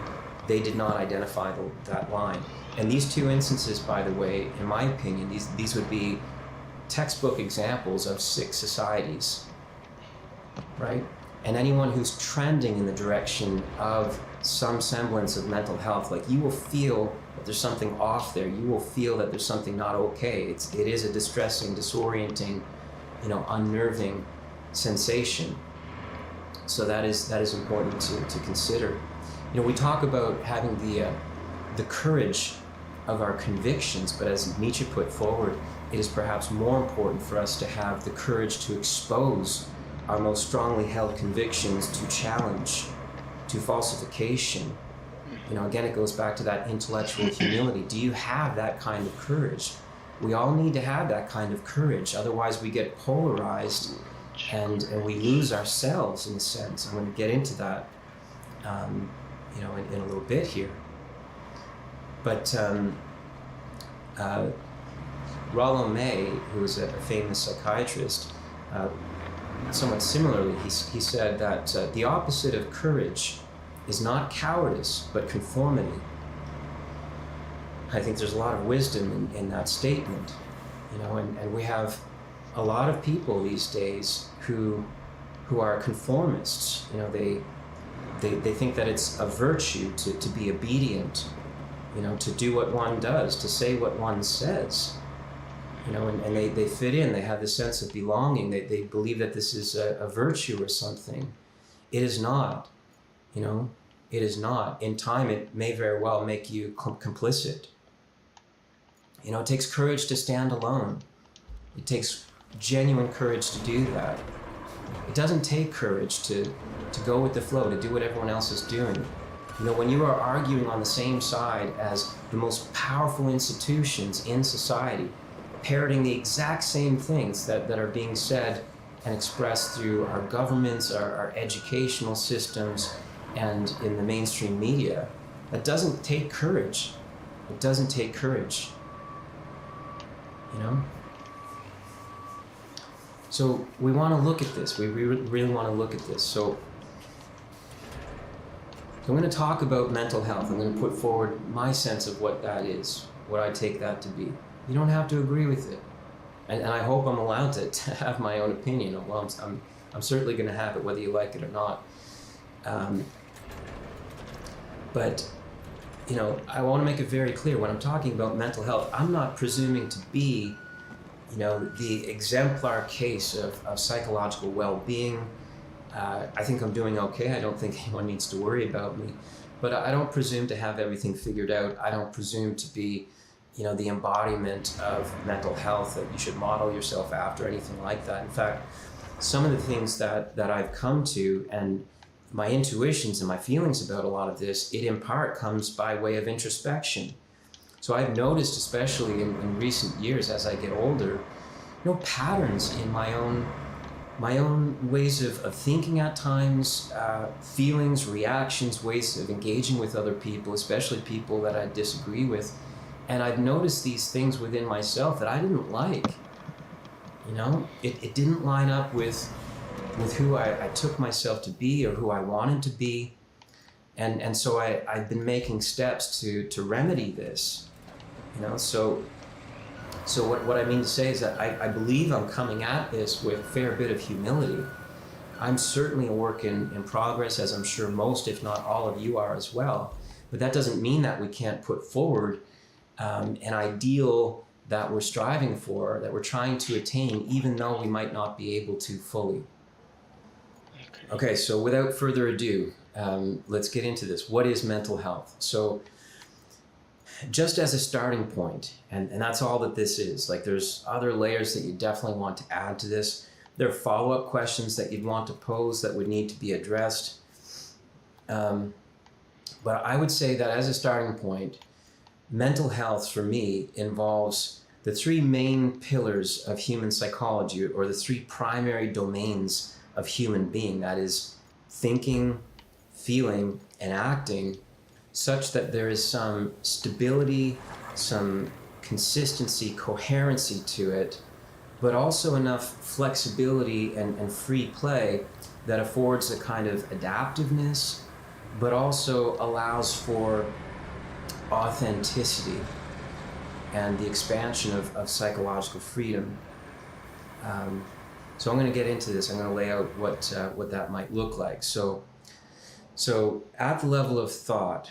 they did not identify that line. And these two instances, by the way, in my opinion, these would be textbook examples of sick societies, right? And anyone who's trending in the direction of some semblance of mental health, like, you will feel that there's something off there. You will feel that there's something not okay. It is a distressing, disorienting, unnerving sensation. So that is important to consider. We talk about having the courage of our convictions, but as Nietzsche put forward, it is perhaps more important for us to have the courage to expose our most strongly held convictions to challenge, to falsification. Again, it goes back to that intellectual humility. Do you have that kind of courage? We all need to have that kind of courage, otherwise we get polarized and we lose ourselves, in a sense. I'm going to get into that in a little bit here. But Rollo May, who is a famous psychiatrist, somewhat similarly, he said that the opposite of courage is not cowardice, but conformity. I think there's a lot of wisdom in that statement, and we have a lot of people these days who are conformists. They think that it's a virtue to be obedient, to do what one does, to say what one says, and they fit in. They have this sense of belonging. They believe that this is a virtue or something. It is not, it is not. In time, it may very well make you complicit. It takes courage to stand alone. It takes genuine courage to do that. It doesn't take courage to go with the flow, to do what everyone else is doing. When you are arguing on the same side as the most powerful institutions in society, parroting the exact same things that are being said and expressed through our governments, our educational systems, and in the mainstream media, that doesn't take courage. It doesn't take courage. So we want to look at this. We really want to look at this. So I'm going to talk about mental health. I'm going to put forward my sense of what that is, what I take that to be. You don't have to agree with it. And I hope I'm allowed to have my own opinion. Well, I'm certainly going to have it whether you like it or not. But I want to make it very clear, when I'm talking about mental health, I'm not presuming to be, the exemplar case of psychological well-being. I think I'm doing okay. I don't think anyone needs to worry about me. But I don't presume to have everything figured out. I don't presume to be, the embodiment of mental health that you should model yourself after, anything like that. In fact, some of the things that I've come to, and my intuitions and my feelings about a lot of this, it in part comes by way of introspection. So I've noticed, especially in recent years as I get older, patterns in my own ways of thinking at times, feelings, reactions, ways of engaging with other people, especially people that I disagree with. And I've noticed these things within myself that I didn't like. It didn't line up with who I took myself to be or who I wanted to be. And so I've been making steps to remedy this. So what I mean to say is that I believe I'm coming at this with a fair bit of humility. I'm certainly a work in progress, as I'm sure most, if not all of you are as well. But that doesn't mean that we can't put forward an ideal that we're striving for, that we're trying to attain, even though we might not be able to fully. Okay, so without further ado, let's get into this. What is mental health? So just as a starting point, and that's all that this is, like there's other layers that you definitely want to add to this. There are follow-up questions that you'd want to pose that would need to be addressed. But I would say that as a starting point, mental health for me involves the three main pillars of human psychology, or the three primary domains of human being, that is thinking, feeling, and acting, such that there is some stability, some consistency, coherency to it, but also enough flexibility and free play that affords a kind of adaptiveness, but also allows for authenticity and the expansion of psychological freedom. So I'm going to get into this. I'm going to lay out what that might look like. So at the level of thought,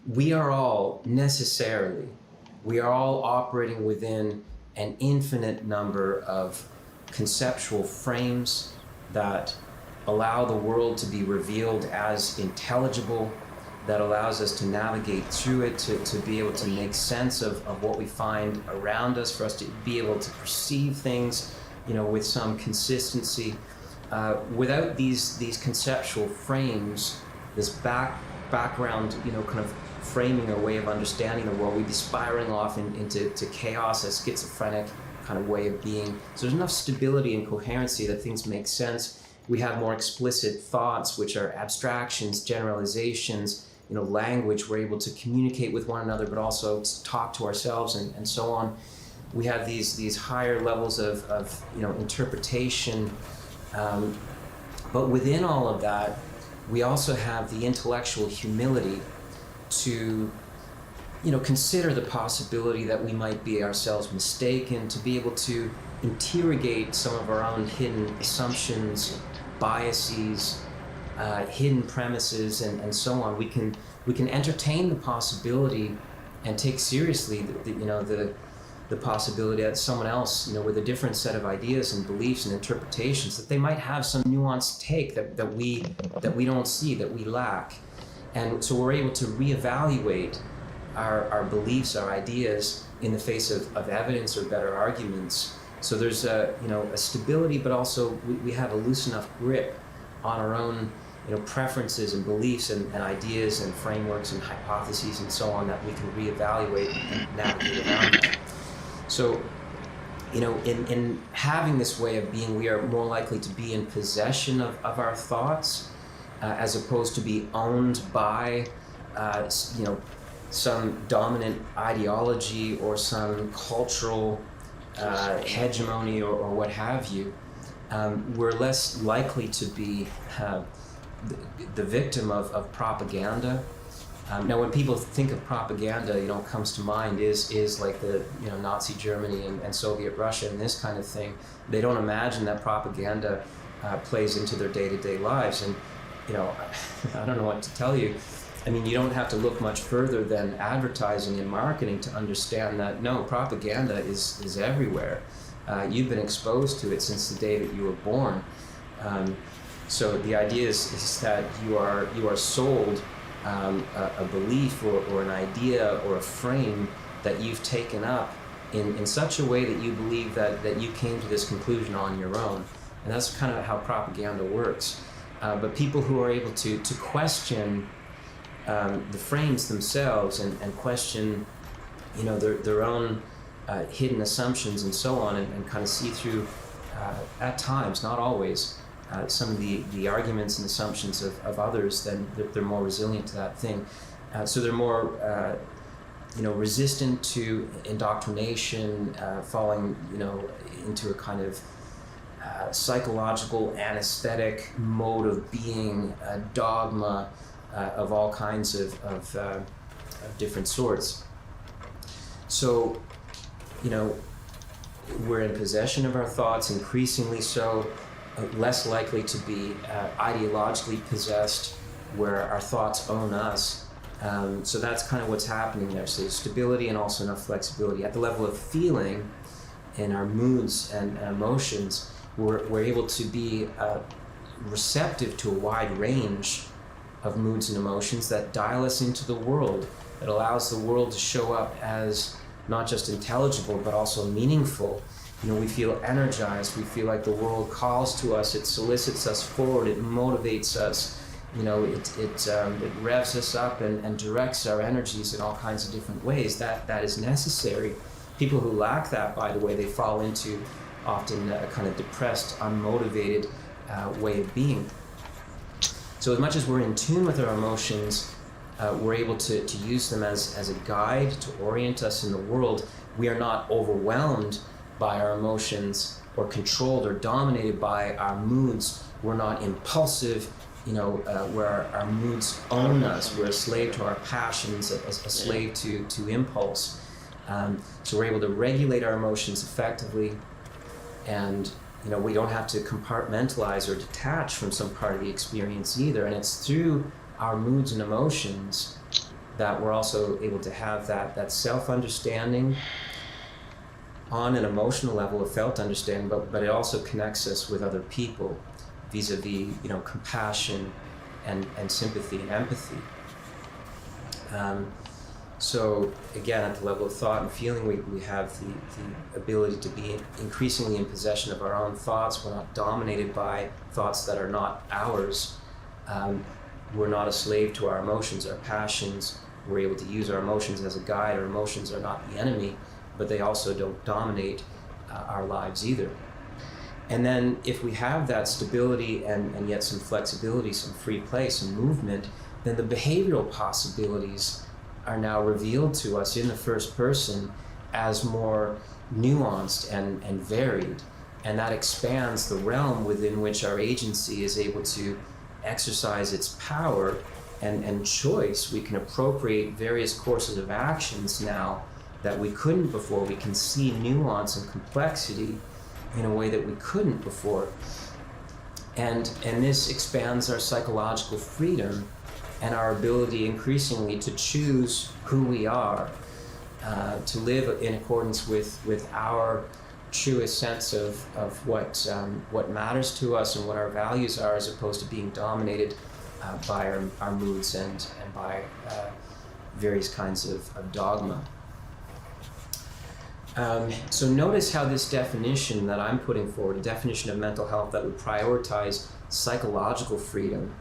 we are all operating within an infinite number of conceptual frames that allow the world to be revealed as intelligible, that allows us to navigate through it, to be able to make sense of what we find around us, for us to be able to perceive things, with some consistency. Without these conceptual frames, this background, kind of framing or way of understanding the world, we'd be spiraling off into chaos, a schizophrenic kind of way of being. So there's enough stability and coherency that things make sense. We have more explicit thoughts, which are abstractions, generalizations, language. We're able to communicate with one another, but also talk to ourselves and so on. We have these higher levels of interpretation. But within all of that, we also have the intellectual humility to consider the possibility that we might be ourselves mistaken, to be able to interrogate some of our own hidden assumptions, biases, hidden premises, and so on. We can entertain the possibility and take seriously the possibility that someone else, with a different set of ideas and beliefs and interpretations, that they might have some nuanced take that we don't see, that we lack. And so we're able to reevaluate our beliefs, our ideas in the face of evidence or better arguments. So there's a stability, but also we have a loose enough grip on our own preferences and beliefs and ideas and frameworks and hypotheses and so on, that we can reevaluate and navigate around that. So, in having this way of being, we are more likely to be in possession of our thoughts, as opposed to be owned by, some dominant ideology or some cultural hegemony or what have you. We're less likely to be the victim of propaganda. Now, when people think of propaganda, comes to mind is like the Nazi Germany and Soviet Russia and this kind of thing. They don't imagine that propaganda plays into their day-to-day lives. And I don't know what to tell you. I mean, you don't have to look much further than advertising and marketing to understand that no, propaganda is everywhere. You've been exposed to it since the day that you were born. So the idea is that you are sold a belief or an idea or a frame that you've taken up in such a way that you believe that you came to this conclusion on your own. And that's kind of how propaganda works. But people who are able to question the frames themselves and question their own hidden assumptions and so on, and kind of see through, at times, not always, some of the arguments and assumptions of others, then they're more resilient to that thing. So they're more resistant to indoctrination, falling into a kind of psychological anesthetic mode of being, dogma of all kinds of different sorts. So we're in possession of our thoughts, increasingly so, less likely to be ideologically possessed, where our thoughts own us. So that's kind of what's happening there. So there's stability and also enough flexibility. At the level of feeling in our moods and emotions, we're able to be receptive to a wide range of moods and emotions that dial us into the world, that allows the world to show up as not just intelligible, but also meaningful. You know, we feel energized, we feel like the world calls to us, it solicits us forward, it motivates us. You know, it revs us up and directs our energies in all kinds of different ways. That is necessary. People who lack that, by the way, they fall into often a kind of depressed, unmotivated way of being. So as much as we're in tune with our emotions, we're able to use them as a guide to orient us in the world. We are not overwhelmed by our emotions or controlled or dominated by our moods. We're not impulsive, you know, where our moods own us. We're a slave to our passions, a slave to impulse. So we're able to regulate our emotions effectively, and you know, we don't have to compartmentalize or detach from some part of the experience either. And it's through our moods and emotions that we're also able to have that self-understanding on an emotional level, a felt understanding, but it also connects us with other people vis-a-vis, you know, compassion and sympathy and empathy. So again, at the level of thought and feeling, we have the ability to be increasingly in possession of our own thoughts. We're not dominated by thoughts that are not ours. We're not a slave to our emotions, our passions. We're able to use our emotions as a guide. Our emotions are not the enemy, but they also don't dominate our lives either. And then if we have that stability and yet some flexibility, some free play, some movement, then the behavioral possibilities are now revealed to us in the first person as more nuanced and varied. And that expands the realm within which our agency is able to exercise its power and choice. We can appropriate various courses of actions now that we couldn't before. We can see nuance and complexity in a way that we couldn't before. And this expands our psychological freedom and our ability increasingly to choose who we are, to live in accordance with our truest sense of what matters to us and what our values are, as opposed to being dominated by our moods and by various kinds of dogma. So notice how this definition that I'm putting forward, a definition of mental health that would prioritize psychological freedom,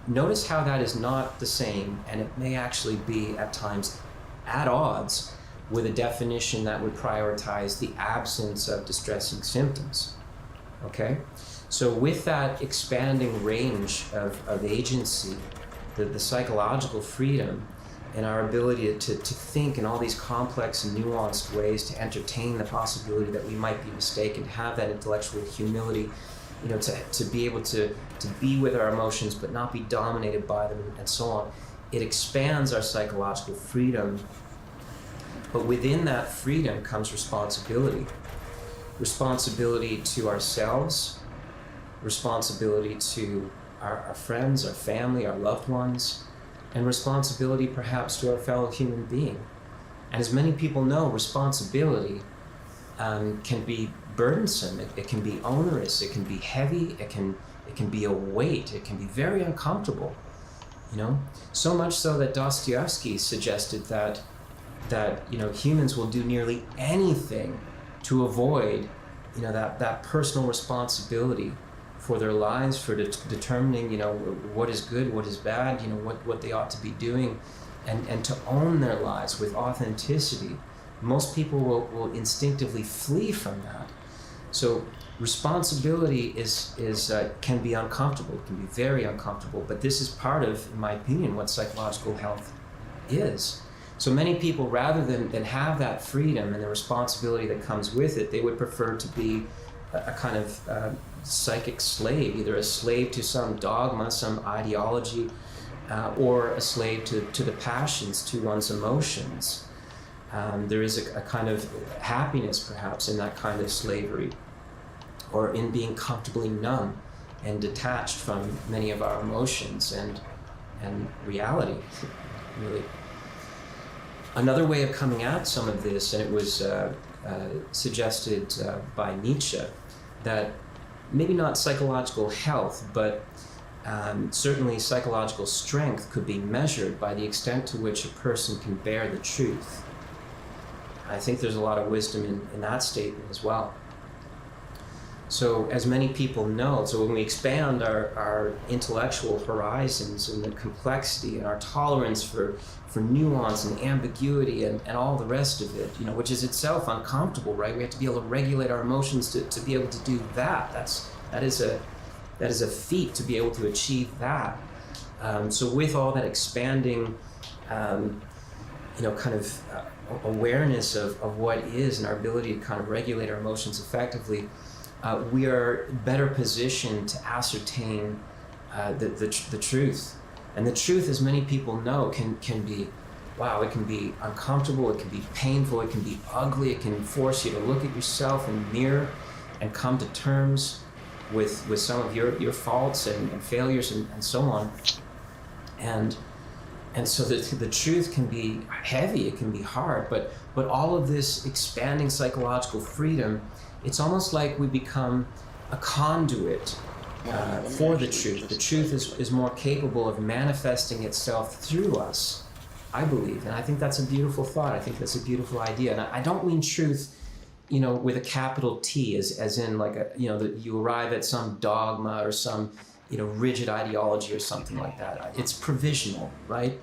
notice how that is not the same, and it may actually be at times at odds with a definition that would prioritize the absence of distressing symptoms. Okay? So with that expanding range of agency, the psychological freedom, and our ability to think in all these complex and nuanced ways, to entertain the possibility that we might be mistaken, have that intellectual humility, you know, to be able to be with our emotions but not be dominated by them, and so on. It expands our psychological freedom, but within that freedom comes responsibility. Responsibility to ourselves, responsibility to our friends, our family, our loved ones, and responsibility perhaps to our fellow human being. And as many people know, responsibility can be burdensome, it can be onerous, it can be heavy, it can be a weight, it can be very uncomfortable, you know? So much so that Dostoevsky suggested that you know, humans will do nearly anything to avoid, you know, that personal responsibility for their lives, for determining, you know, what is good, what is bad, you know, what they ought to be doing, and to own their lives with authenticity. Most people will instinctively flee from that. So responsibility can be uncomfortable, it can be very uncomfortable, but this is part of, in my opinion, what psychological health is. So many people, rather than have that freedom and the responsibility that comes with it, they would prefer to be a kind of psychic slave, either a slave to some dogma, some ideology, or a slave to the passions, to one's emotions. There is a kind of happiness, perhaps, in that kind of slavery, or in being comfortably numb and detached from many of our emotions, and and reality, really. Another way of coming at some of this, and it was suggested by Nietzsche, that maybe not psychological health, but certainly psychological strength could be measured by the extent to which a person can bear the truth. I think there's a lot of wisdom in that statement as well. So as many people know, so when we expand our intellectual horizons and the complexity and our tolerance for nuance and ambiguity and all the rest of it, which is itself uncomfortable, right? We have to be able to regulate our emotions to be able to do that. That is a feat to be able to achieve that. So with all that expanding, awareness of what is and our ability to kind of regulate our emotions effectively, we are better positioned to ascertain the truth. And the truth, as many people know, can be, wow, it can be uncomfortable, it can be painful, it can be ugly, it can force you to look at yourself in the mirror and come to terms with some of your faults and failures and so on. And so the truth can be heavy, it can be hard, but all of this expanding psychological freedom, it's almost like we become a conduit for the truth. The truth is more capable of manifesting itself through us, I believe. And I think that's a beautiful thought. I think that's a beautiful idea. And I don't mean truth, with a capital T, as in like that you arrive at some dogma or some, rigid ideology or something like that. It's provisional, right?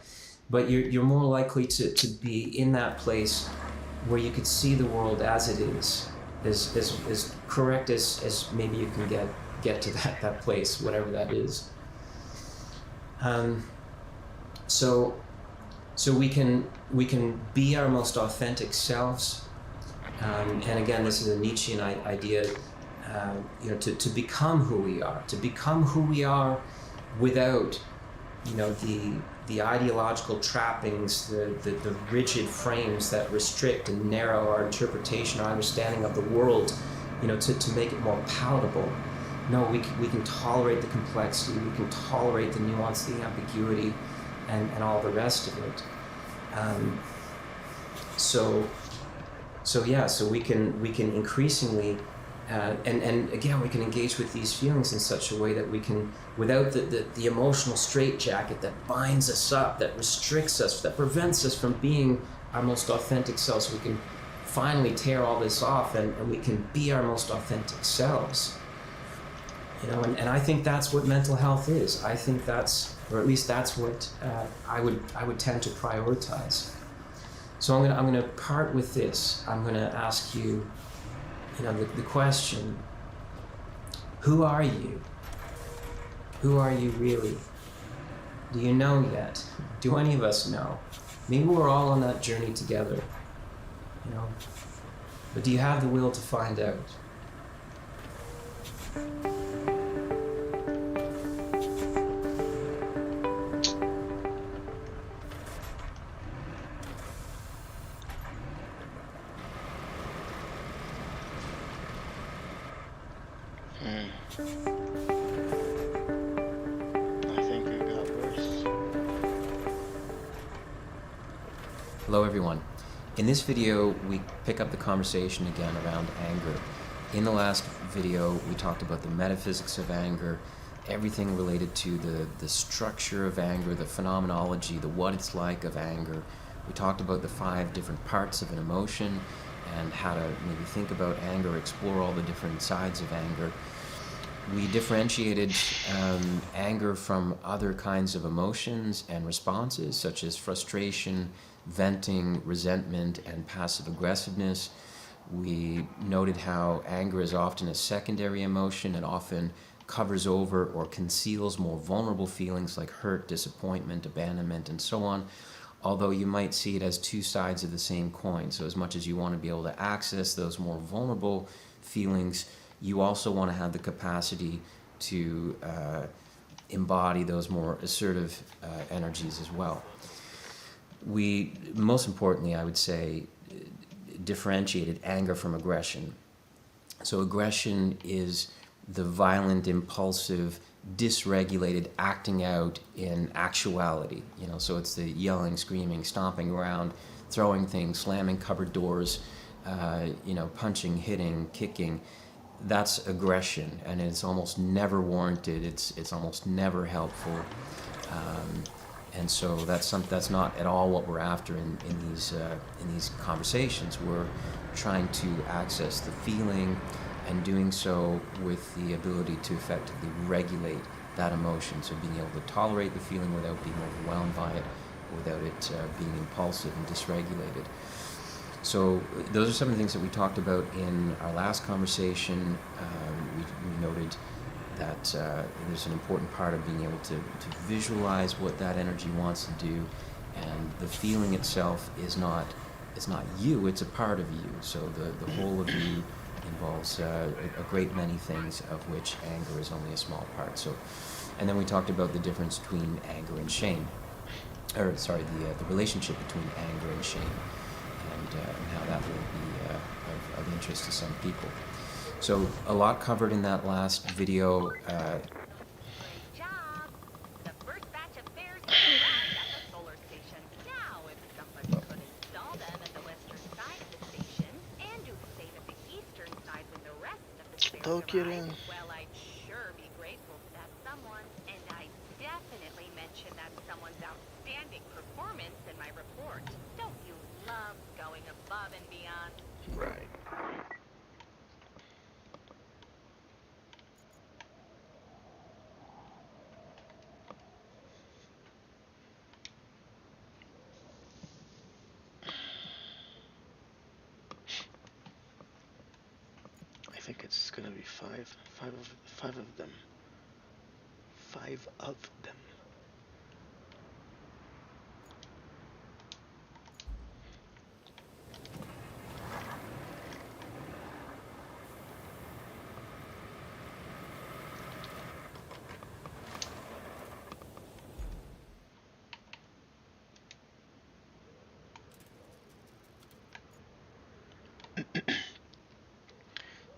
But you're more likely to be in that place where you could see the world as it is, as correct as maybe you can get to that place, whatever that is. So we can be our most authentic selves. And again, this is a Nietzschean idea, to become who we are without, the ideological trappings, the rigid frames that restrict and narrow our interpretation, our understanding of the world, to make it more palatable. No, we can tolerate the complexity, we can tolerate the nuance, the ambiguity, and all the rest of it. So we can increasingly, and again, we can engage with these feelings in such a way that we can, without the emotional straitjacket that binds us up, that restricts us, that prevents us from being our most authentic selves, we can finally tear all this off and we can be our most authentic selves. And I think that's what mental health is. I think that's, or at least that's what I would tend to prioritize. So I'm gonna part with this. I'm gonna ask you, the question: who are you? Who are you really? Do you know yet? Do any of us know? Maybe we're all on that journey together. But do you have the will to find out? Hello everyone. In this video, we pick up the conversation again around anger. In the last video, we talked about the metaphysics of anger, everything related to the structure of anger, the phenomenology, the what it's like of anger. We talked about the 5 different parts of an emotion and how to maybe think about anger, explore all the different sides of anger. We differentiated anger from other kinds of emotions and responses, such as frustration, venting, resentment, and passive aggressiveness. We noted how anger is often a secondary emotion and often covers over or conceals more vulnerable feelings like hurt, disappointment, abandonment, and so on, although you might see it as 2 sides of the same coin. So as much as you want to be able to access those more vulnerable feelings, you also want to have the capacity to embody those more assertive energies as well. We, most importantly, I would say, differentiated anger from aggression. So aggression is the violent, impulsive dysregulated, acting out in actuality. So it's the yelling, screaming, stomping around, throwing things, slamming cupboard doors, punching, hitting, kicking. That's aggression, and it's almost never warranted. It's almost never helpful, and so that's not at all what we're after in these conversations. We're trying to access the feeling, and doing so with the ability to effectively regulate that emotion. So being able to tolerate the feeling without being overwhelmed by it, without it being impulsive and dysregulated. So those are some of the things that we talked about in our last conversation. We noted that there's an important part of being able to visualize what that energy wants to do, and the feeling itself is not you, it's a part of you. So the whole of you involves a great many things, of which anger is only a small part. So, and then we talked about the difference between anger and shame, or sorry, the relationship between anger and shame, and how that will be of interest to some people. So a lot covered in that last video. Todo quieren. Well, I'd sure be grateful to that someone, and I definitely mention that someone's outstanding performance in my report. Don't you love going above and beyond? Right. I think it's gonna be five of them. 5 of them.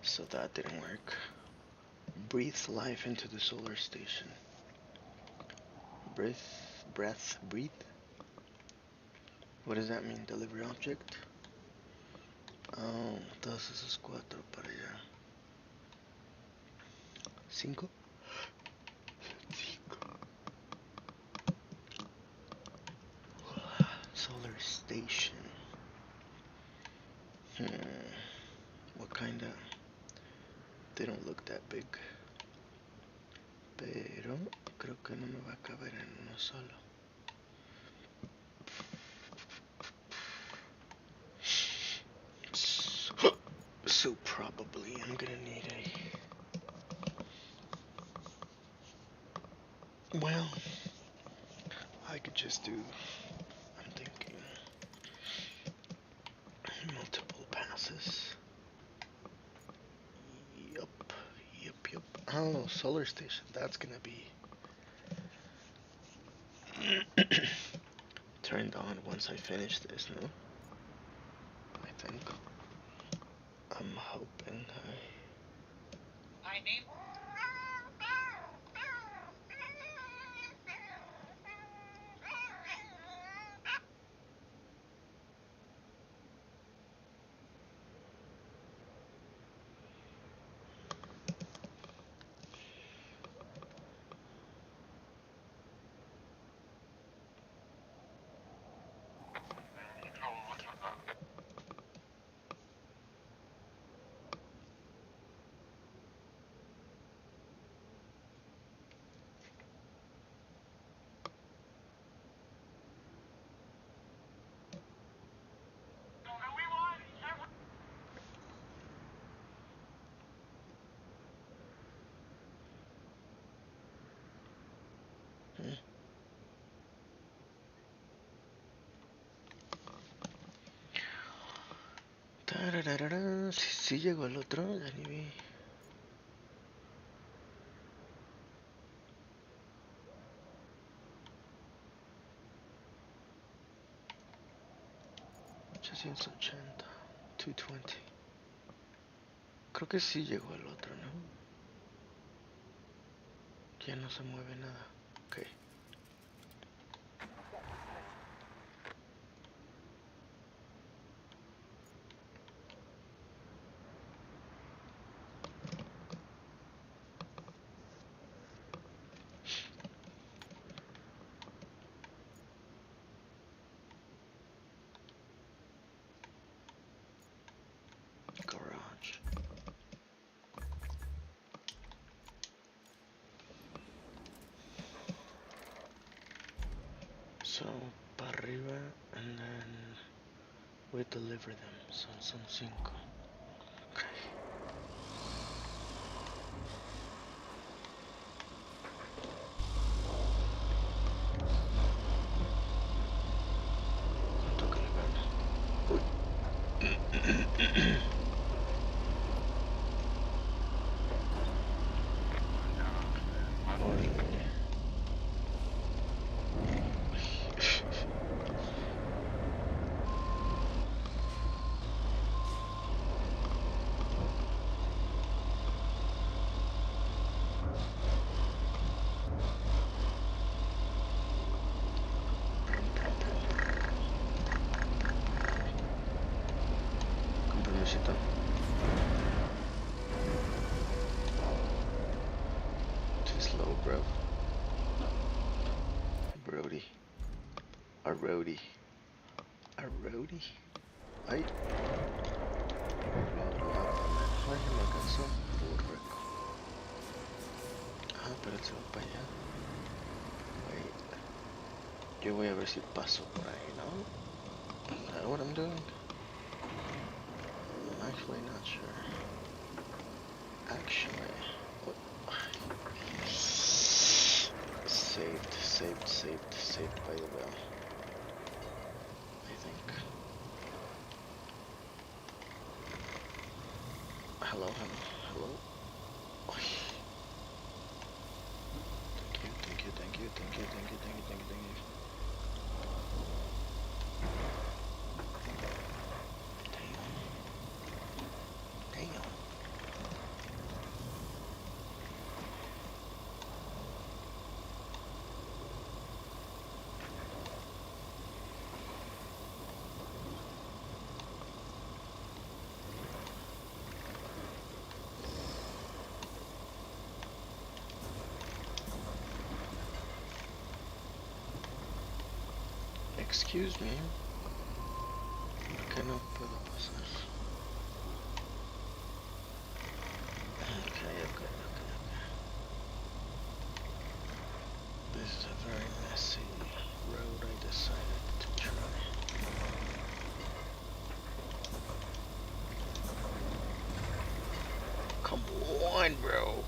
So that didn't work. Breathe life into the solar station. Breathe. What does that mean? Delivery object? Oh, todos esos 4 para allá. 5. Solar station. What kind of... They don't look that big. Pero creo que no me va a caber en uno solo. So probably I'm gonna need a... Well, I could just do... I'm thinking... multiple passes. Yup. Oh, solar station. That's gonna be... turned on once I finish this, no? I think. I'm hoping I need... Sí llegó el otro, ya ni vi. $880, 220. Creo que sí llegó el otro, ¿no? Ya no se mueve nada. Ok. Garage. So, para arriba, and then we deliver them. Son 5. Okay. ¿Cuánto que le gana? Uy. Compromisito. Too slow, bro. Brody. A roadie. A roadie. Ay. Ay, me alcanzó. Burreco. Ah, pero se va para allá. Wait. Yo voy a ver si paso por ahí, ¿no? Is that what I'm doing? I'm actually not sure. Actually. What? Saved by the well. I think. Hello. Thank you. Damn. Excuse me. Que no puedo pasar. Okay. This is a very messy road I decided to try. Come on, bro.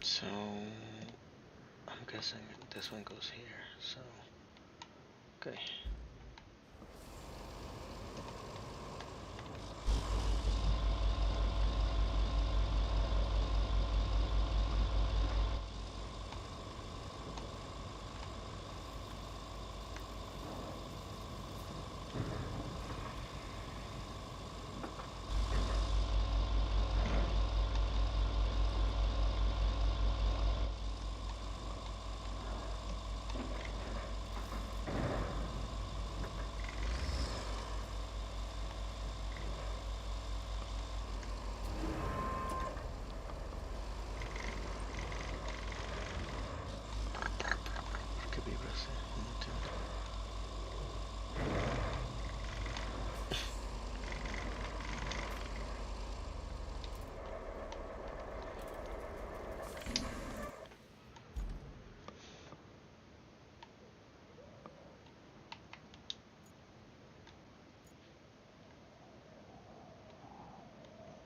So, I'm guessing this one goes here. So, okay.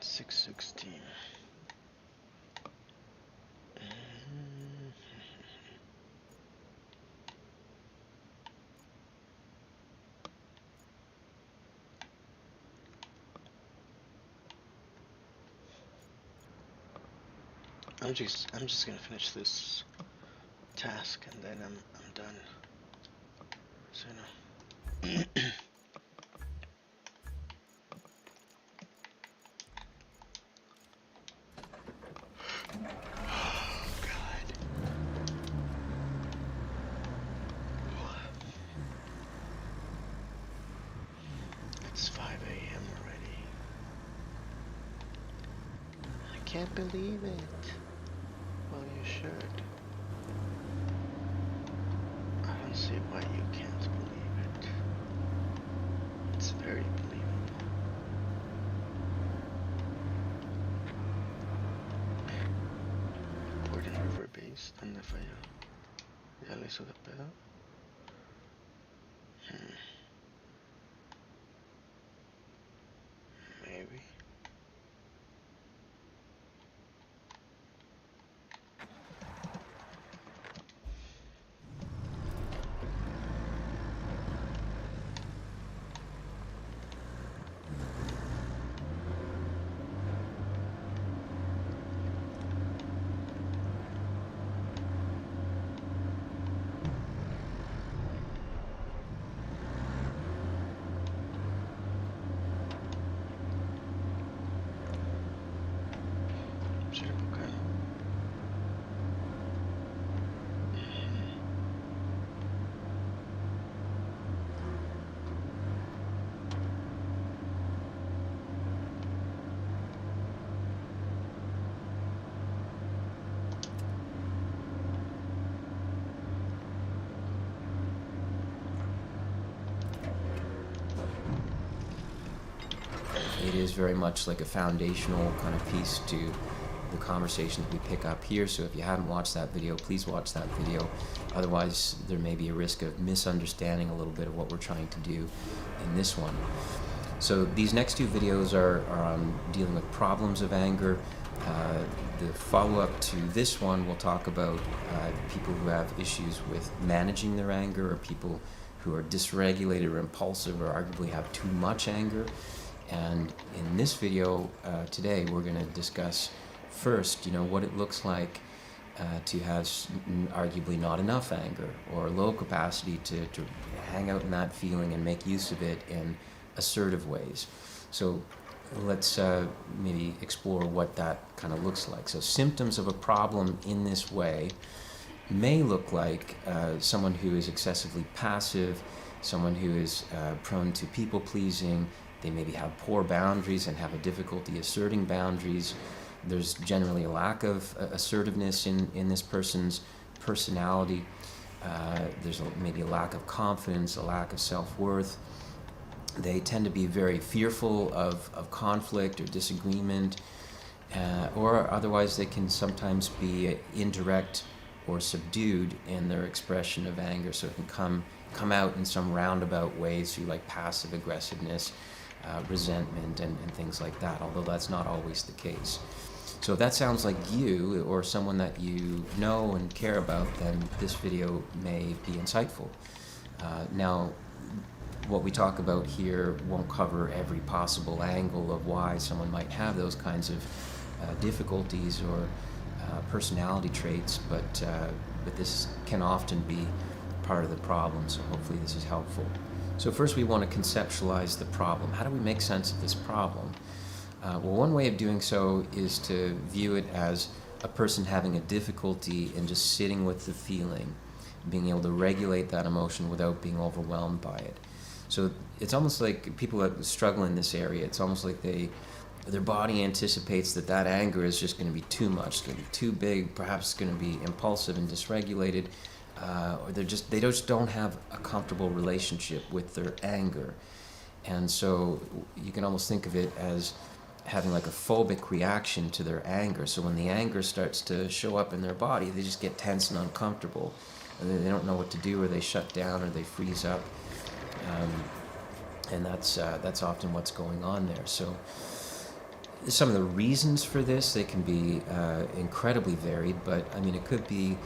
$6.16. I'm just gonna finish this task and then I'm done. So no. It's 5 a.m. already. I can't believe it. Well, you should. I don't see why you can't believe it. It's very believable. Port in River Base, ¿dónde falló? ¿Ya le hizo de pedo? Maybe. It is very much like a foundational kind of piece to the conversation that we pick up here. So if you haven't watched that video, please watch that video. Otherwise, there may be a risk of misunderstanding a little bit of what we're trying to do in this one. So these next two videos are on dealing with problems of anger. The follow-up to this one will talk about people who have issues with managing their anger, or people who are dysregulated or impulsive, or arguably have too much anger. And in this video today, we're going to discuss first, what it looks like to have arguably not enough anger, or low capacity to hang out in that feeling and make use of it in assertive ways. So let's maybe explore what that kind of looks like. So symptoms of a problem in this way may look like someone who is excessively passive, someone who is prone to people-pleasing. They maybe have poor boundaries and have a difficulty asserting boundaries. There's generally a lack of assertiveness in this person's personality. There's maybe a lack of confidence, a lack of self-worth. They tend to be very fearful of conflict or disagreement, or otherwise they can sometimes be indirect or subdued in their expression of anger. So it can come out in some roundabout ways through like passive aggressiveness, resentment, and things like that, although that's not always the case. So if that sounds like you or someone that you know and care about, then this video may be insightful. Now, what we talk about here won't cover every possible angle of why someone might have those kinds of difficulties or personality traits, but this can often be part of the problem, so hopefully this is helpful. So first we want to conceptualize the problem. How do we make sense of this problem? Well, one way of doing so is to view it as a person having a difficulty in just sitting with the feeling, being able to regulate that emotion without being overwhelmed by it. So it's almost like people that struggle in this area, it's almost like their body anticipates that anger is just going to be too much, it's going to be too big, perhaps it's going to be impulsive and dysregulated, or they just don't have a comfortable relationship with their anger. And so you can almost think of it as having like a phobic reaction to their anger. So when the anger starts to show up in their body, they just get tense and uncomfortable. And they don't know what to do, or they shut down, or they freeze up. And that's often what's going on there. So some of the reasons for this, they can be incredibly varied, but I mean, it could be,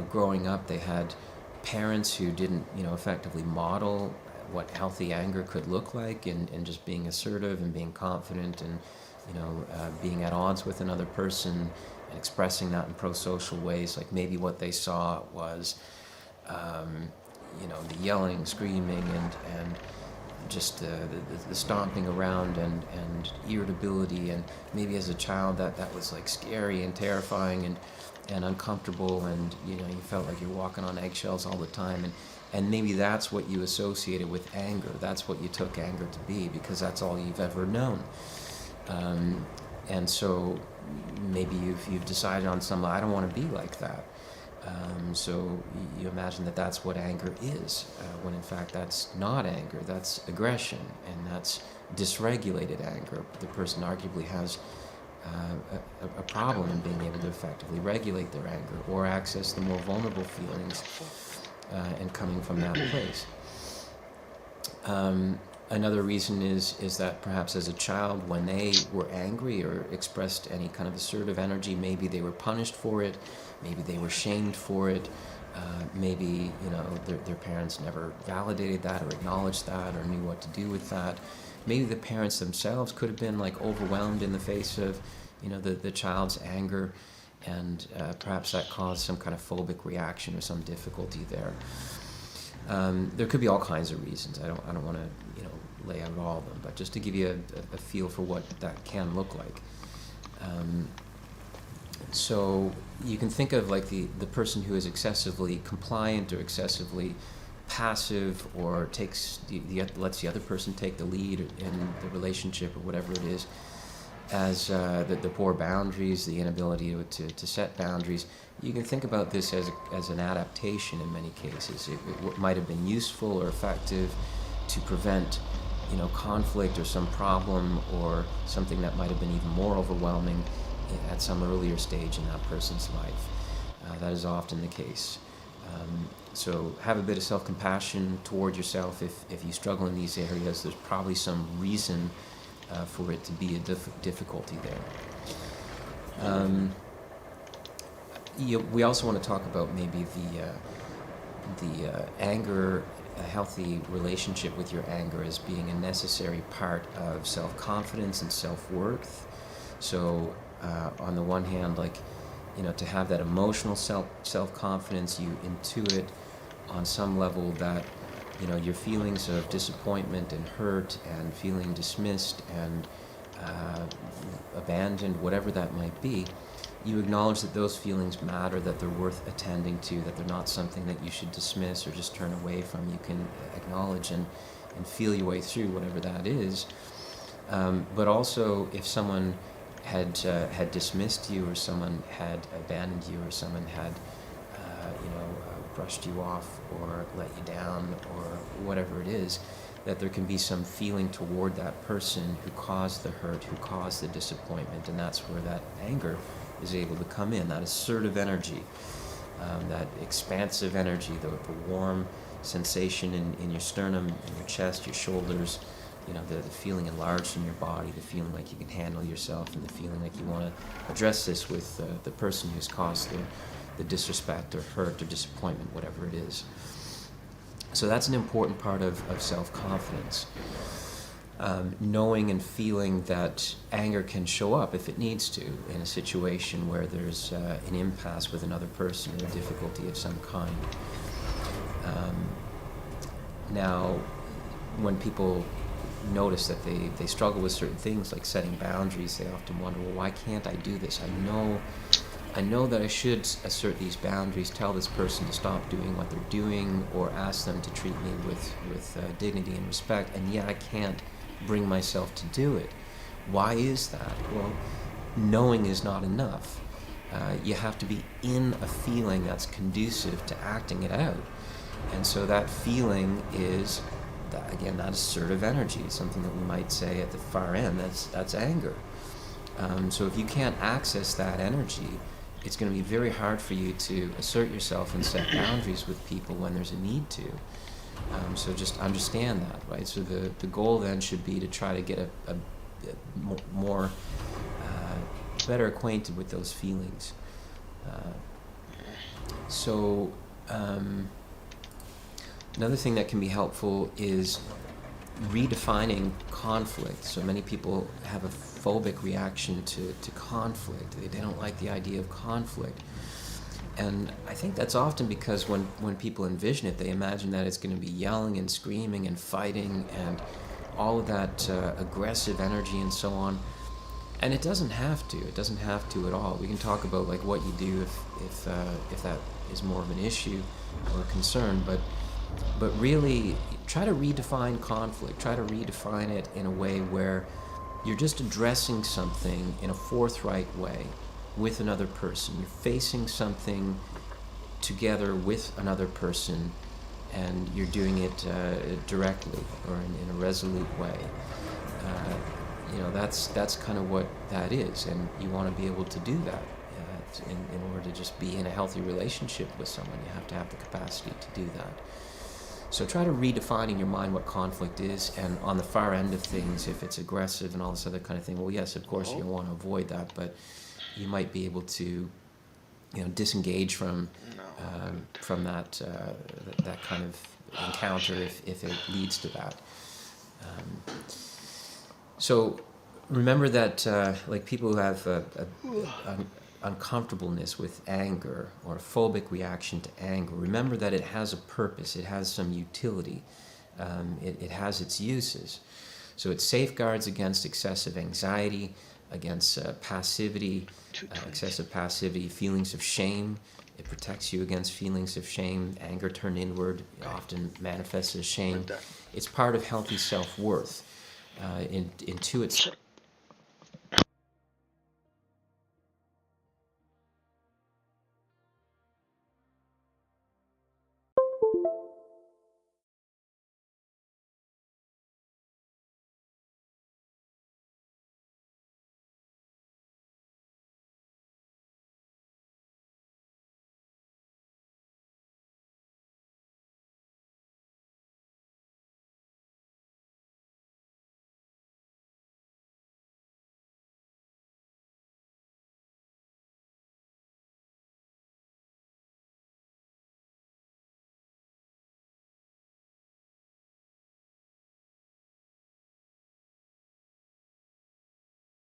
growing up, they had parents who didn't, effectively model what healthy anger could look like, and just being assertive and being confident and, being at odds with another person and expressing that in pro-social ways. Like maybe what they saw was, the yelling, screaming, and just the stomping around and irritability, and maybe as a child that was like scary and terrifying and uncomfortable, and you felt like you're walking on eggshells all the time, and maybe that's what you associated with anger. That's what you took anger to be, because that's all you've ever known. And so maybe you've decided on some, I don't want to be like that. So you imagine that's what anger is, when in fact that's not anger, that's aggression, and that's dysregulated anger. The person arguably has a problem in being able to effectively regulate their anger or access the more vulnerable feelings, and coming from that place. Another reason is that perhaps as a child, when they were angry or expressed any kind of assertive energy, maybe they were punished for it, maybe they were shamed for it, maybe their parents never validated that or acknowledged that or knew what to do with that. Maybe the parents themselves could have been like overwhelmed in the face of the child's anger, and perhaps that caused some kind of phobic reaction or some difficulty there. There could be all kinds of reasons. I don't want to lay out all of them, but just to give you a feel for what that can look like. So you can think of like the person who is excessively compliant or excessively passive, or lets the other person take the lead in the relationship or whatever it is, as the poor boundaries, the inability to set boundaries. You can think about this as an adaptation in many cases. It might have been useful or effective to prevent conflict or some problem or something that might have been even more overwhelming at some earlier stage in that person's life. That is often the case. So have a bit of self-compassion toward yourself. If you struggle in these areas, there's probably some reason for it to be a difficulty there. We also want to talk about maybe the anger, a healthy relationship with your anger as being a necessary part of self-confidence and self-worth. So on the one hand, to have that emotional self-confidence, you intuit on some level that your feelings of disappointment and hurt and feeling dismissed and abandoned, whatever that might be, you acknowledge that those feelings matter, that they're worth attending to, that they're not something that you should dismiss or just turn away from. You can acknowledge and feel your way through whatever that is. But also, if someone had dismissed you, or someone had abandoned you, or someone had brushed you off or let you down or whatever it is, that there can be some feeling toward that person who caused the hurt, who caused the disappointment, and that's where that anger is able to come in, that assertive energy, that expansive energy, the warm sensation in your sternum, in your chest, your shoulders, You know, the feeling enlarged in your body, the feeling like you can handle yourself, and the feeling like you want to address this with the person who's caused the disrespect or hurt or disappointment, whatever it is. So that's an important part of self-confidence. Knowing and feeling that anger can show up if it needs to in a situation where there's an impasse with another person or a difficulty of some kind. Now, when people notice that they struggle with certain things like setting boundaries, they often wonder, well, why can't I do this? I know that I should assert these boundaries, tell this person to stop doing what they're doing, or ask them to treat me with dignity and respect, and yet I can't bring myself to do it. Why is that? Well, knowing is not enough. You have to be in a feeling that's conducive to acting it out. And so that feeling is, again, that assertive energy, something that we might say at the far end, that's anger. So if you can't access that energy, it's going to be very hard for you to assert yourself and set boundaries with people when there's a need to. So just understand that, right? So the goal then should be to try to get a more better acquainted with those feelings. Another thing that can be helpful is redefining conflict. So many people have a phobic reaction to conflict. They don't like the idea of conflict. And I think that's often because when people envision it, they imagine that it's going to be yelling and screaming and fighting and all of that aggressive energy and so on. And it doesn't have to. It doesn't have to at all. We can talk about like what you do if that is more of an issue or a concern, but really try to redefine conflict. Try to redefine it in a way where you're just addressing something in a forthright way with another person. You're facing something together with another person, and you're doing it directly or in a resolute way. That's kind of what that is, and you want to be able to do that. In order to just be in a healthy relationship with someone, you have to have the capacity to do that. So try to redefine in your mind what conflict is, and on the far end of things, if it's aggressive and all this other kind of thing, well, yes, of course, you want to avoid that, but you might be able to, disengage from that kind of encounter if it leads to that. So remember that, like people who have uncomfortableness with anger or a phobic reaction to anger, remember that it has a purpose, it has some utility, it has its uses. So it safeguards against excessive anxiety, against passivity, excessive passivity, feelings of shame. It protects you against feelings of shame. Anger turned inward often manifests as shame. It's part of healthy self-worth. Intuits